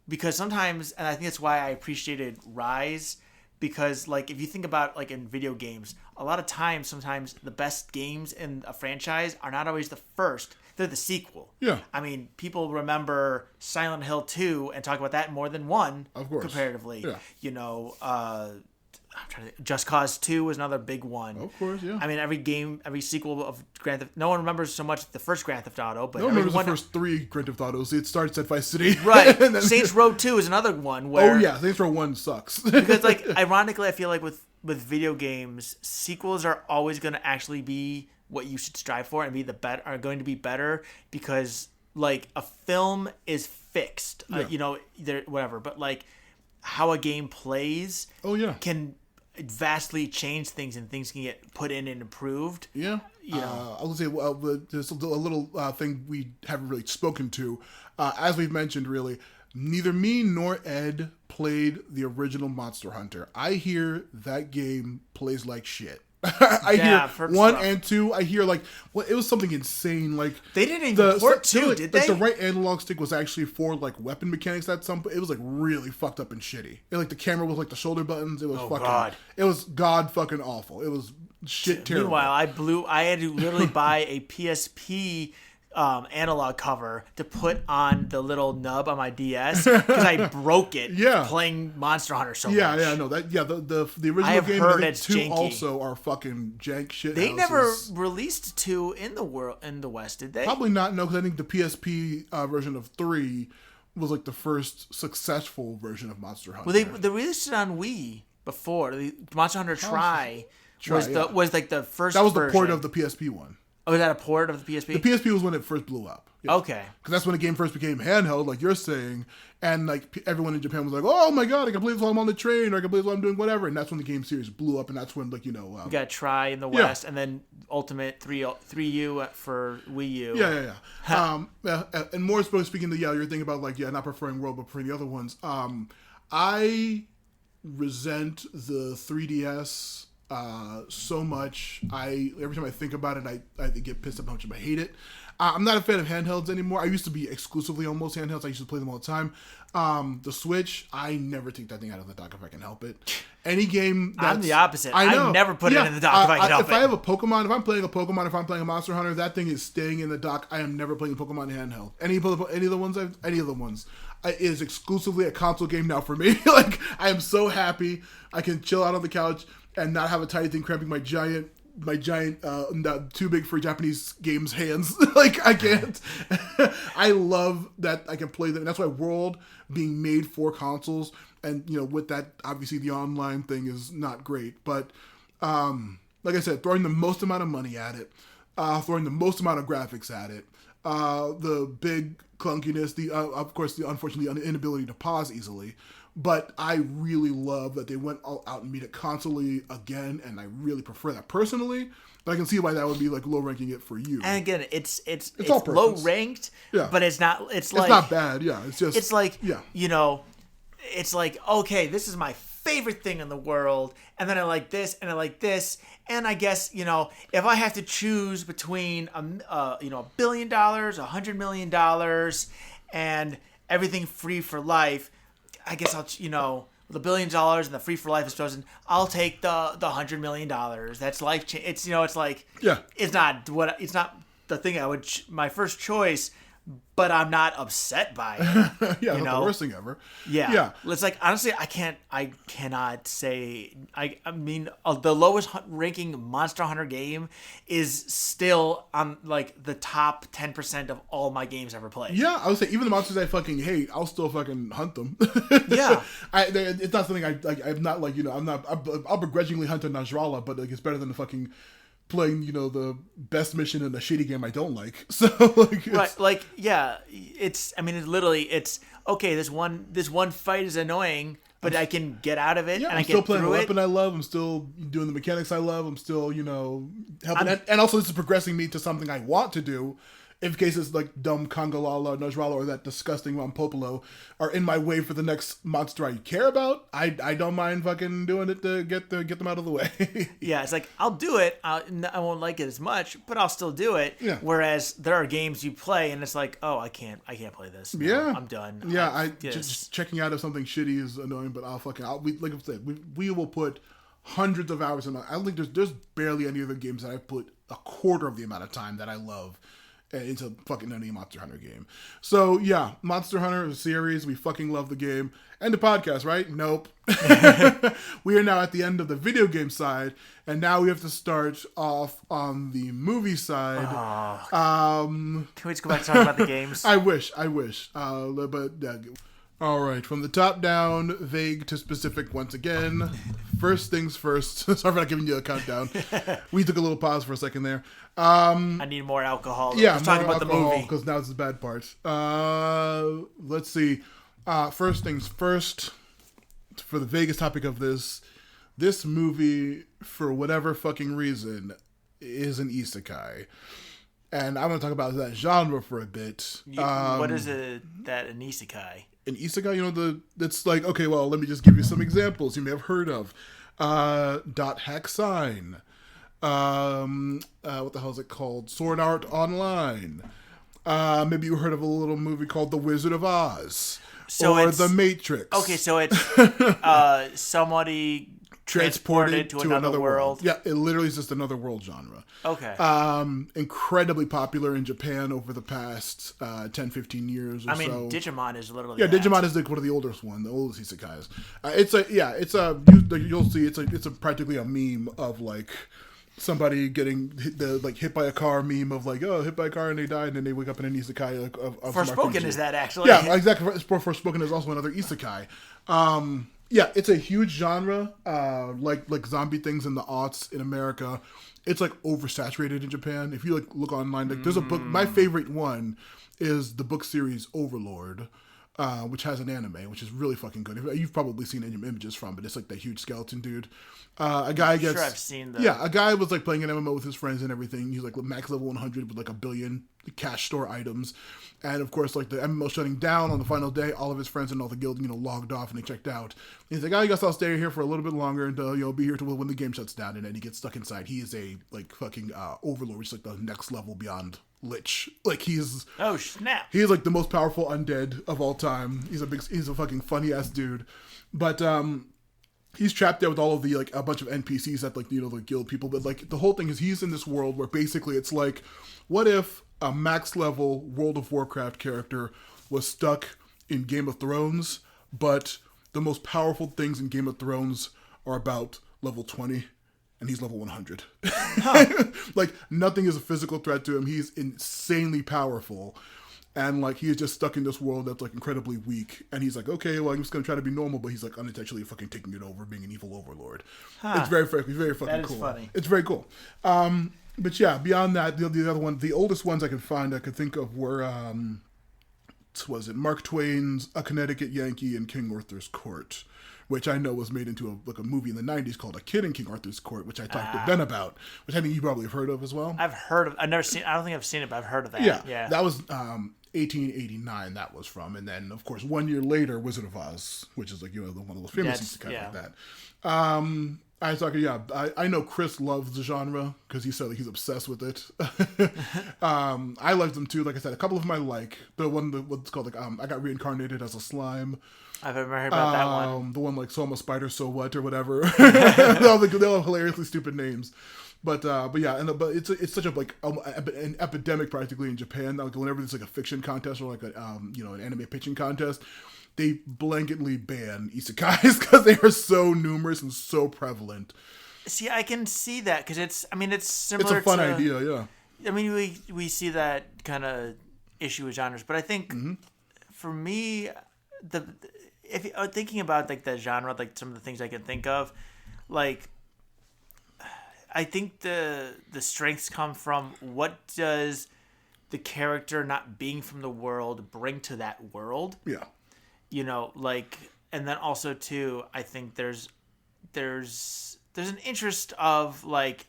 because sometimes, and I think that's why I appreciated Rise, because like if you think about like in video games, a lot of times, sometimes the best games in a franchise are not always the first; they're the sequel. Yeah. I mean, people remember Silent Hill 2 and talk about that more than one, Of course. comparatively. Yeah. You know, I'm trying to think. Just Cause 2 was another big one. Of course, yeah. I mean, every sequel of Grand Theft, no one remembers so much the first Grand Theft Auto, but No one remembers everyone, the first 3 Grand Theft Autos. It starts at Vice City. right. And then- Saints Row 2 is another one where, Oh yeah, Saints Row 1 sucks. because like ironically, I feel like with video games, sequels are always going to actually be what you should strive for and be are going to be better, because like a film is fixed, Yeah. you know, there whatever, but like how a game plays Oh yeah. can vastly change things, and things can get put in and improved. Yeah. You know. I would say there's a little thing we haven't really spoken to. As we've mentioned, really, neither me nor Ed played the original Monster Hunter. I hear that game plays like shit. I Yeah, hear for 1 sure. and 2. I hear like, well, it was something insane. Like They didn't even port 2, did like they? the right analog stick was actually for like weapon mechanics at some point. It was like really fucked up and shitty. And like the camera was like the shoulder buttons. It was fucking. God. It was god fucking awful. It was shit terrible. Meanwhile, I had to literally buy a PSP analog cover to put on the little nub on my DS because I broke it Yeah. playing Monster Hunter so Yeah, much. yeah, no, that yeah, the original I have game heard and I think it's 2 janky. also are fucking jank shit. They never houses. released 2 in the West, did they? Probably not, no, because I think the PSP version of 3 was like the first successful version of Monster Hunter. Well, they released it on Wii before. The Monster Hunter Try yeah. was like the first. That was the version. port of the PSP one. Oh, was that a port of the PSP? The PSP was when it first blew up. Yeah. Okay. Because that's when the game first became handheld, like you're saying, and like everyone in Japan was like, "Oh my god, I can play this while I'm on the train, or I can play this while I'm doing whatever." And that's when the game series blew up, and that's when like You got Try in the West, and then Ultimate 3U for Wii U. Yeah. And more so speaking to you're thinking about like not preferring World but preferring the other ones. I resent the 3DS so much. Every time I think about it, I get pissed at how much I hate it. I'm not a fan of handhelds anymore. I used to be exclusively almost handhelds. I used to play them all the time. The Switch, I never take that thing out of the dock if I can help it. Any game that's... I'm the opposite. I know. I never put it in the dock if I can help If it. I have a Pokemon, if I'm playing a Pokemon, if I'm playing a Monster Hunter, that thing is staying in the dock. I am never playing Pokemon handheld. Any of the ones, it is exclusively a console game now for me. Like, I am so happy I can chill out on the couch and not have a tiny thing cramping my giant not too big for Japanese games hands. Like, I can't. I love that I can play them. And that's why World being made for consoles, and with that, obviously the online thing is not great. But like I said, throwing the most amount of money at it, throwing the most amount of graphics at it, the big clunkiness, of course the unfortunately inability to pause easily. But I really love that they went all out and made it constantly again, and I really prefer that personally. But I can see why that would be like low ranking it for you. And again, it's all low preference. ranked, Yeah. but it's not. It's not bad, yeah. It's just it's like okay, this is my favorite thing in the world, and then I like this, and I like this, and I guess if I have to choose between $1 billion, $100 million, and everything free for life, I guess I'll the $1 billion and the free for life is chosen. I'll take the $100 million. That's life change. It's it's like it's not the thing I would my first choice, but I'm not upset by it. Yeah, not the worst thing ever. Yeah. It's like, honestly, I cannot say, I mean, the lowest ranking Monster Hunter game is still on like the top 10% of all my games ever played. Yeah, I would say even the monsters I fucking hate, I'll still fucking hunt them. Yeah. It's not something I'm not like, I'll begrudgingly hunt a Najrala, but like it's better than the fucking playing, the best mission in a shitty game I don't like. So like, right, like it's okay. This one fight is annoying, but I can get out of it, yeah, and I'm I still get playing a through weapon it. I love. I'm still doing the mechanics I love. I'm still, helping, and also this is progressing me to something I want to do if cases like dumb Congalala, Najrala, or that disgusting Rampopolo are in my way for the next monster I care about, I don't mind fucking doing it to get them out of the way. Yeah, it's like, I'll do it. I won't like it as much, but I'll still do it. Yeah. Whereas there are games you play and it's like, oh, I can't play this. No, Yeah. I'm done. Yeah, Yes. just checking out if something shitty is annoying, but like I said, we will put hundreds of hours in. I don't think there's barely any other games that I've put a quarter of the amount of time that I love into fucking any Monster Hunter game. So yeah, Monster Hunter series, we fucking love the game. End the podcast, right? Nope. We are now at the end of the video game side, and now we have to start off on the movie side. Can we just go back to talking about the games? I wish. But all right, from the top down, vague to specific once again. First things first. Sorry for not giving you a countdown. We took a little pause for a second there. I need more alcohol. Yeah, Let's talk about the movie. because now it's the bad part. Let's see. First things first. For the vaguest topic of this movie, for whatever fucking reason, is an isekai. And I'm going to talk about that genre for a bit. What is an isekai? An isekai, it's like, okay, well, let me just give you some examples you may have heard of. Dot Hack Sign. What the hell is it called? Sword Art Online. Maybe you heard of a little movie called The Wizard of Oz. Or The Matrix. Okay, so it's somebody transported to another world. Yeah, it literally is just another world genre. Okay. Incredibly popular in Japan over the past 10, 15 years or so. Digimon is literally Yeah, that. Digimon is like one of the oldest isekais. You'll see it's practically a meme of like somebody getting hit by a car meme of like, oh, hit by a car and they die and then they wake up in an isekai of Forspoken is that actually? Yeah, exactly. Forspoken is also another isekai. Yeah, it's a huge genre. Like zombie things in the aughts in America, it's like oversaturated in Japan. If you like look online, like there's a book. My favorite one is the book series Overlord, which has an anime, which is really fucking good. You've probably seen images from it. It's like that huge skeleton dude. A guy gets. Sure, I've seen that. Yeah, a guy was like playing an MMO with his friends and everything. He's like max level 100 with like 1 billion cash store items, and of course, like the MMO shutting down on the final day, all of his friends and all the guild, logged off and they checked out. And he's like, I guess I'll stay here for a little bit longer and be here till when the game shuts down. And then he gets stuck inside. He is a like fucking overlord, which is like the next level beyond Lich. Like he's oh snap. He is like the most powerful undead of all time. He's a fucking funny ass dude, but he's trapped there with all of the like a bunch of NPCs that like the guild people. But like the whole thing is he's in this world where basically it's like, what if a max level World of Warcraft character was stuck in Game of Thrones, but the most powerful things in Game of Thrones are about level 20 and he's level 100. Like nothing is a physical threat to him. He's insanely powerful. And like he is just stuck in this world that's like incredibly weak, and he's like, okay, well, I'm just gonna try to be normal, but he's like unintentionally fucking taking it over, being an evil overlord. It's very fucking that cool. Is funny. It's very cool. But yeah, beyond that, the other one, the oldest ones I could think of were was it Mark Twain's A Connecticut Yankee in King Arthur's Court, which I know was made into a movie in the 90s called A Kid in King Arthur's Court, which I talked to Ben about, which I think you probably have heard of as well. I've heard of. I've never seen. I don't think I've seen it, but I've heard of that. Yeah. That was 1889. That was from, and then of course 1 year later, Wizard of Oz, which is like one of those famous isekai like that. I know Chris loves the genre because he said like he's obsessed with it. I like them too. Like I said, a couple of them I like. The one what's called like I got reincarnated as a slime. I've never heard about that one. The one like so I'm a spider, so what or whatever. they all have hilariously stupid names. But yeah, but it's such a like an epidemic practically in Japan. Like whenever there's like a fiction contest or like an anime pitching contest, they blanketly ban isekais because they are so numerous and so prevalent. See, I can see that because it's similar. It's a fun idea, yeah. I mean, we see that kind of issue with genres, but I think for me, if thinking about like the genre, like some of the things I can think of, like. I think the strengths come from what does the character not being from the world bring to that world. Yeah. And then also too, I think there's an interest of like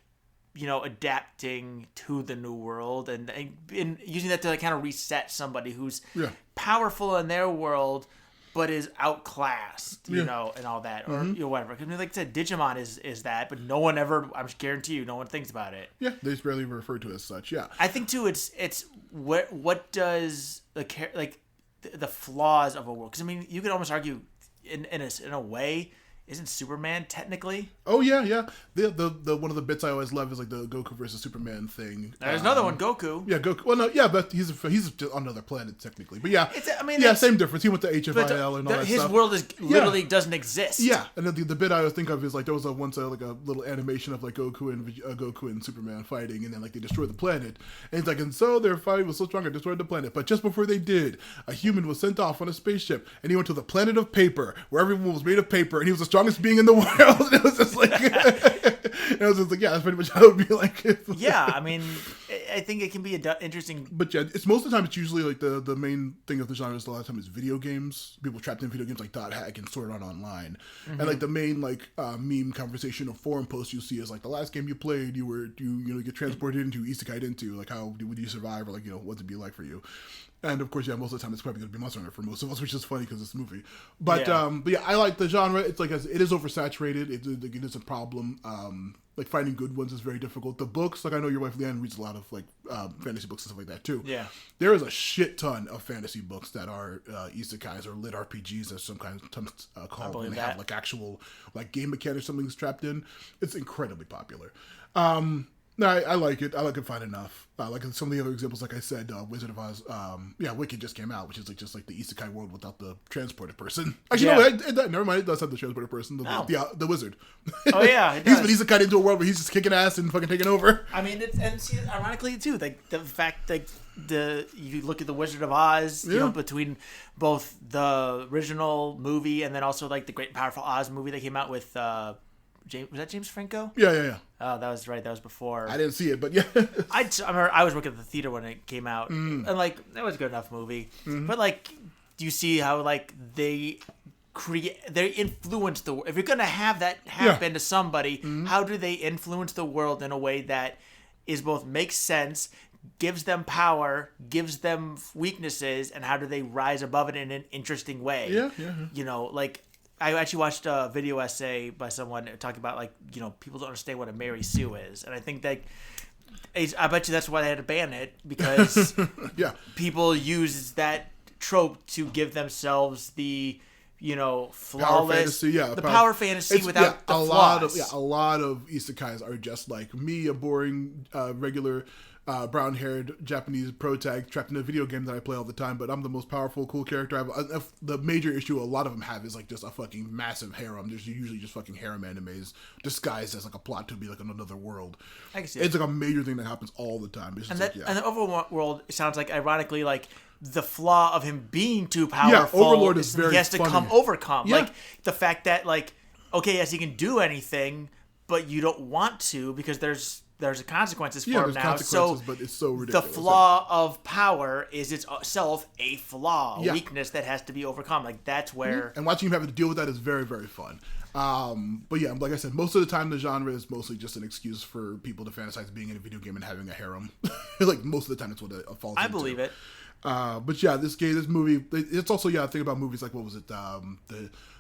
adapting to the new world and using that to like kind of reset somebody who's Yeah. powerful in their world but is outclassed, and all that, or whatever. Because like I said, Digimon is that, but no one ever. I'm guarantee you, no one thinks about it. Yeah, they just barely refer to it as such. Yeah, I think too. It's what does the flaws of a world? Because I mean, you could almost argue in a way. Isn't Superman technically? Oh yeah. The one of the bits I always love is like the Goku versus Superman thing. There's another one, Goku. Yeah, Goku. Well, no, yeah, but he's just on another planet technically. But yeah, it's same difference. He went to HFIL and all that his stuff. world is literally doesn't exist. Yeah, and then the bit I always think of is like there was once like a little animation of like Goku and Superman fighting, and then like they destroy the planet, and it's like, and so their fight was so strong it destroyed the planet. But just before they did, a human was sent off on a spaceship, and he went to the planet of paper, where everyone was made of paper, and he was the strongest being in the world. It was just like, yeah, that's pretty much how it would be like. Yeah, I mean, I think it can be interesting. But yeah, it's most of the time it's usually like the main thing of the genre is a lot of time is video games. People trapped in video games like Dot Hack and Sword Art Online, and like the main like meme conversation or forum post you see is like the last game you played, you get transported into, isekai into, like how would you survive, or like what's it be like for you. And of course, yeah, most of the time it's probably going to be Monster Hunter for most of us, which is funny because it's a movie. But yeah, I like the genre. It's like it is oversaturated. It is a problem. Like finding good ones is very difficult. The books, like I know your wife Leanne reads a lot of like fantasy books and stuff like that too. Yeah, there is a shit ton of fantasy books that are isekais or lit RPGs, as sometimes called, when they have like actual like game mechanics, something strapped in. It's incredibly popular. No, I like it. I like it fine enough. Like some of the other examples, like I said, Wizard of Oz, Wicked just came out, which is like just like the isekai world without the transported person. Actually, no, never mind. It does have the transported person, the wizard. Oh yeah, he's been isekai into a world where he's just kicking ass and fucking taking over. I mean, ironically too, like the fact that you look at the Wizard of Oz, between both the original movie and then also like the Great and Powerful Oz movie that came out with. Was that James Franco? Yeah. Oh, that was right. That was before. I didn't see it, but yeah. I was working at the theater when it came out, and like that was a good enough movie. But like, do you see how like they influence the world? If you're gonna have that happen to somebody, how do they influence the world in a way that is both makes sense, gives them power, gives them weaknesses, and how do they rise above it in an interesting way? Yeah. Like. I actually watched a video essay by someone talking about like people don't understand what a Mary Sue is, and I think that I bet you that's why they had to ban it, because people use that trope to give themselves the flawless power fantasy without the flaws. A lot of isekais are just like me, a boring regular brown-haired Japanese pro-tag trapped in a video game that I play all the time, but I'm the most powerful, cool character. The major issue a lot of them have is like just a fucking massive harem. There's usually just fucking harem animes disguised as like a plot to be like another world. I can see it's like a major thing that happens all the time. And the overworld sounds like, ironically, like the flaw of him being too powerful. Overlord is very he has to funny. overcome. Like the fact that like, okay, yes, he can do anything, but you don't want to because there's consequences for him now. So, but it's so ridiculous. The flaw of power is itself a flaw, a weakness that has to be overcome. Like that's where. And watching him have to deal with that is very, very fun. But yeah, like I said, most of the time the genre is mostly just an excuse for people to fantasize being in a video game and having a harem. Like most of the time, it's what it falls into. I believe it. But yeah, this movie, it's also think about movies like what was it?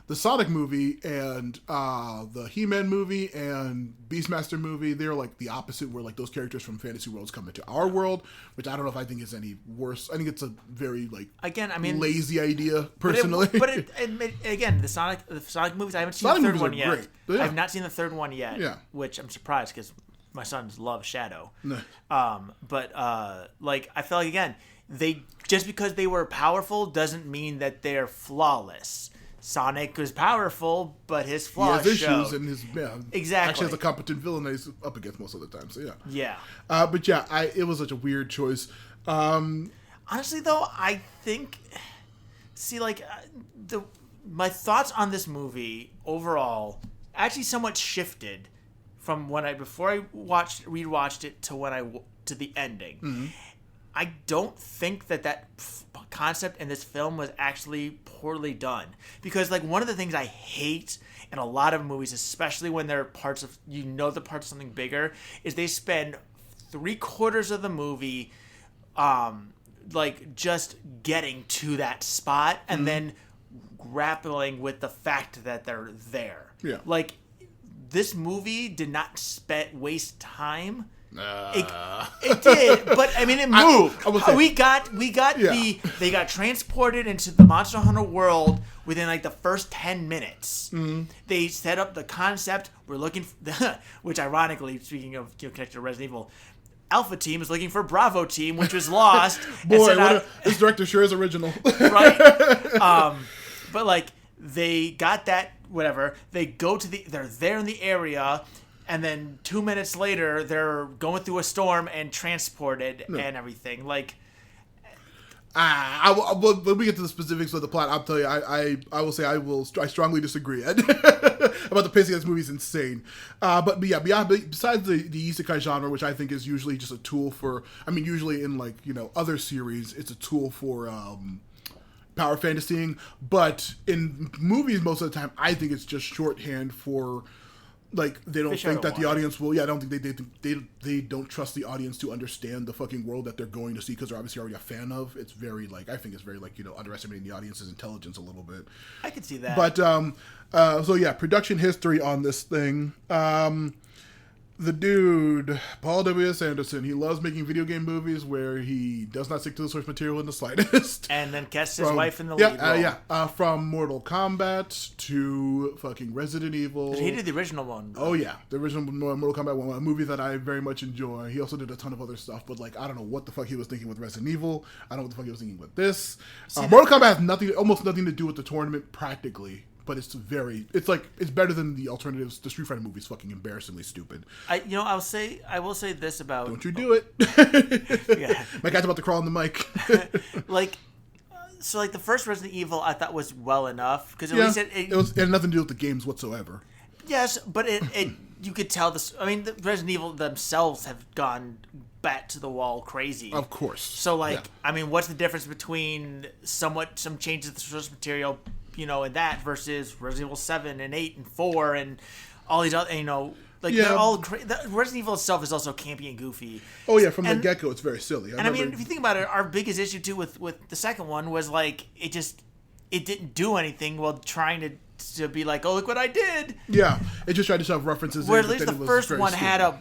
The Sonic movie and the He-Man movie and Beastmaster movie, they're like the opposite, where like those characters from fantasy worlds come into our world, which I don't know if I think is any worse. I think it's a very like lazy idea personally. But again, the Sonic movies, I haven't seen the third one yet. I have not seen the third one yet. Yeah. Which I'm surprised because my sons love Shadow. No. Like I feel like again, just because they were powerful doesn't mean that they're flawless. Sonic was powerful, but his flaws he has issues, showed. And his exactly actually has a competent villain that he's up against most of the time. So yeah. But yeah, it was such a weird choice. Honestly, though, I think my thoughts on this movie overall actually somewhat shifted from before I rewatched it to to the ending. Mm-hmm. I don't think that concept in this film was actually poorly done. Because like one of the things I hate in a lot of movies, especially when they're parts of the parts of something bigger, is they spend 3/4 of the movie like just getting to that spot and then grappling with the fact that they're there. Yeah. Like this movie did not waste time. It did, but I mean, it moved. We got they got transported into the Monster Hunter world within like the first 10 minutes. They set up the concept. We're looking, which ironically, speaking of connected to Resident Evil, Alpha Team is looking for Bravo Team, which was lost. Boy, this director sure is original, right? But like they got that whatever. They go to they're there in the area. And then 2 minutes later, they're going through a storm and transported and everything. Like, when we get to the specifics of the plot, I'll tell you, I will say I strongly disagree about the pacing of this movie is insane. But yeah, besides the isekai genre, which I think is usually just a tool for, I mean, usually in like, other series, it's a tool for, power fantasying. But in movies, most of the time, I think it's just shorthand for, like, they don't think that the audience will. Yeah, I don't think they don't trust the audience to understand the fucking world that they're going to see because they're obviously already a fan of. It's very like I think it's very like underestimating the audience's intelligence a little bit. I can see that. But so yeah, production history on this thing. The dude, Paul W.S. Anderson, he loves making video game movies where he does not stick to the source material in the slightest. And then casts his wife in the lead role. From Mortal Kombat to fucking Resident Evil. He did the original one. Oh, yeah. The original Mortal Kombat one, a movie that I very much enjoy. He also did a ton of other stuff, but, like, I don't know what the fuck he was thinking with Resident Evil. I don't know what the fuck he was thinking with this. Mortal Kombat has almost nothing to do with the tournament, practically. But it's better than the alternatives. The Street Fighter movie is fucking embarrassingly stupid. I will say this about. Don't you do it? Yeah. My cat's about to crawl on the mic. So the first Resident Evil I thought was well enough because at least it had nothing to do with the games whatsoever. Yes, but it you could tell this. I mean, the Resident Evil themselves have gone bat to the wall crazy. Of course. So I mean, what's the difference between some changes to the source material? In that versus Resident Evil 7 and 8 and 4 and all these other, they're all Resident Evil itself is also campy and goofy. Oh yeah, from the get-go, it's very silly. I mean, if you think about it, our biggest issue too with the second one was like it didn't do anything while trying to be like, oh look what I did. Yeah, it just tried to shove references. Where at least the first one had a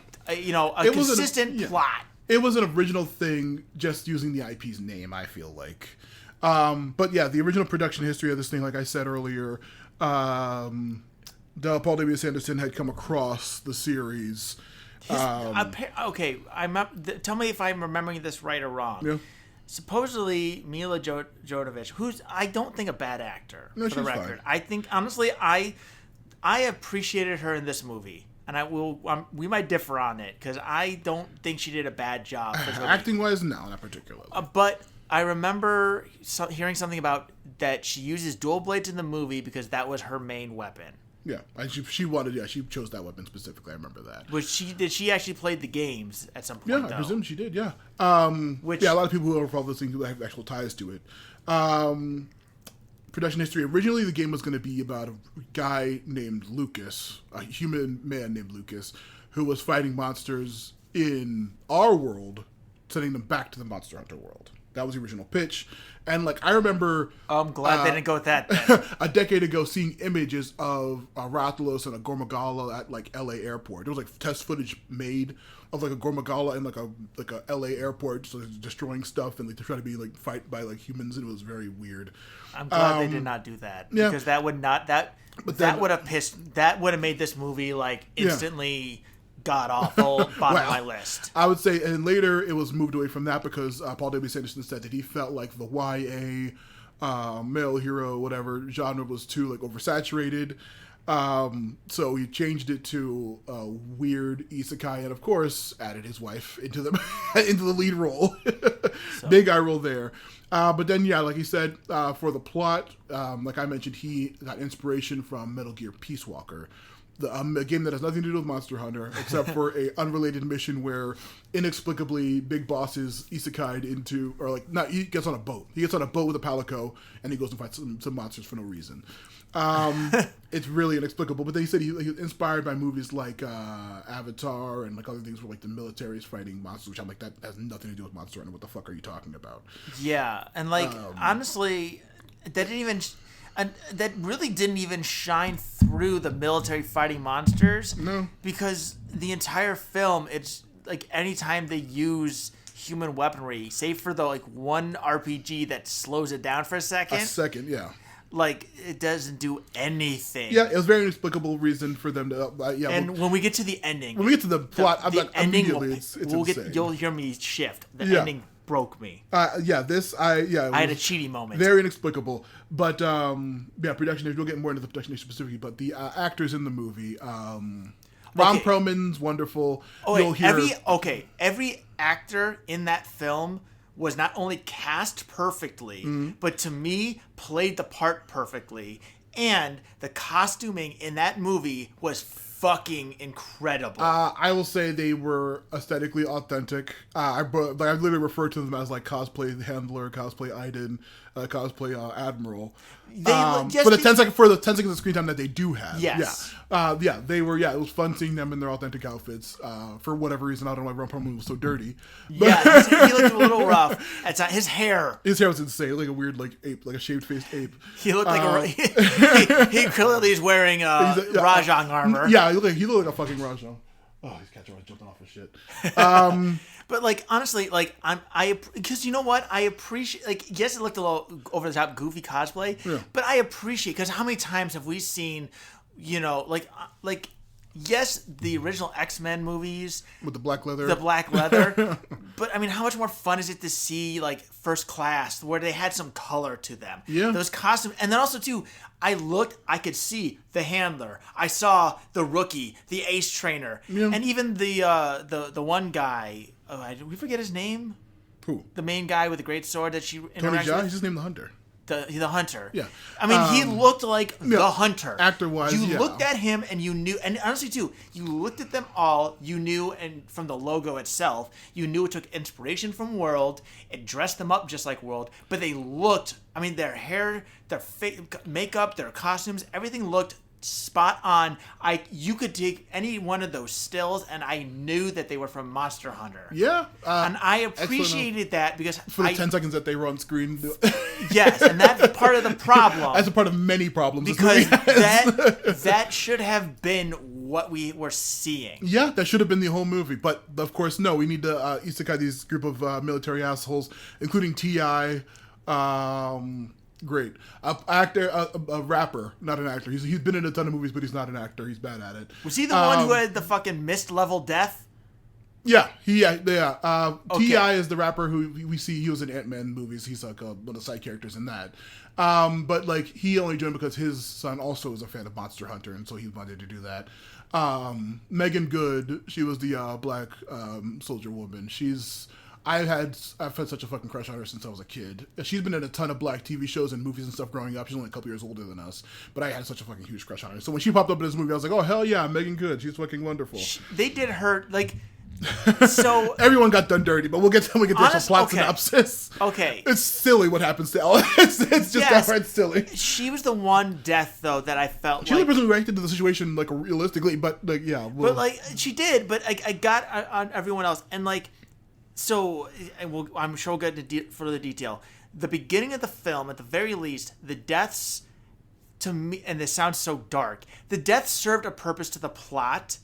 consistent plot. It was an original thing, just using the IP's name. I feel like. But yeah, the original production history of this thing, like I said earlier, Paul W.S. Anderson had come across the series. Okay, tell me if I'm remembering this right or wrong. Yeah. Supposedly, Mila Jovovich, who's I don't think a bad actor, for the record. Fine. I think, honestly, I appreciated her in this movie. And we might differ on it, because I don't think she did a bad job. Acting-wise, no, not particularly. But I remember hearing something about that she uses dual blades in the movie because that was her main weapon. Yeah, she chose that weapon specifically. I remember that. Did she actually play the games at some point? Yeah, I presume she did. Yeah. A lot of people who are involved with this thing have actual ties to it. Production history. Originally, the game was going to be about a guy named Lucas, a human man named Lucas, who was fighting monsters in our world, sending them back to the Monster Hunter world. That was the original pitch. And, I remember... I'm glad they didn't go with that then. A decade ago, seeing images of a Rathalos and a Gormagala at, LA airport. There was, test footage made of, a Gormagala in, a LA airport, so destroying stuff, and, they're trying to be, fight by, humans, and it was very weird. I'm glad they did not do that. Yeah. Because that would not... That would have made this movie, instantly... Yeah. God awful bottom of my list. I would say, and later it was moved away from that because Paul W. Anderson said that he felt like the YA male hero, whatever genre was too oversaturated. So he changed it to a weird isekai, and of course added his wife into the lead role. Big eye roll there. But then, yeah, like he said, for the plot, like I mentioned, he got inspiration from Metal Gear Peace Walker. a game that has nothing to do with Monster Hunter, except for a unrelated mission where inexplicably Big Boss is isekai'd into, or like, not, he gets on a boat. He gets on a boat with a Palico, and he goes and fights some monsters for no reason. It's really inexplicable, but then he said he was inspired by movies like Avatar and like other things where like the military is fighting monsters, which I'm like, that has nothing to do with Monster Hunter. What the fuck are you talking about? Yeah, and like honestly, that didn't even, that really didn't even shine through the military fighting monsters. No, because the entire film, it's like anytime they use human weaponry, save for the like one RPG that slows it down for a second, yeah. Like, it doesn't do anything. Yeah, it was a very inexplicable reason for them to. And when we get to the ending, when we get to the plot, I'm like, ending immediately, it's insane. you'll hear me shift. The ending broke me. I had a cheaty moment. Very inexplicable, but production. We'll get more into the production specifically, but the actors in the movie, Ron Perlman's wonderful. Oh, wait, every actor in that film was not only cast perfectly, but to me played the part perfectly, and the costuming in that movie was fucking incredible. I will say they were aesthetically authentic. I literally refer to them as like cosplay handler, cosplay Aiden, cosplay Admiral. For the 10 seconds of screen time that they do have. Yes. They were. Yeah, it was fun seeing them in their authentic outfits. For whatever reason, I don't know why Ron Perlman was so dirty. Yeah, he looked a little rough. His hair. His hair was insane, like a weird like ape, like a shaved faced ape. He looked like he clearly is wearing Rajang armor. Yeah, he looked like a fucking Rajang. Oh, he's catching jumping off his shit. But like honestly, like because you know what, I appreciate, like, yes, it looked a little over the top, goofy cosplay, but I appreciate, because how many times have we seen, you know, like yes, the original X-Men movies with the black leather, but I mean, how much more fun is it to see like First Class, where they had some color to them? Yeah, those costumes, and then also too, I could see the handler, I saw the rookie, the ace trainer, and even the one guy. Oh, did we forget his name? Who? The main guy with the great sword that she Tony interacts Jaa? with? He's just named the Hunter. The hunter. Yeah. I mean, he looked like the hunter. Actor-wise, you looked at him and you knew, and honestly too, you looked at them all, you knew, and from the logo itself, you knew it took inspiration from World. It dressed them up just like World, but they looked, I mean, their hair, their makeup, their costumes, everything looked spot on. You could take any one of those stills, and I knew that they were from Monster Hunter. Yeah, and I appreciated that, because for the 10 seconds that they were on screen. Yes, and that's part of the problem. That's a part of many problems. Because that should have been what we were seeing. Yeah, that should have been the whole movie. But of course, no. We need to isekai these group of military assholes, including T.I. Great. A rapper, not an actor. He's been in a ton of movies, but he's not an actor. He's bad at it. Was he the one who had the fucking mist level death? Yeah. Okay. T.I. is the rapper who we see. He was in Ant-Man movies. He's like one of the side characters in that. But like, he only joined because his son also is a fan of Monster Hunter, and so he wanted to do that. Megan Good, she was the black soldier woman. I've had such a fucking crush on her since I was a kid. She's been in a ton of black TV shows and movies and stuff growing up. She's only a couple years older than us, but I had such a fucking huge crush on her. So when she popped up in this movie, I was like, oh hell yeah, Megan Good. She's fucking wonderful. They did her like. So everyone got done dirty, but we'll get to some plot synopsis. Okay, it's silly what happens to Ella. It's just outright silly. She was the one death though that I felt she really reacted to the situation like realistically, but like but like she did, but I got on everyone else, and like. So, I'm sure we'll get into further detail. The beginning of the film, at the very least, the deaths, to me, and this sounds so dark, the deaths served a purpose to the plot.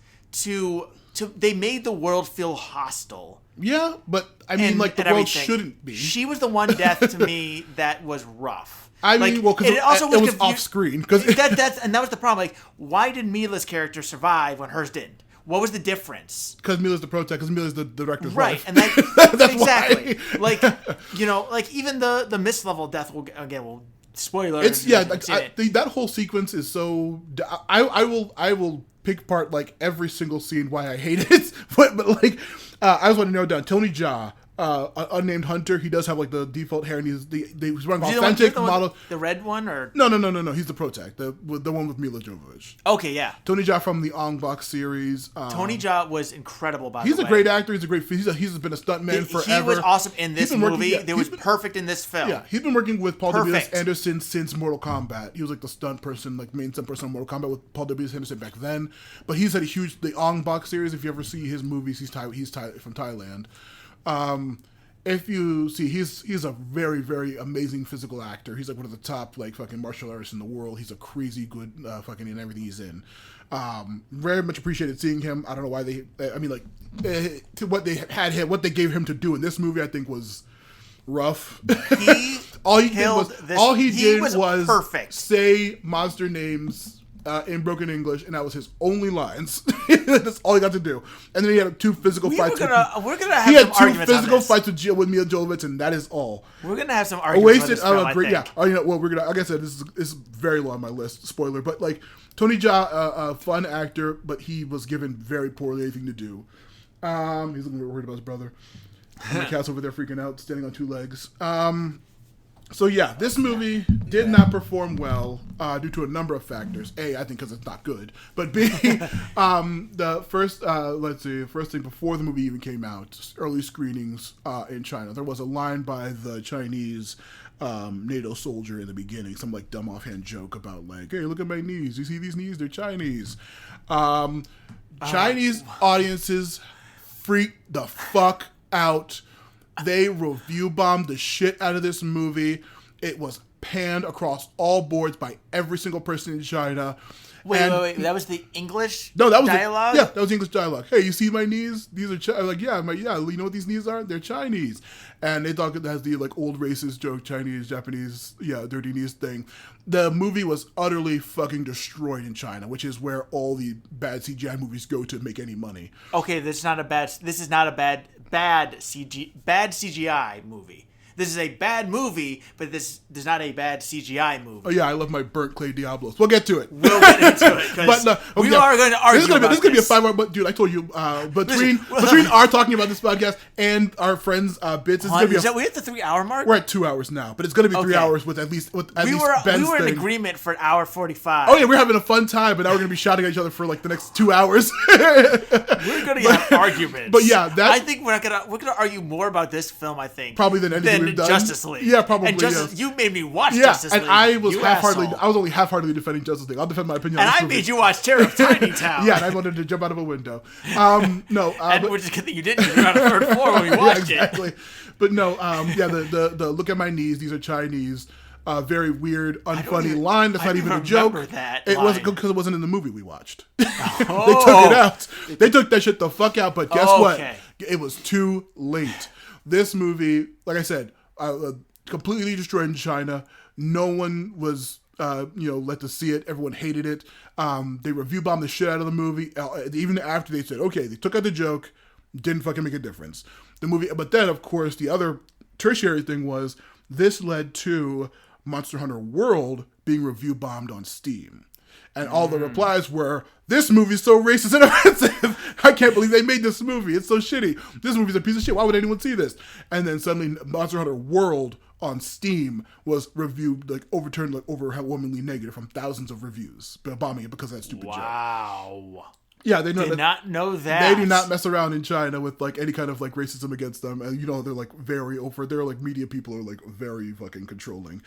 They made the world feel hostile. Yeah, but I mean, like, the world shouldn't be. She was the one death to me that was rough. I mean, well, because it was off screen. And that was the problem. Like, why did Mila's character survive when hers didn't? What was the difference? Because Mila's the protect. Because Mila's the director's right, wife. And that's exactly why. Like, you know, like even the mist level death. We'll spoiler. It's that whole sequence is so. I will pick apart like every single scene why I hate it. but like I just want to narrow down Tony Jaa. Unnamed Hunter. He does have like the default hair, and he's running Is he authentic the one- model. the red one, or No. He's the protag, the one with Mila Jovovich. okay, yeah. Tony Jaa from the Ong Bak series. Tony Jaa was incredible. By He's the a way, great actor. He's been a stuntman forever. He was awesome in this been working- movie. yeah, It was perfect in this film. Yeah, he's been working with Paul W.S. Perfect. Anderson since Mortal Kombat. He was like the stunt person, like main stunt person on Mortal Kombat with Paul W.S. Anderson back then. But he's had the Ong Bak series. If you ever see his movies, he's from Thailand. If you see, he's a very, very amazing physical actor. He's like one of the top like fucking martial artists in the world. He's a crazy good fucking in everything he's in. Very much appreciated seeing him. I don't know why to what they gave him to do in this movie, I think was rough. All he did was perfect. say monster names in broken English, and that was his only lines. That's all he got to do. And then he had two physical fights. We're gonna have he some had two arguments physical on this. fights with Mila Jovovich, and that is all. We're gonna have some arguments. Wasted on this film, I think. yeah. Oh, you know, well, we're gonna. Like I said, this is very low on my list. Spoiler, but like Tony Jaa, a fun actor, but he was given very poorly anything to do. He's looking worried about his brother. My cat's over there freaking out, standing on two legs. So yeah, this movie did not perform well due to a number of factors. A, I think because it's not good. But B, the first thing before the movie even came out, early screenings in China, there was a line by the Chinese NATO soldier in the beginning, some like dumb offhand joke about like, hey, look at my knees. You see these knees? They're Chinese. Chinese audiences freaked the fuck out. They review bombed the shit out of this movie. It was panned across all boards by every single person in China. Wait. That was the English dialogue? dialogue? That was English dialogue. Hey, you see my knees? These are like, yeah. I'm like, yeah, you know what these knees are? They're Chinese. And they thought it has the like old racist joke, Chinese, Japanese, dirty knees thing. The movie was utterly fucking destroyed in China, which is where all the bad CGI movies go to make any money. Okay, this is not a bad CGI movie. This is a bad movie, but this is not a bad CGI movie. Oh yeah, I love my burnt clay Diablos. We'll get to it. We'll get into it because we are going to argue about this. This is going to be a 5 hour. But dude, I told you between our talking about this podcast and our friends' bits, it's going to be. We hit the 3 hour mark. We're at 2 hours now, but it's going to be 3 hours with at least Ben's we were in thing. agreement for an hour 45. Oh yeah, we're having a fun time, but now we're going to be shouting at each other for like the next 2 hours. We're going to have arguments. But yeah, I think we're going to argue more about this film. I think probably than anything we've done. Justice League. Yeah, probably. And you made me watch Yeah, Justice League. and I was asshole. I was only half-heartedly defending Justice League. I'll defend my opinion. And on this I movie. made you watch Terror of Tiny Town. Yeah, and I wanted to jump out of a window. Which is good that you didn't. You were on the third floor when we watched exactly. it. But no, the look at my knees. These are Chinese. Very weird, unfunny line. That's not even a joke. It wasn't because it wasn't in the movie we watched. They took it out. They took that shit the fuck out. But guess what? It was too late. This movie, like I said, completely destroyed in China. No one was, let to see it. Everyone hated it. They review bombed the shit out of the movie. Even after they said, okay, they took out the joke, didn't fucking make a difference. The movie, but then of course the other tertiary thing was this led to Monster Hunter World being review bombed on Steam. And all the replies were, this movie's so racist and offensive. I can't believe they made this movie. It's so shitty. This movie's a piece of shit. Why would anyone see this? And then suddenly Monster Hunter World on Steam was reviewed, like overturned, like overwhelmingly negative from thousands of reviews, bombing it because of that stupid joke. Wow. Yeah, they did not know that. They do not mess around in China with like any kind of like racism against them, and they're like very over. They're like media people are like very fucking controlling.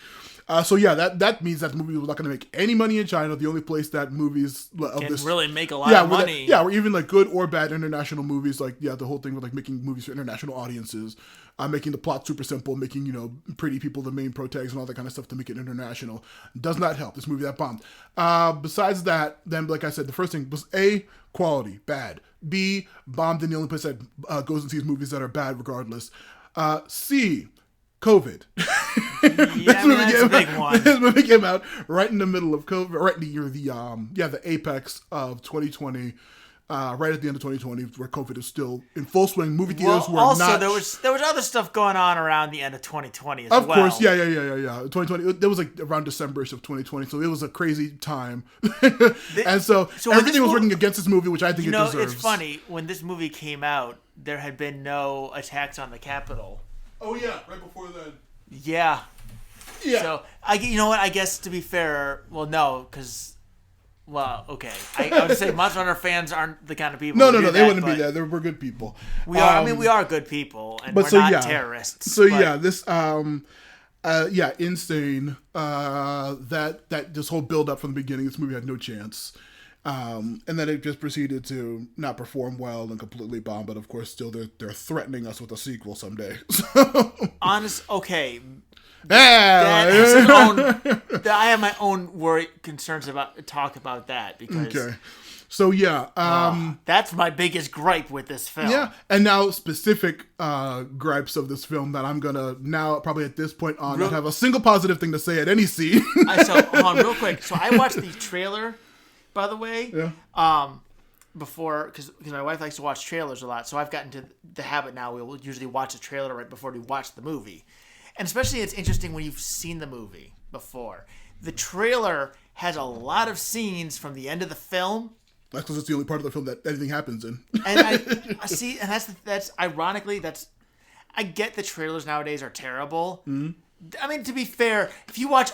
So yeah, that means that the movie was not going to make any money in China. The only place that movies of can this really make a lot of money. Or even like good or bad international movies, like the whole thing with like making movies for international audiences, making the plot super simple, making pretty people the main protags and all that kind of stuff to make it international does not help. This movie that bombed. Besides that, then like I said, the first thing was A, quality, bad. B, bombed in the only place that goes and sees movies that are bad regardless. C, COVID. That's a big one. This movie came out right in the middle of COVID, right near the apex of 2020. Right at the end of 2020, where COVID is still in full swing. Movie theaters were also, not. there was other stuff going on around the end of 2020 as well. Of course, yeah. 2020. There was like around December-ish of 2020, so it was a crazy time. And so everything was working against this movie, which I think it deserves. It's funny when this movie came out. there had been no attacks on the Capitol. Oh yeah, right before then. Yeah. Yeah. So you know what? I guess to be fair, well, no, because okay. I would say Monster Hunter fans aren't the kind of people. No, who do they that, wouldn't be but there. We're good people. We are. I mean, we are good people, and but we're so, not yeah. terrorists. So but- yeah, this insane. That this whole build up from the beginning, this movie had no chance. And then it just proceeded to not perform well and completely bomb. But of course, still they're threatening us with a sequel someday. Okay. Yeah. That has its own, I have my own concerns about talk about that because Okay. So yeah, that's my biggest gripe with this film. yeah, and now specific gripes of this film that I'm gonna now probably at this point on not have a single positive thing to say at any scene. So hold on, real quick. So I watched the trailer, by the way. Yeah. Before, because my wife likes to watch trailers a lot, so I've gotten to the habit now. We'll usually watch a trailer right before we watch the movie, and especially it's interesting when you've seen the movie before. The trailer has a lot of scenes from the end of the film. That's because it's the only part of the film that anything happens in. And I see, and that's ironically, I get the trailers nowadays are terrible. Mm-hmm. I mean, to be fair, if you watch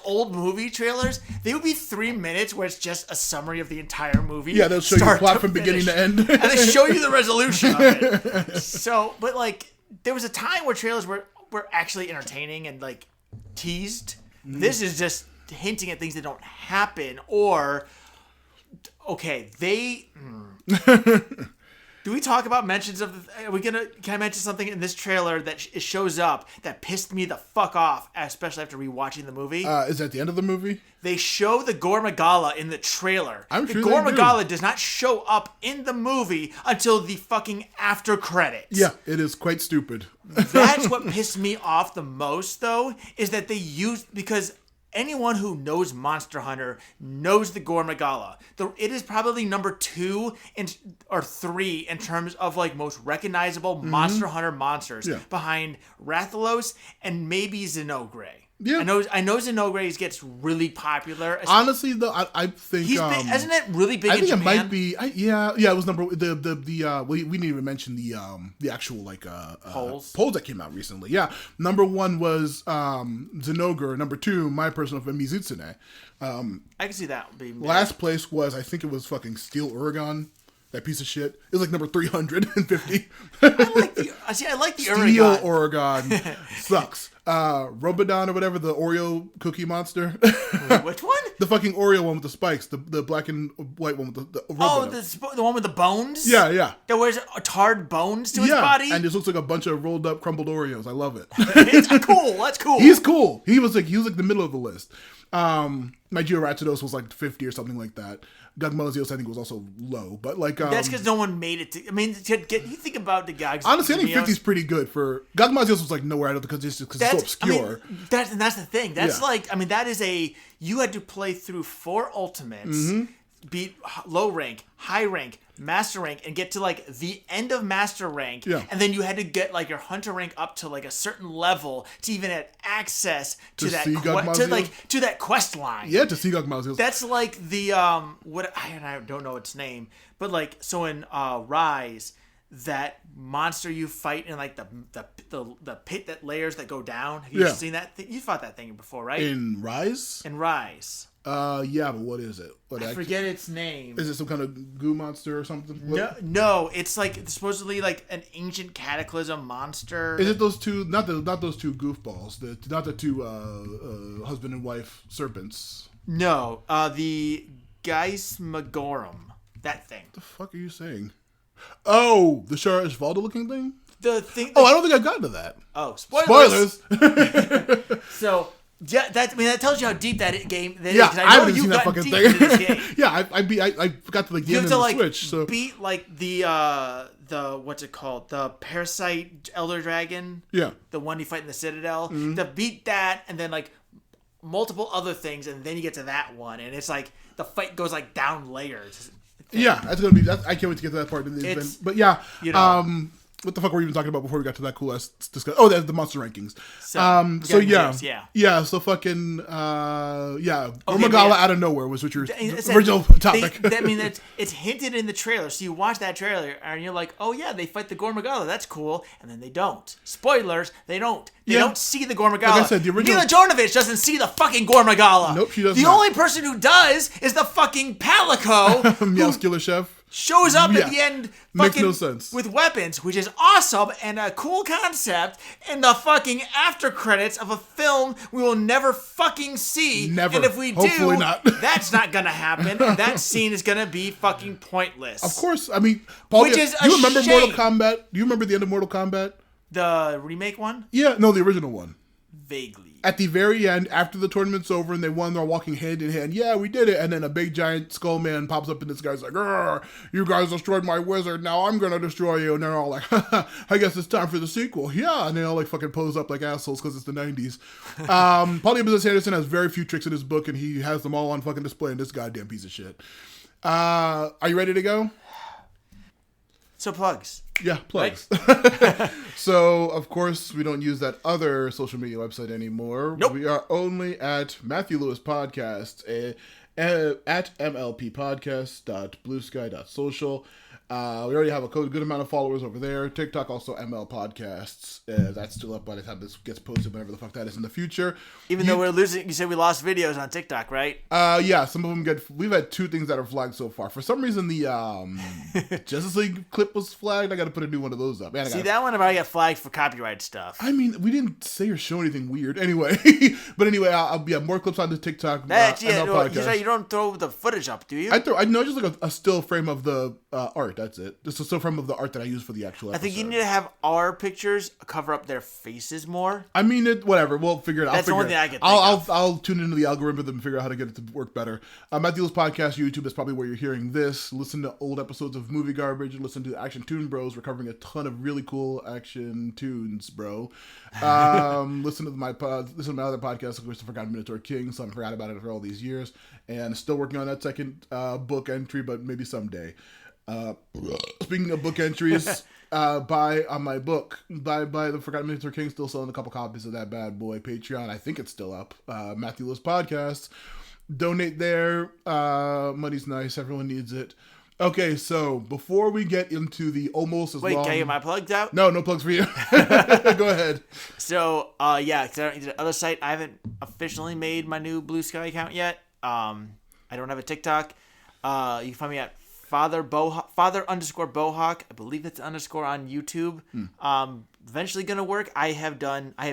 old movie trailers, they would be 3 minutes where it's just a summary of the entire movie. Yeah, they'll show you the plot from beginning to end, and they show you the resolution of it. So, but like, there was a time where trailers were actually entertaining and like teased. Mm. This is just hinting at things that don't happen, or okay, they. Do we talk about mentions of? Can I mention something in this trailer that shows up that pissed me the fuck off, especially after rewatching the movie? Is that the end of the movie? They show the Gore Magala in the trailer. I'm sure the Gore they do. Magala does not show up in the movie until the fucking after credits. Yeah, it is quite stupid. That's what pissed me off the most, though, is that they used because. Anyone who knows Monster Hunter knows the Gore Magala. It is probably number 2 or 3 in terms of like most recognizable Monster Hunter monsters, behind Rathalos and maybe Xenogray. Yeah. I know Xenogray gets really popular. Honestly, though, I think He's big, isn't it really big I think in Japan? it might be. It was number we didn't even mention the actual like polls that came out recently. Yeah, number 1 was Xenogre. Number 2, my personal favorite, Mizutsune. I can see that being Last place was, I think it was fucking Steel Oregon. That piece of shit. It was like number 350. I like the Steel Oregon. Oregon sucks. Robodon or whatever, the Oreo cookie monster. Which one? The fucking Oreo one with the spikes. The black and white one with the the one with the bones? Yeah. That wears tarred bones to his body? And just looks like a bunch of rolled up crumbled Oreos. I love it. It's cool. That's cool. He's cool. He was like the middle of the list. My Georatodus was like 50 or something like that. Gugmalazios I think was also low, but like that's because no one made it to. I mean, you think about the Gags. Honestly, I think 50 is pretty good for Gugmalazios was like nowhere out of because it's so obscure. I mean, that's the thing. That's like that is you had to play through 4 ultimates, beat low rank, high rank, master rank, and get to like the end of master rank, and then you had to get like your hunter rank up to like a certain level to even have access to that to that quest line. Yeah, to see Gugmalazios. That's like the I don't know its name, but like so in Rise, that monster you fight in like the pit that layers that go down. Have you seen that thing? You fought that thing before, right? In Rise? In Rise. Yeah, but what is it? I forget its name. Is it some kind of goo monster or something? No, it's like supposedly like an ancient cataclysm monster. Is it those two? Not those two goofballs. Not the two husband and wife serpents. No, the Geismagorum. That thing. What the fuck are you saying? Oh, the Shara Ishvalda looking thing? The thing. I don't think I've gotten to that. Oh, spoilers. So. Yeah, that tells you how deep that game is. Yeah, I haven't you seen that fucking thing. This game. Yeah, I got to the game and the Switch. So beat like the what's it called? The Parasite Elder Dragon. Yeah, the one you fight in the Citadel. To beat that, and then like multiple other things, and then you get to that one, and it's like the fight goes like down layers. Yeah, that's gonna be. I can't wait to get to that part. But yeah, what the fuck were we even talking about before we got to that cool ass discussion? Oh, the monster rankings. So So fucking Okay, Gormagala yeah. out of nowhere was what your It's original that- topic. It's hinted in the trailer. So you watch that trailer and you're like, oh yeah, they fight the Gormagala. That's cool. And then they don't. Spoilers, they don't. They Yeah. don't see the Gormagala. Like I said, the original- Mila Jovovich doesn't see the fucking Gormagala. Nope, she does The not. only person who does is the fucking Palico who Meowscular Chef. shows up Yeah. at the end Makes fucking no sense. with weapons, which is awesome and a cool concept, and the fucking after credits of a film we will never fucking see. Never. And if we Hopefully do, not. that's not gonna happen. And that scene is gonna be fucking pointless. Of course, I mean, Paul, Which is do you a remember shame. Mortal Kombat? Do you remember the end of Mortal Kombat? The remake one? Yeah, no, the original one. Vaguely. At the very end, after the tournament's over and they won, they're walking hand in hand. Yeah, we did it. And then a big giant skull man pops up and this guy's like, "Grr, you guys destroyed my wizard. Now I'm going to destroy you." And they're all like, I guess it's time for the sequel. Yeah. And they all like fucking pose up like assholes because it's the 90s. Paul W.S. Anderson has very few tricks in his book and he has them all on fucking display in this goddamn piece of shit. Are you ready to go? So plugs. Yeah, plugs. So, of course, we don't use that other social media website anymore. Nope. We are only at Matthew Lewis Podcast, at mlppodcast.bluesky.social. We already have a good amount of followers over there. TikTok also ML Podcasts. That's still up by the time this gets posted, whatever the fuck that is in the future. Even though we're losing, you said we lost videos on TikTok, right? Yeah, some of them we've had 2 things that are flagged so far. For some reason, the Justice League clip was flagged. I got to put a new one of those up. Man, See, that one already got flagged for copyright stuff. I mean, we didn't say or show anything weird anyway. But anyway, I'll more clips on the TikTok. That's ML podcast. you don't throw the footage up, do you? I know just like a still frame of the art. That's it. Just a still frame of the art that I use for the actual episode. I think you need to have our pictures cover up their faces more. I mean, whatever. We'll figure it out. That's the only thing I can think I'll tune into the algorithm and figure out how to get it to work better. Matthew Lewis Podcast, YouTube is probably where you're hearing this. Listen to old episodes of Movie Garbage. Listen to Action Toon Bros. We're covering a ton of really cool action tunes, bro. Listen to my other podcast, of course, The Forgotten Minotaur King. So I forgot about it for all these years. And still working on that second book entry, but maybe someday. Speaking of book entries, buy on my book, buy The Forgotten Minotaur King, still selling a couple copies of that bad boy. Patreon, I think it's still up. Matthew Lewis Podcast, donate there. Money's nice, everyone needs it. Okay, so before we get into the almost as long... Wait, can I get my plugs out? No plugs for you. Go ahead. So, yeah, because the other site, I haven't officially made my new Blue Sky account yet. I don't have a TikTok. You can find me at Father_Bohawk. I believe that's underscore on YouTube. Eventually gonna work. I have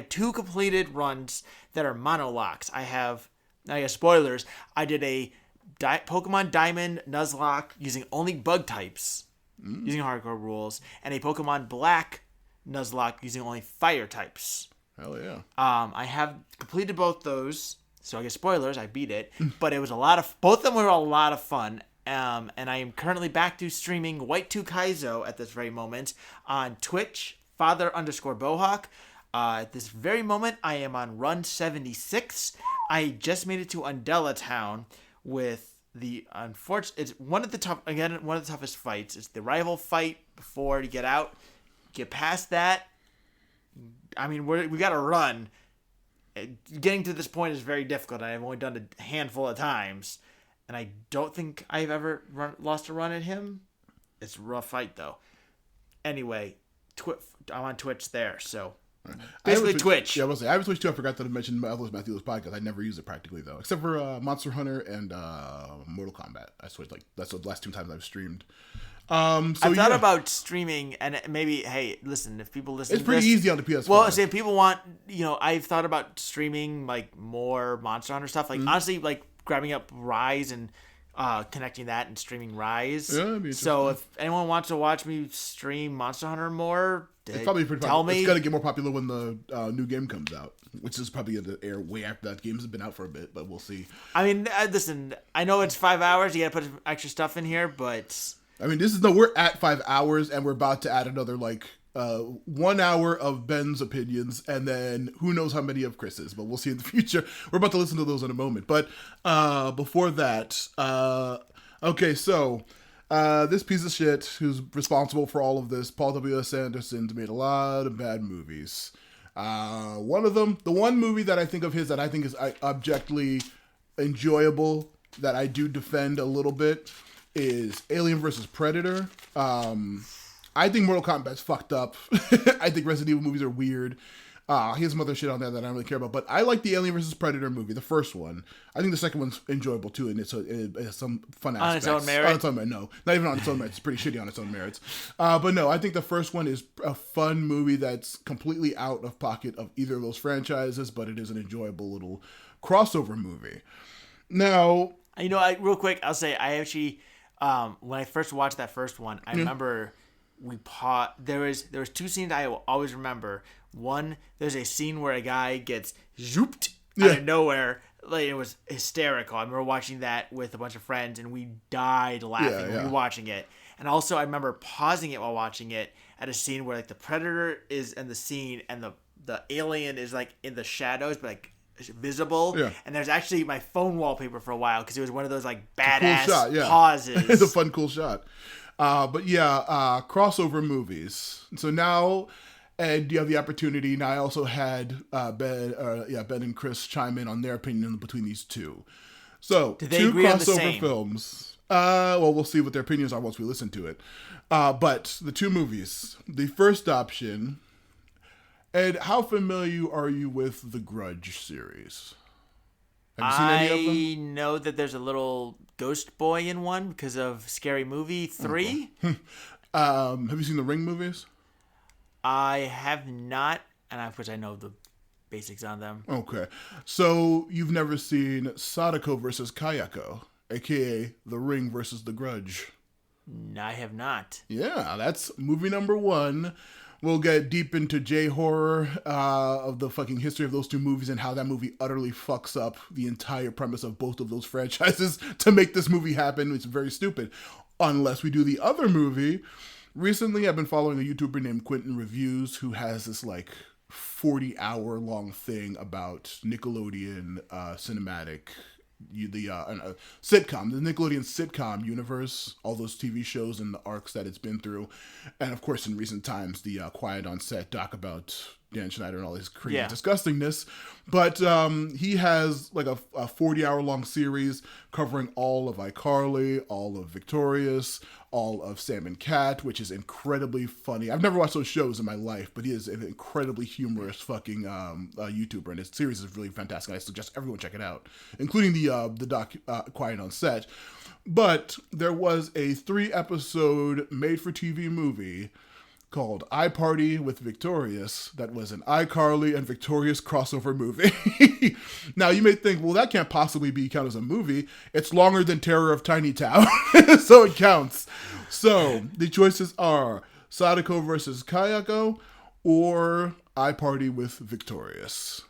2 completed runs that are monolocks. I guess spoilers. I did a Pokemon Diamond Nuzlocke using only bug types, using hardcore rules, and a Pokemon Black Nuzlocke using only fire types. Hell yeah. I have completed both those, so I guess spoilers, I beat it, but it was both of them were a lot of fun. And I am currently back to streaming White 2 Kaizo at this very moment on Twitch, Father_Bohawk. At this very moment, I am on run 76. I just made it to Undella Town with it's one of the toughest fights. It's the rival fight before you get out. Get past that. I mean, we got to run. Getting to this point is very difficult. I've only done it a handful of times. And I don't think I've ever lost a run at him. It's a rough fight, though. Anyway, I'm on Twitch there, so basically Twitch. Yeah, I have a Twitch too. I forgot to mention Matthew Lewis Podcast. I never use it practically though, except for Monster Hunter and Mortal Kombat. I swear, that's the last 2 times I've streamed. I thought about streaming, and maybe, hey, listen, if people listen, it's pretty easy on the PS4. Well, say if people want, I've thought about streaming like more Monster Hunter stuff. Like honestly, like grabbing up Rise and connecting that and streaming Rise. Yeah, that'd be so if anyone wants to watch me stream Monster Hunter more, it's probably pretty tell me. It's gonna get more popular when the new game comes out, which is probably going to air way after that game's been out for a bit, but we'll see. I mean, listen, I know it's 5 hours. You got to put some extra stuff in here, but I mean, we're at 5 hours, and we're about to add another 1 hour of Ben's opinions, and then who knows how many of Chris's, but we'll see in the future. We're about to listen to those in a moment. But before that, okay, so This piece of shit who's responsible for all of this, Paul W.S. Anderson's made a lot of bad movies. One of them, the one movie that I think of his that I think is objectively enjoyable, that I do defend a little bit, is Alien vs. Predator. I think Mortal Kombat's fucked up. I think Resident Evil movies are weird. He has some other shit on there that I don't really care about. But I like the Alien vs. Predator movie, the first one. I think the second one's enjoyable too, and it has some fun aspects. On its own merit? On its own merit, no. Not even on its own merit. It's pretty shitty on its own merits. But no, I think the first one is a fun movie that's completely out of pocket of either of those franchises, but it is an enjoyable little crossover movie. Now... real quick, I'll say, I actually, when I first watched that first one, I remember there was two scenes I will always remember. One, there's a scene where a guy gets zooped out of nowhere. Like, it was hysterical. I remember watching that with a bunch of friends, and we died laughing when we were watching it. And also, I remember pausing it while watching it at a scene where, like, the predator is in the scene, and the alien is, like, in the shadows, but, like, visible. Yeah. And there's actually my phone wallpaper for a while, because it was one of those, like, badass cool shot, pauses. It's a fun, cool shot. Crossover movies. So now... And you have the opportunity. Now I also had Ben and Chris chime in on their opinion between these two. So did they two agree crossover on the same? Films. Well, we'll see what their opinions are once we listen to it. But the two movies. The first option. Ed, how familiar are you with the Grudge series? Have you seen any of them? I know that there's a little ghost boy in one because of Scary Movie 3. Okay. Have you seen the Ring movies? I have not, and of course I know the basics on them. Okay. So you've never seen Sadako versus Kayako, aka The Ring versus The Grudge? No, I have not. Yeah, that's movie number one. We'll get deep into J-horror of the fucking history of those two movies and how that movie utterly fucks up the entire premise of both of those franchises to make this movie happen. It's very stupid. Unless we do the other movie. Recently, I've been following a YouTuber named Quentin Reviews who has this like 40-hour long thing about Nickelodeon cinematic, sitcom, the Nickelodeon sitcom universe, all those TV shows and the arcs that it's been through. And of course, in recent times, the Quiet on Set doc about Dan Schneider and all his crazy disgustingness. But he has like a 40-hour long series covering all of iCarly, all of Victorious, all of Sam and Cat, which is incredibly funny. I've never watched those shows in my life, but he is an incredibly humorous fucking YouTuber, and his series is really fantastic. I suggest everyone check it out, including the doc Quiet on Set. But there was a 3-episode made-for-TV movie called iParty with Victorious that was an iCarly and Victorious crossover movie. Now, you may think, well, that can't possibly be counted as a movie. It's longer than Terror of Tiny Town, so it counts. So, the choices are Sadako versus Kayako or iParty with Victorious.